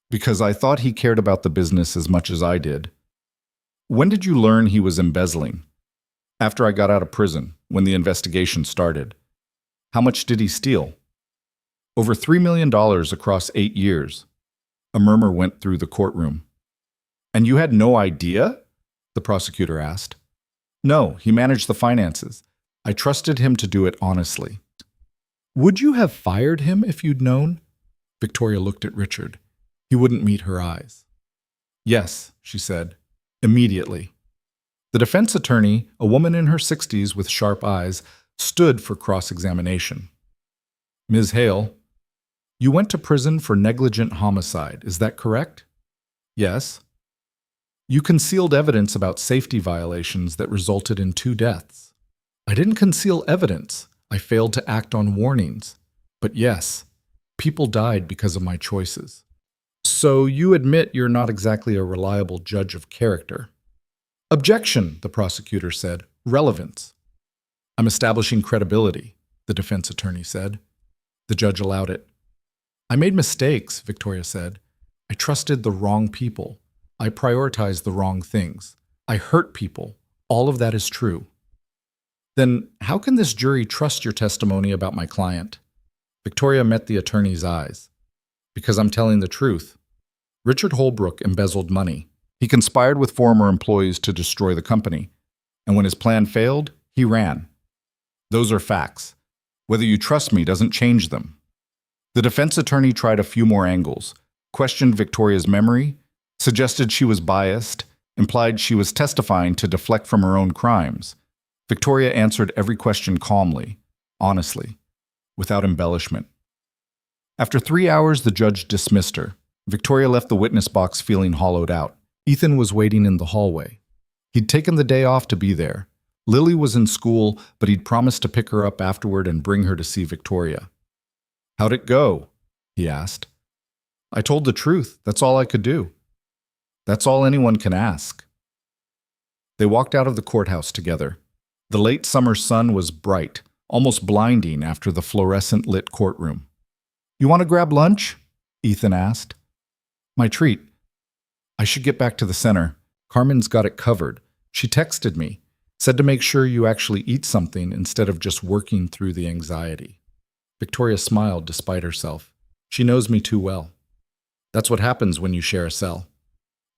Because I thought he cared about the business as much as I did." "When did you learn he was embezzling?" "After I got out of prison, when the investigation started." "How much did he steal?" "Over $3 million across 8 years. A murmur went through the courtroom. "And you had no idea?" the prosecutor asked. "No, he managed the finances. I trusted him to do it honestly." "Would you have fired him if you'd known?" Victoria looked at Richard. He wouldn't meet her eyes. "Yes," she said, "immediately." The defense attorney, a woman in her 60s with sharp eyes, stood for cross-examination. "Ms. Hale, you went to prison for negligent homicide, is that correct?" "Yes." "You concealed evidence about safety violations that resulted in 2 deaths." "I didn't conceal evidence. I failed to act on warnings. But yes, people died because of my choices." "So you admit you're not exactly a reliable judge of character." "Objection," the prosecutor said. "Relevance." "I'm establishing credibility," the defense attorney said. The judge allowed it. "I made mistakes," Victoria said. "I trusted the wrong people. I prioritized the wrong things. I hurt people. All of that is true." "Then how can this jury trust your testimony about my client?" Victoria met the attorney's eyes. "Because I'm telling the truth. Richard Holbrook embezzled money. He conspired with former employees to destroy the company. And when his plan failed, he ran. Those are facts. Whether you trust me doesn't change them." The defense attorney tried a few more angles, questioned Victoria's memory, suggested she was biased, implied she was testifying to deflect from her own crimes. Victoria answered every question calmly, honestly, without embellishment. After 3 hours, the judge dismissed her. Victoria left the witness box feeling hollowed out. Ethan was waiting in the hallway. He'd taken the day off to be there. Lily was in school, but he'd promised to pick her up afterward and bring her to see Victoria. "How'd it go?" he asked. "I told the truth. That's all I could do." "That's all anyone can ask." They walked out of the courthouse together. The late summer sun was bright, almost blinding after the fluorescent-lit courtroom. "You want to grab lunch?" Ethan asked. "My treat. I should get back to the center. Carmen's got it covered. She texted me, said to make sure you actually eat something instead of just working through the anxiety." Victoria smiled despite herself. "She knows me too well." "That's what happens when you share a cell."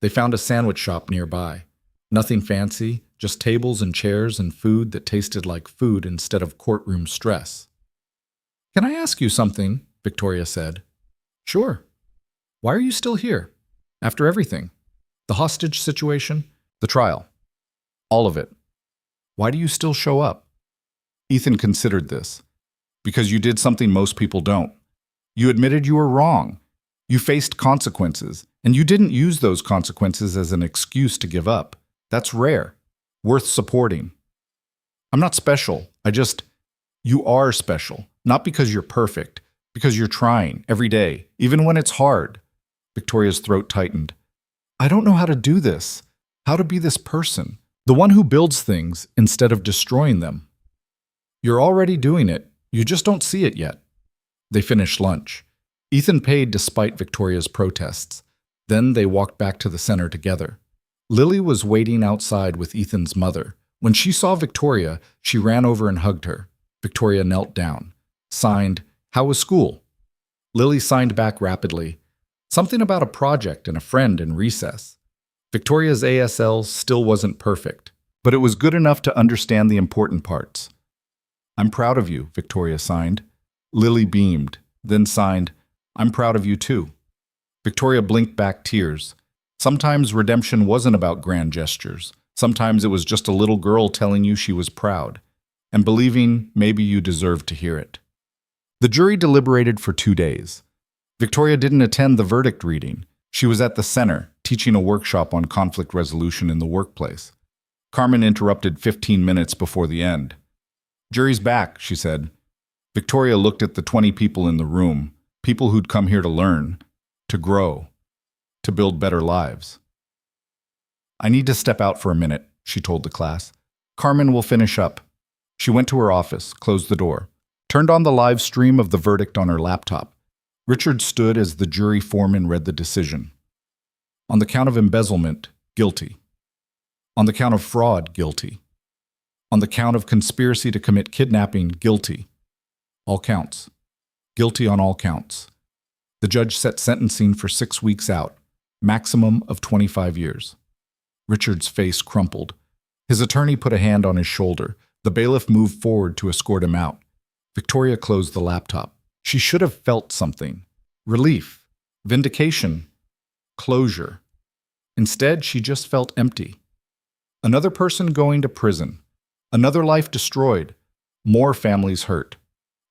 They found a sandwich shop nearby. Nothing fancy, just tables and chairs and food that tasted like food instead of courtroom stress. "Can I ask you something?" Victoria said. "Sure. Why are you still here? After everything? The hostage situation? The trial? All of it. Why do you still show up?" Ethan considered this. "Because you did something most people don't. You admitted you were wrong. You faced consequences, and you didn't use those consequences as an excuse to give up. That's rare. Worth supporting." "I'm not special. You are special. Not because you're perfect, because you're trying every day, even when it's hard." Victoria's throat tightened. "I don't know how to do this. How to be this person. The one who builds things instead of destroying them." "You're already doing it. You just don't see it yet." They finished lunch. Ethan paid despite Victoria's protests. Then they walked back to the center together. Lily was waiting outside with Ethan's mother. When she saw Victoria, she ran over and hugged her. Victoria knelt down. Signed, "How was school?" Lily signed back rapidly. Something about a project and a friend in recess. Victoria's ASL still wasn't perfect, but it was good enough to understand the important parts. "I'm proud of you," Victoria signed. Lily beamed, then signed, "I'm proud of you too." Victoria blinked back tears. Sometimes redemption wasn't about grand gestures. Sometimes it was just a little girl telling you she was proud, and believing maybe you deserved to hear it. The jury deliberated for 2 days. Victoria didn't attend the verdict reading. She was at the center, teaching a workshop on conflict resolution in the workplace. Carmen interrupted 15 minutes before the end. "Jury's back," she said. Victoria looked at the 20 people in the room, people who'd come here to learn, to grow, to build better lives. "I need to step out for a minute," she told the class. "Carmen will finish up." She went to her office, closed the door, turned on the live stream of the verdict on her laptop. Richard stood as the jury foreman read the decision. On the count of embezzlement, guilty. On the count of fraud, guilty. On the count of conspiracy to commit kidnapping, guilty. All counts. Guilty on all counts. The judge set sentencing for 6 weeks out, maximum of 25 years. Richard's face crumpled. His attorney put a hand on his shoulder. The bailiff moved forward to escort him out. Victoria closed the laptop. She should have felt something. Relief. Vindication. Closure. Instead, she just felt empty. Another person going to prison. Another life destroyed. More families hurt.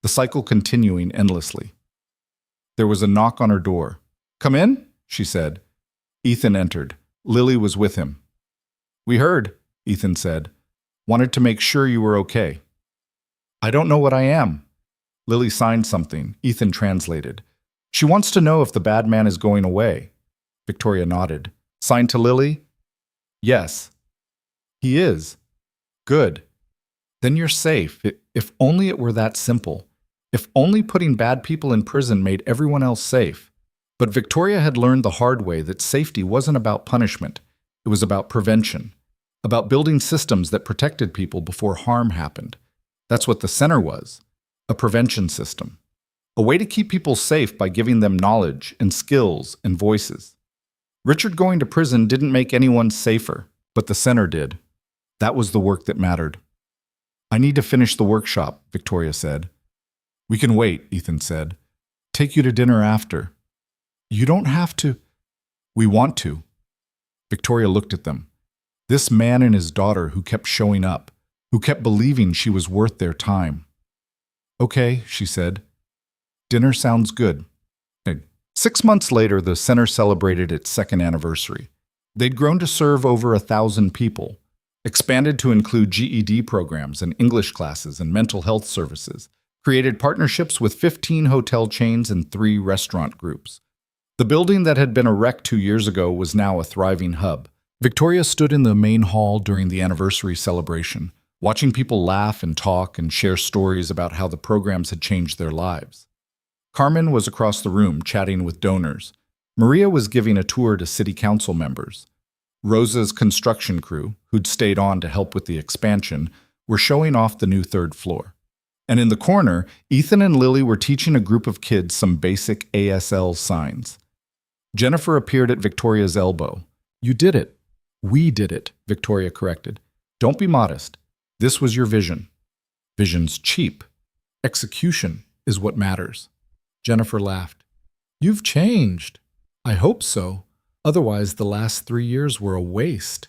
The cycle continuing endlessly. There was a knock on her door. "Come in," she said. Ethan entered. Lily was with him. "We heard," Ethan said. "Wanted to make sure you were okay." "I don't know what I am." Lily signed something. Ethan translated. "She wants to know if the bad man is going away." Victoria nodded. "Signed to Lily?" "Yes." "He is." "Good. Then you're safe. If only it were that simple. If only putting bad people in prison made everyone else safe. But Victoria had learned the hard way that safety wasn't about punishment. It was about prevention. About building systems that protected people before harm happened. That's what the center was. A prevention system. A way to keep people safe by giving them knowledge and skills and voices. Richard going to prison didn't make anyone safer, but the center did. That was the work that mattered. "I need to finish the workshop," Victoria said. "We can wait," Ethan said. "Take you to dinner after." "You don't have to." "We want to." Victoria looked at them. This man and his daughter who kept showing up, who kept believing she was worth their time. "Okay," she said. "Dinner sounds good." 6 months later, the center celebrated its 2nd anniversary. They'd grown to serve over 1,000 people, expanded to include GED programs and English classes and mental health services, created partnerships with 15 hotel chains and 3 restaurant groups. The building that had been a wreck 2 years ago was now a thriving hub. Victoria stood in the main hall during the anniversary celebration, watching people laugh and talk and share stories about how the programs had changed their lives. Carmen was across the room chatting with donors. Maria was giving a tour to city council members. Rosa's construction crew, who'd stayed on to help with the expansion, were showing off the new 3rd floor. And in the corner, Ethan and Lily were teaching a group of kids some basic ASL signs. Jennifer appeared at Victoria's elbow. "You did it." We did it, Victoria corrected. Don't be modest. This was your vision. Vision's cheap. Execution is what matters. Jennifer laughed. You've changed. I hope so. Otherwise, the last 3 years were a waste.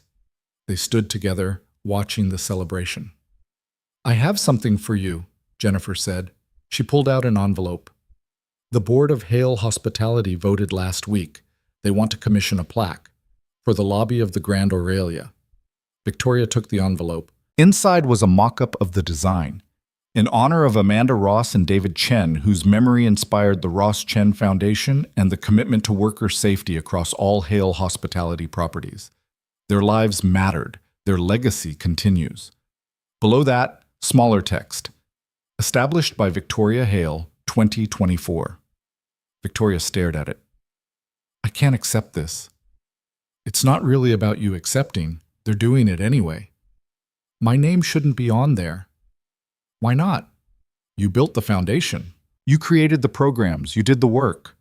They stood together, watching the celebration. I have something for you, Jennifer said. She pulled out an envelope. The Board of Hale Hospitality voted last week. They want to commission a plaque for the lobby of the Grand Aurelia. Victoria took the envelope. Inside was a mock-up of the design. In honor of Amanda Ross and David Chen, whose memory inspired the Ross Chen Foundation and the commitment to worker safety across all Hale hospitality properties. Their lives mattered. Their legacy continues. Below that, smaller text. Established by Victoria Hale, 2024. Victoria stared at it. I can't accept this. It's not really about you accepting. They're doing it anyway. My name shouldn't be on there. Why not? You built the foundation. You created the programs. You did the work.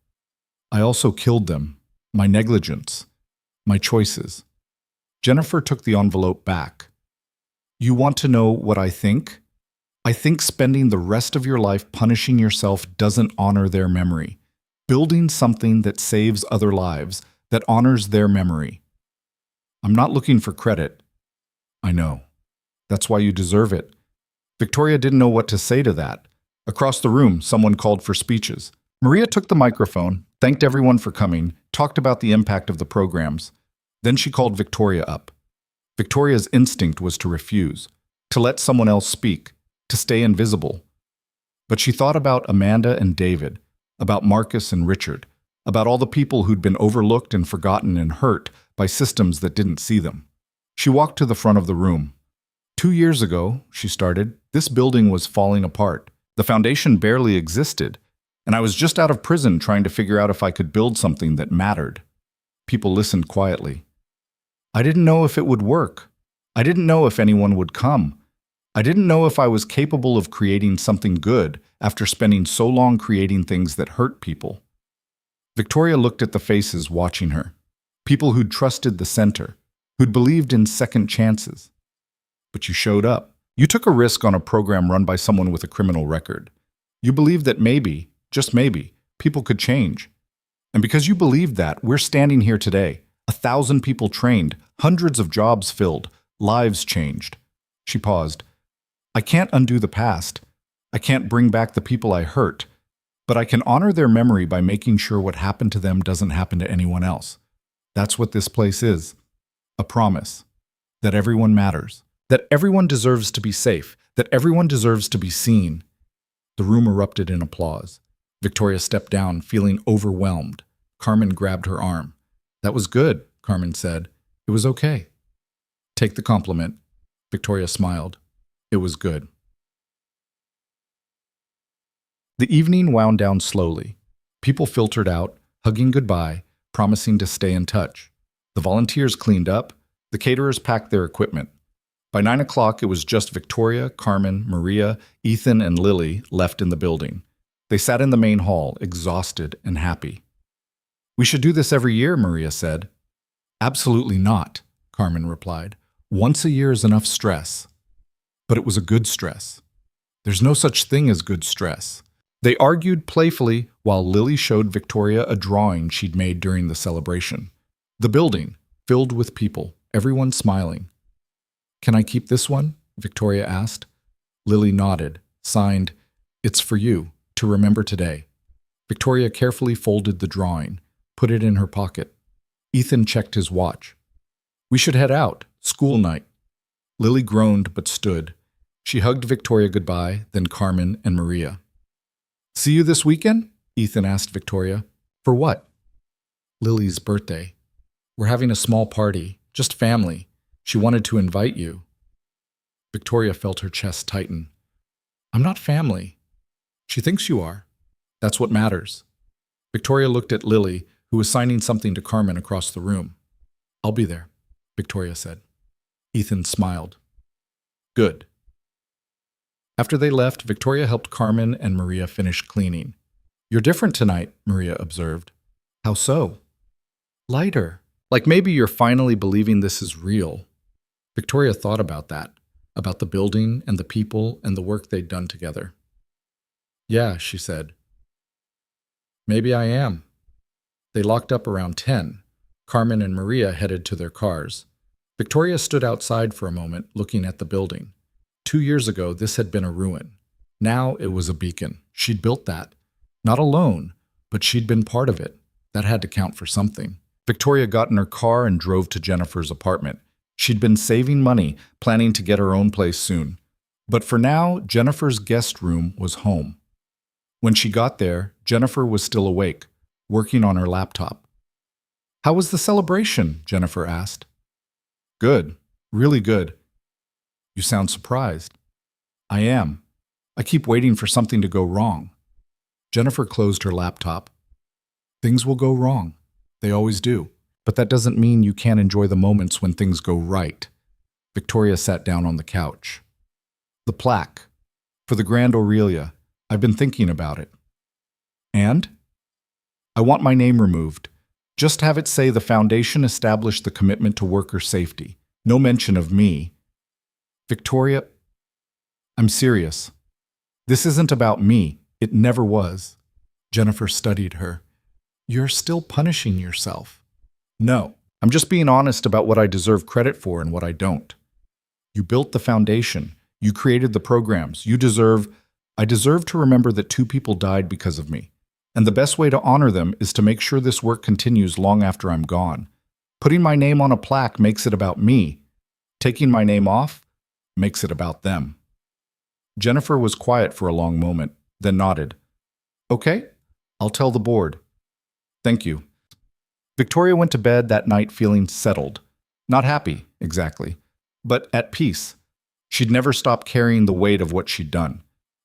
I also killed them. My negligence. My choices. Jennifer took the envelope back. You want to know what I think? I think spending the rest of your life punishing yourself doesn't honor their memory. Building something that saves other lives, that honors their memory. I'm not looking for credit. I know. That's why you deserve it. Victoria didn't know what to say to that. Across the room, someone called for speeches. Maria took the microphone, thanked everyone for coming, talked about the impact of the programs. Then she called Victoria up. Victoria's instinct was to refuse, to let someone else speak, to stay invisible. But she thought about Amanda and David, about Marcus and Richard, about all the people who'd been overlooked and forgotten and hurt by systems that didn't see them. She walked to the front of the room. 2 years ago, she started, this building was falling apart. The foundation barely existed, and I was just out of prison trying to figure out if I could build something that mattered. People listened quietly. I didn't know if it would work. I didn't know if anyone would come. I didn't know if I was capable of creating something good after spending so long creating things that hurt people. Victoria looked at the faces watching her, people who'd trusted the center, who'd believed in second chances. But you showed up. You took a risk on a program run by someone with a criminal record. You believed that maybe, just maybe, people could change. And because you believed that, we're standing here today. 1,000 people trained, hundreds of jobs filled, lives changed. She paused. I can't undo the past. I can't bring back the people I hurt. But I can honor their memory by making sure what happened to them doesn't happen to anyone else. That's what this place is. A promise. That everyone matters. That everyone deserves to be safe. That everyone deserves to be seen. The room erupted in applause. Victoria stepped down, feeling overwhelmed. Carmen grabbed her arm. That was good, Carmen said. It was okay. Take the compliment. Victoria smiled. It was good. The evening wound down slowly. People filtered out, hugging goodbye, promising to stay in touch. The volunteers cleaned up. The caterers packed their equipment. By 9 o'clock, it was just Victoria, Carmen, Maria, Ethan, and Lily left in the building. They sat in the main hall, exhausted and happy. We should do this every year, Maria said. Absolutely not, Carmen replied. Once a year is enough stress. But it was a good stress. There's no such thing as good stress. They argued playfully while Lily showed Victoria a drawing she'd made during the celebration. The building, filled with people, everyone smiling. Can I keep this one? Victoria asked. Lily nodded, signed, It's for you, to remember today. Victoria carefully folded the drawing, put it in her pocket. Ethan checked his watch. We should head out, school night. Lily groaned but stood. She hugged Victoria goodbye, then Carmen and Maria. See you this weekend? Ethan asked Victoria. For what? Lily's birthday. We're having a small party, just family. She wanted to invite you. Victoria felt her chest tighten. I'm not family. She thinks you are. That's what matters. Victoria looked at Lily, who was signing something to Carmen across the room. I'll be there, Victoria said. Ethan smiled. Good. After they left, Victoria helped Carmen and Maria finish cleaning. You're different tonight, Maria observed. How so? Lighter. Like maybe you're finally believing this is real. Victoria thought about that, about the building and the people and the work they'd done together. Yeah, she said. Maybe I am. They locked up around 10. Carmen and Maria headed to their cars. Victoria stood outside for a moment, looking at the building. 2 years ago, this had been a ruin. Now it was a beacon. She'd built that. Not alone, but she'd been part of it. That had to count for something. Victoria got in her car and drove to Jennifer's apartment. She'd been saving money, planning to get her own place soon. But for now, Jennifer's guest room was home. When she got there, Jennifer was still awake, working on her laptop. "How was the celebration?" Jennifer asked. "Good. Really good." "You sound surprised." "I am. I keep waiting for something to go wrong." Jennifer closed her laptop. "Things will go wrong. They always do. But that doesn't mean you can't enjoy the moments when things go right." Victoria sat down on the couch. "The plaque. For the Grand Aurelia. I've been thinking about it." "And?" "I want my name removed. Just have it say the foundation established the commitment to worker safety. No mention of me." "Victoria, I'm serious. This isn't about me. It never was." Jennifer studied her. "You're still punishing yourself." "No, I'm just being honest about what I deserve credit for and what I don't. You built the foundation. You created the programs. I deserve to remember that 2 people died because of me. And the best way to honor them is to make sure this work continues long after I'm gone. Putting my name on a plaque makes it about me. Taking my name off makes it about them." Jennifer was quiet for a long moment, then nodded. "Okay, I'll tell the board. Thank you." Victoria went to bed that night feeling settled. Not happy, exactly, but at peace. She'd never stop carrying the weight of what she'd done.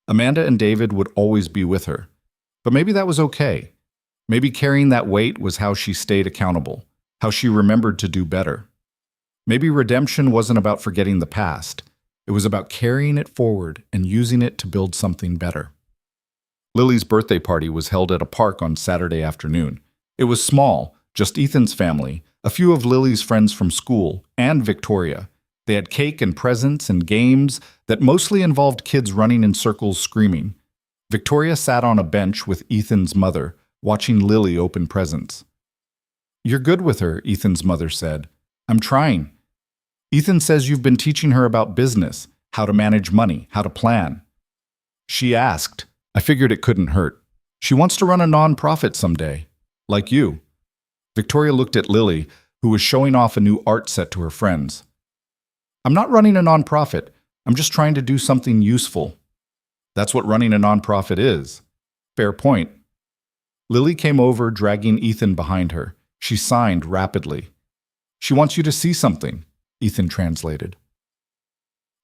Amanda and David would always be with her. But maybe that was okay. Maybe carrying that weight was how she stayed accountable, how she remembered to do better. Maybe redemption wasn't about forgetting the past. It was about carrying it forward and using it to build something better. Lily's birthday party was held at a park on Saturday afternoon. It was small, just Ethan's family, a few of Lily's friends from school, and Victoria. They had cake and presents and games that mostly involved kids running in circles screaming. Victoria sat on a bench with Ethan's mother, watching Lily open presents. "You're good with her," Ethan's mother said. "I'm trying. Ethan says you've been teaching her about business, how to manage money, how to plan." "She asked. I figured it couldn't hurt. She wants to run a non-profit someday, like you." Victoria looked at Lily, who was showing off a new art set to her friends. "I'm not running a non-profit. I'm just trying to do something useful." "That's what running a non-profit is." "Fair point." Lily came over, dragging Ethan behind her. She signed rapidly. "She wants you to see something," Ethan translated.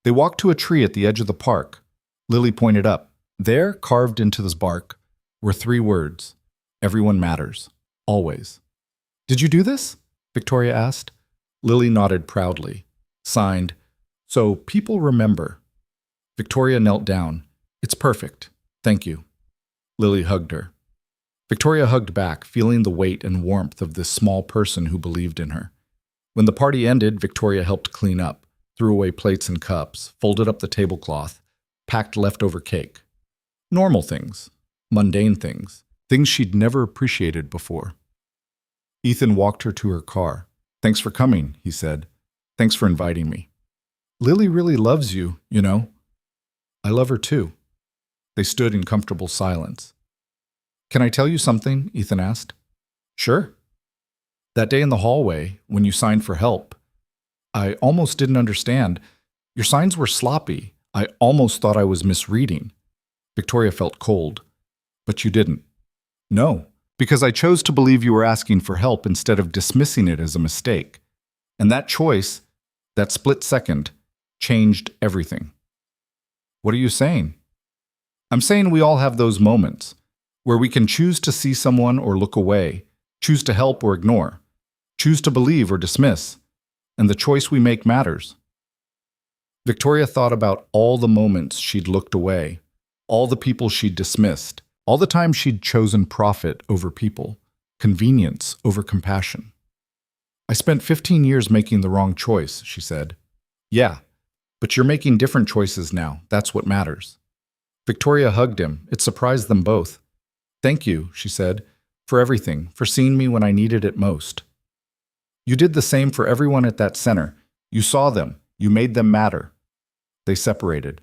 They walked to a tree at the edge of the park. Lily pointed up. There, carved into the bark, were 3 words. "Everyone matters. Always." "Did you do this?" Victoria asked. Lily nodded proudly. Signed, "So people remember." Victoria knelt down. "It's perfect. Thank you." Lily hugged her. Victoria hugged back, feeling the weight and warmth of this small person who believed in her. When the party ended, Victoria helped clean up, threw away plates and cups, folded up the tablecloth, packed leftover cake. Normal things, mundane things, things she'd never appreciated before. Ethan walked her to her car. "Thanks for coming," he said. "Thanks for inviting me. Lily really loves you, you know." "I love her too." They stood in comfortable silence. "Can I tell you something?" Ethan asked. "Sure." "That day in the hallway, when you signed for help, I almost didn't understand. Your signs were sloppy. I almost thought I was misreading." Victoria felt cold. "But you didn't." "No, because I chose to believe you were asking for help instead of dismissing it as a mistake. And that choice, that split second, changed everything." "What are you saying?" "I'm saying we all have those moments where we can choose to see someone or look away, choose to help or ignore, choose to believe or dismiss, and the choice we make matters." Victoria thought about all the moments she'd looked away, all the people she'd dismissed, all the times she'd chosen profit over people, convenience over compassion. I spent 15 years making the wrong choice, she said. Yeah, but you're making different choices now. That's what matters. Victoria hugged him. It surprised them both. Thank you, she said, for everything, for seeing me when I needed it most. You did the same for everyone at that center. You saw them. You made them matter. They separated.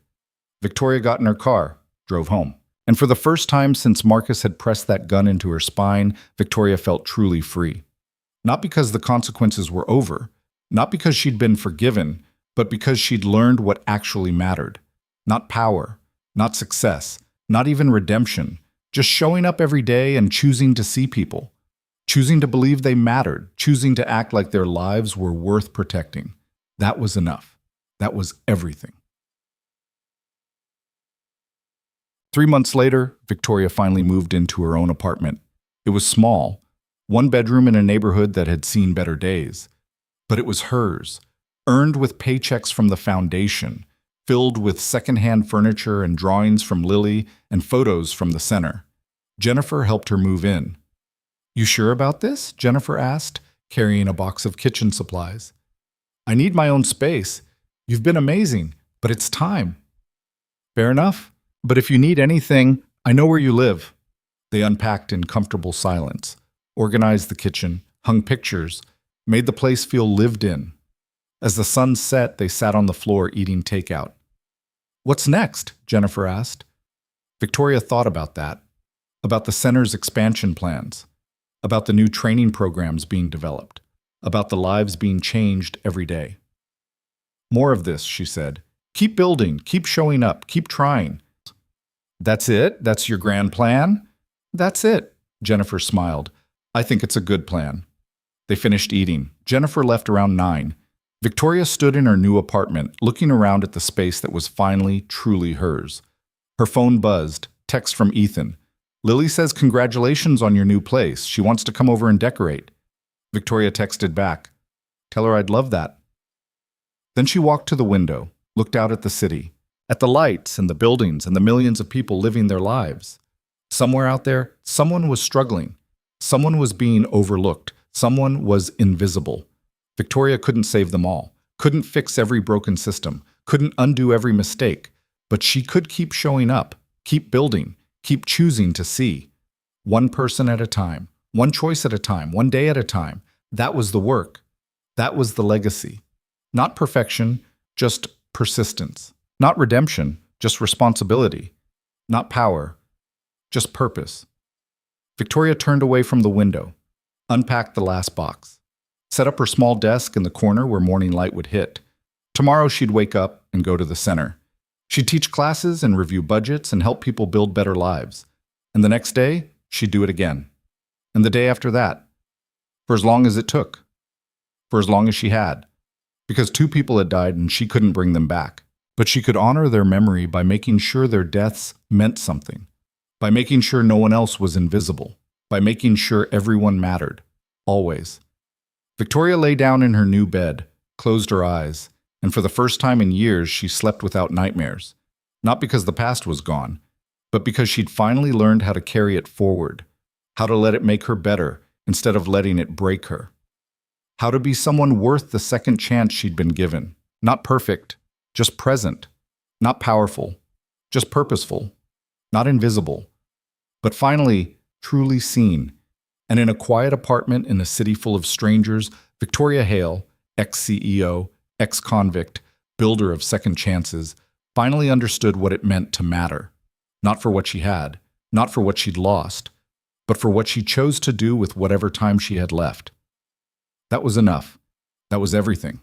Victoria got in her car, drove home. And for the first time since Marcus had pressed that gun into her spine, Victoria felt truly free. Not because the consequences were over, not because she'd been forgiven, but because she'd learned what actually mattered. Not power, not success, not even redemption, just showing up every day and choosing to see people, choosing to believe they mattered, choosing to act like their lives were worth protecting. That was enough. That was everything. 3 months later, Victoria finally moved into her own apartment. It was small, one bedroom in a neighborhood that had seen better days. But it was hers, earned with paychecks from the foundation, filled with secondhand furniture and drawings from Lily and photos from the center. Jennifer helped her move in. You sure about this? Jennifer asked, carrying a box of kitchen supplies. I need my own space. You've been amazing, but it's time. Fair enough. But if you need anything, I know where you live. They unpacked in comfortable silence, organized the kitchen, hung pictures, made the place feel lived in. As the sun set, they sat on the floor eating takeout. What's next? Jennifer asked. Victoria thought about that, about the center's expansion plans, about the new training programs being developed, about the lives being changed every day. More of this, she said. Keep building, keep showing up, keep trying. That's it? That's your grand plan? That's it, Jennifer smiled. I think it's a good plan. They finished eating. Jennifer left around 9. Victoria stood in her new apartment, looking around at the space that was finally, truly hers. Her phone buzzed. Text from Ethan. Lily says congratulations on your new place. She wants to come over and decorate. Victoria texted back. Tell her I'd love that. Then she walked to the window, looked out at the city, at the lights and the buildings and the millions of people living their lives. Somewhere out there, someone was struggling. Someone was being overlooked. Someone was invisible. Victoria couldn't save them all, couldn't fix every broken system, couldn't undo every mistake, but she could keep showing up, keep building, keep choosing to see. One person at a time, one choice at a time, one day at a time. That was the work. That was the legacy. Not perfection, just persistence. Not redemption, just responsibility. Not power, just purpose. Victoria turned away from the window, unpacked the last box, set up her small desk in the corner where morning light would hit. Tomorrow she'd wake up and go to the center. She'd teach classes and review budgets and help people build better lives. And the next day, she'd do it again. And the day after that. For as long as it took. For as long as she had. Because 2 people had died and she couldn't bring them back. But she could honor their memory by making sure their deaths meant something, by making sure no one else was invisible, by making sure everyone mattered, always. Victoria lay down in her new bed, closed her eyes, and for the first time in years she slept without nightmares, not because the past was gone, but because she'd finally learned how to carry it forward, how to let it make her better instead of letting it break her, how to be someone worth the second chance she'd been given, not perfect, just present, not powerful, just purposeful, not invisible, but finally truly seen. And in a quiet apartment in a city full of strangers, Victoria Hale, ex-CEO, ex-convict, builder of second chances, finally understood what it meant to matter, not for what she had, not for what she'd lost, but for what she chose to do with whatever time she had left. That was enough. That was everything.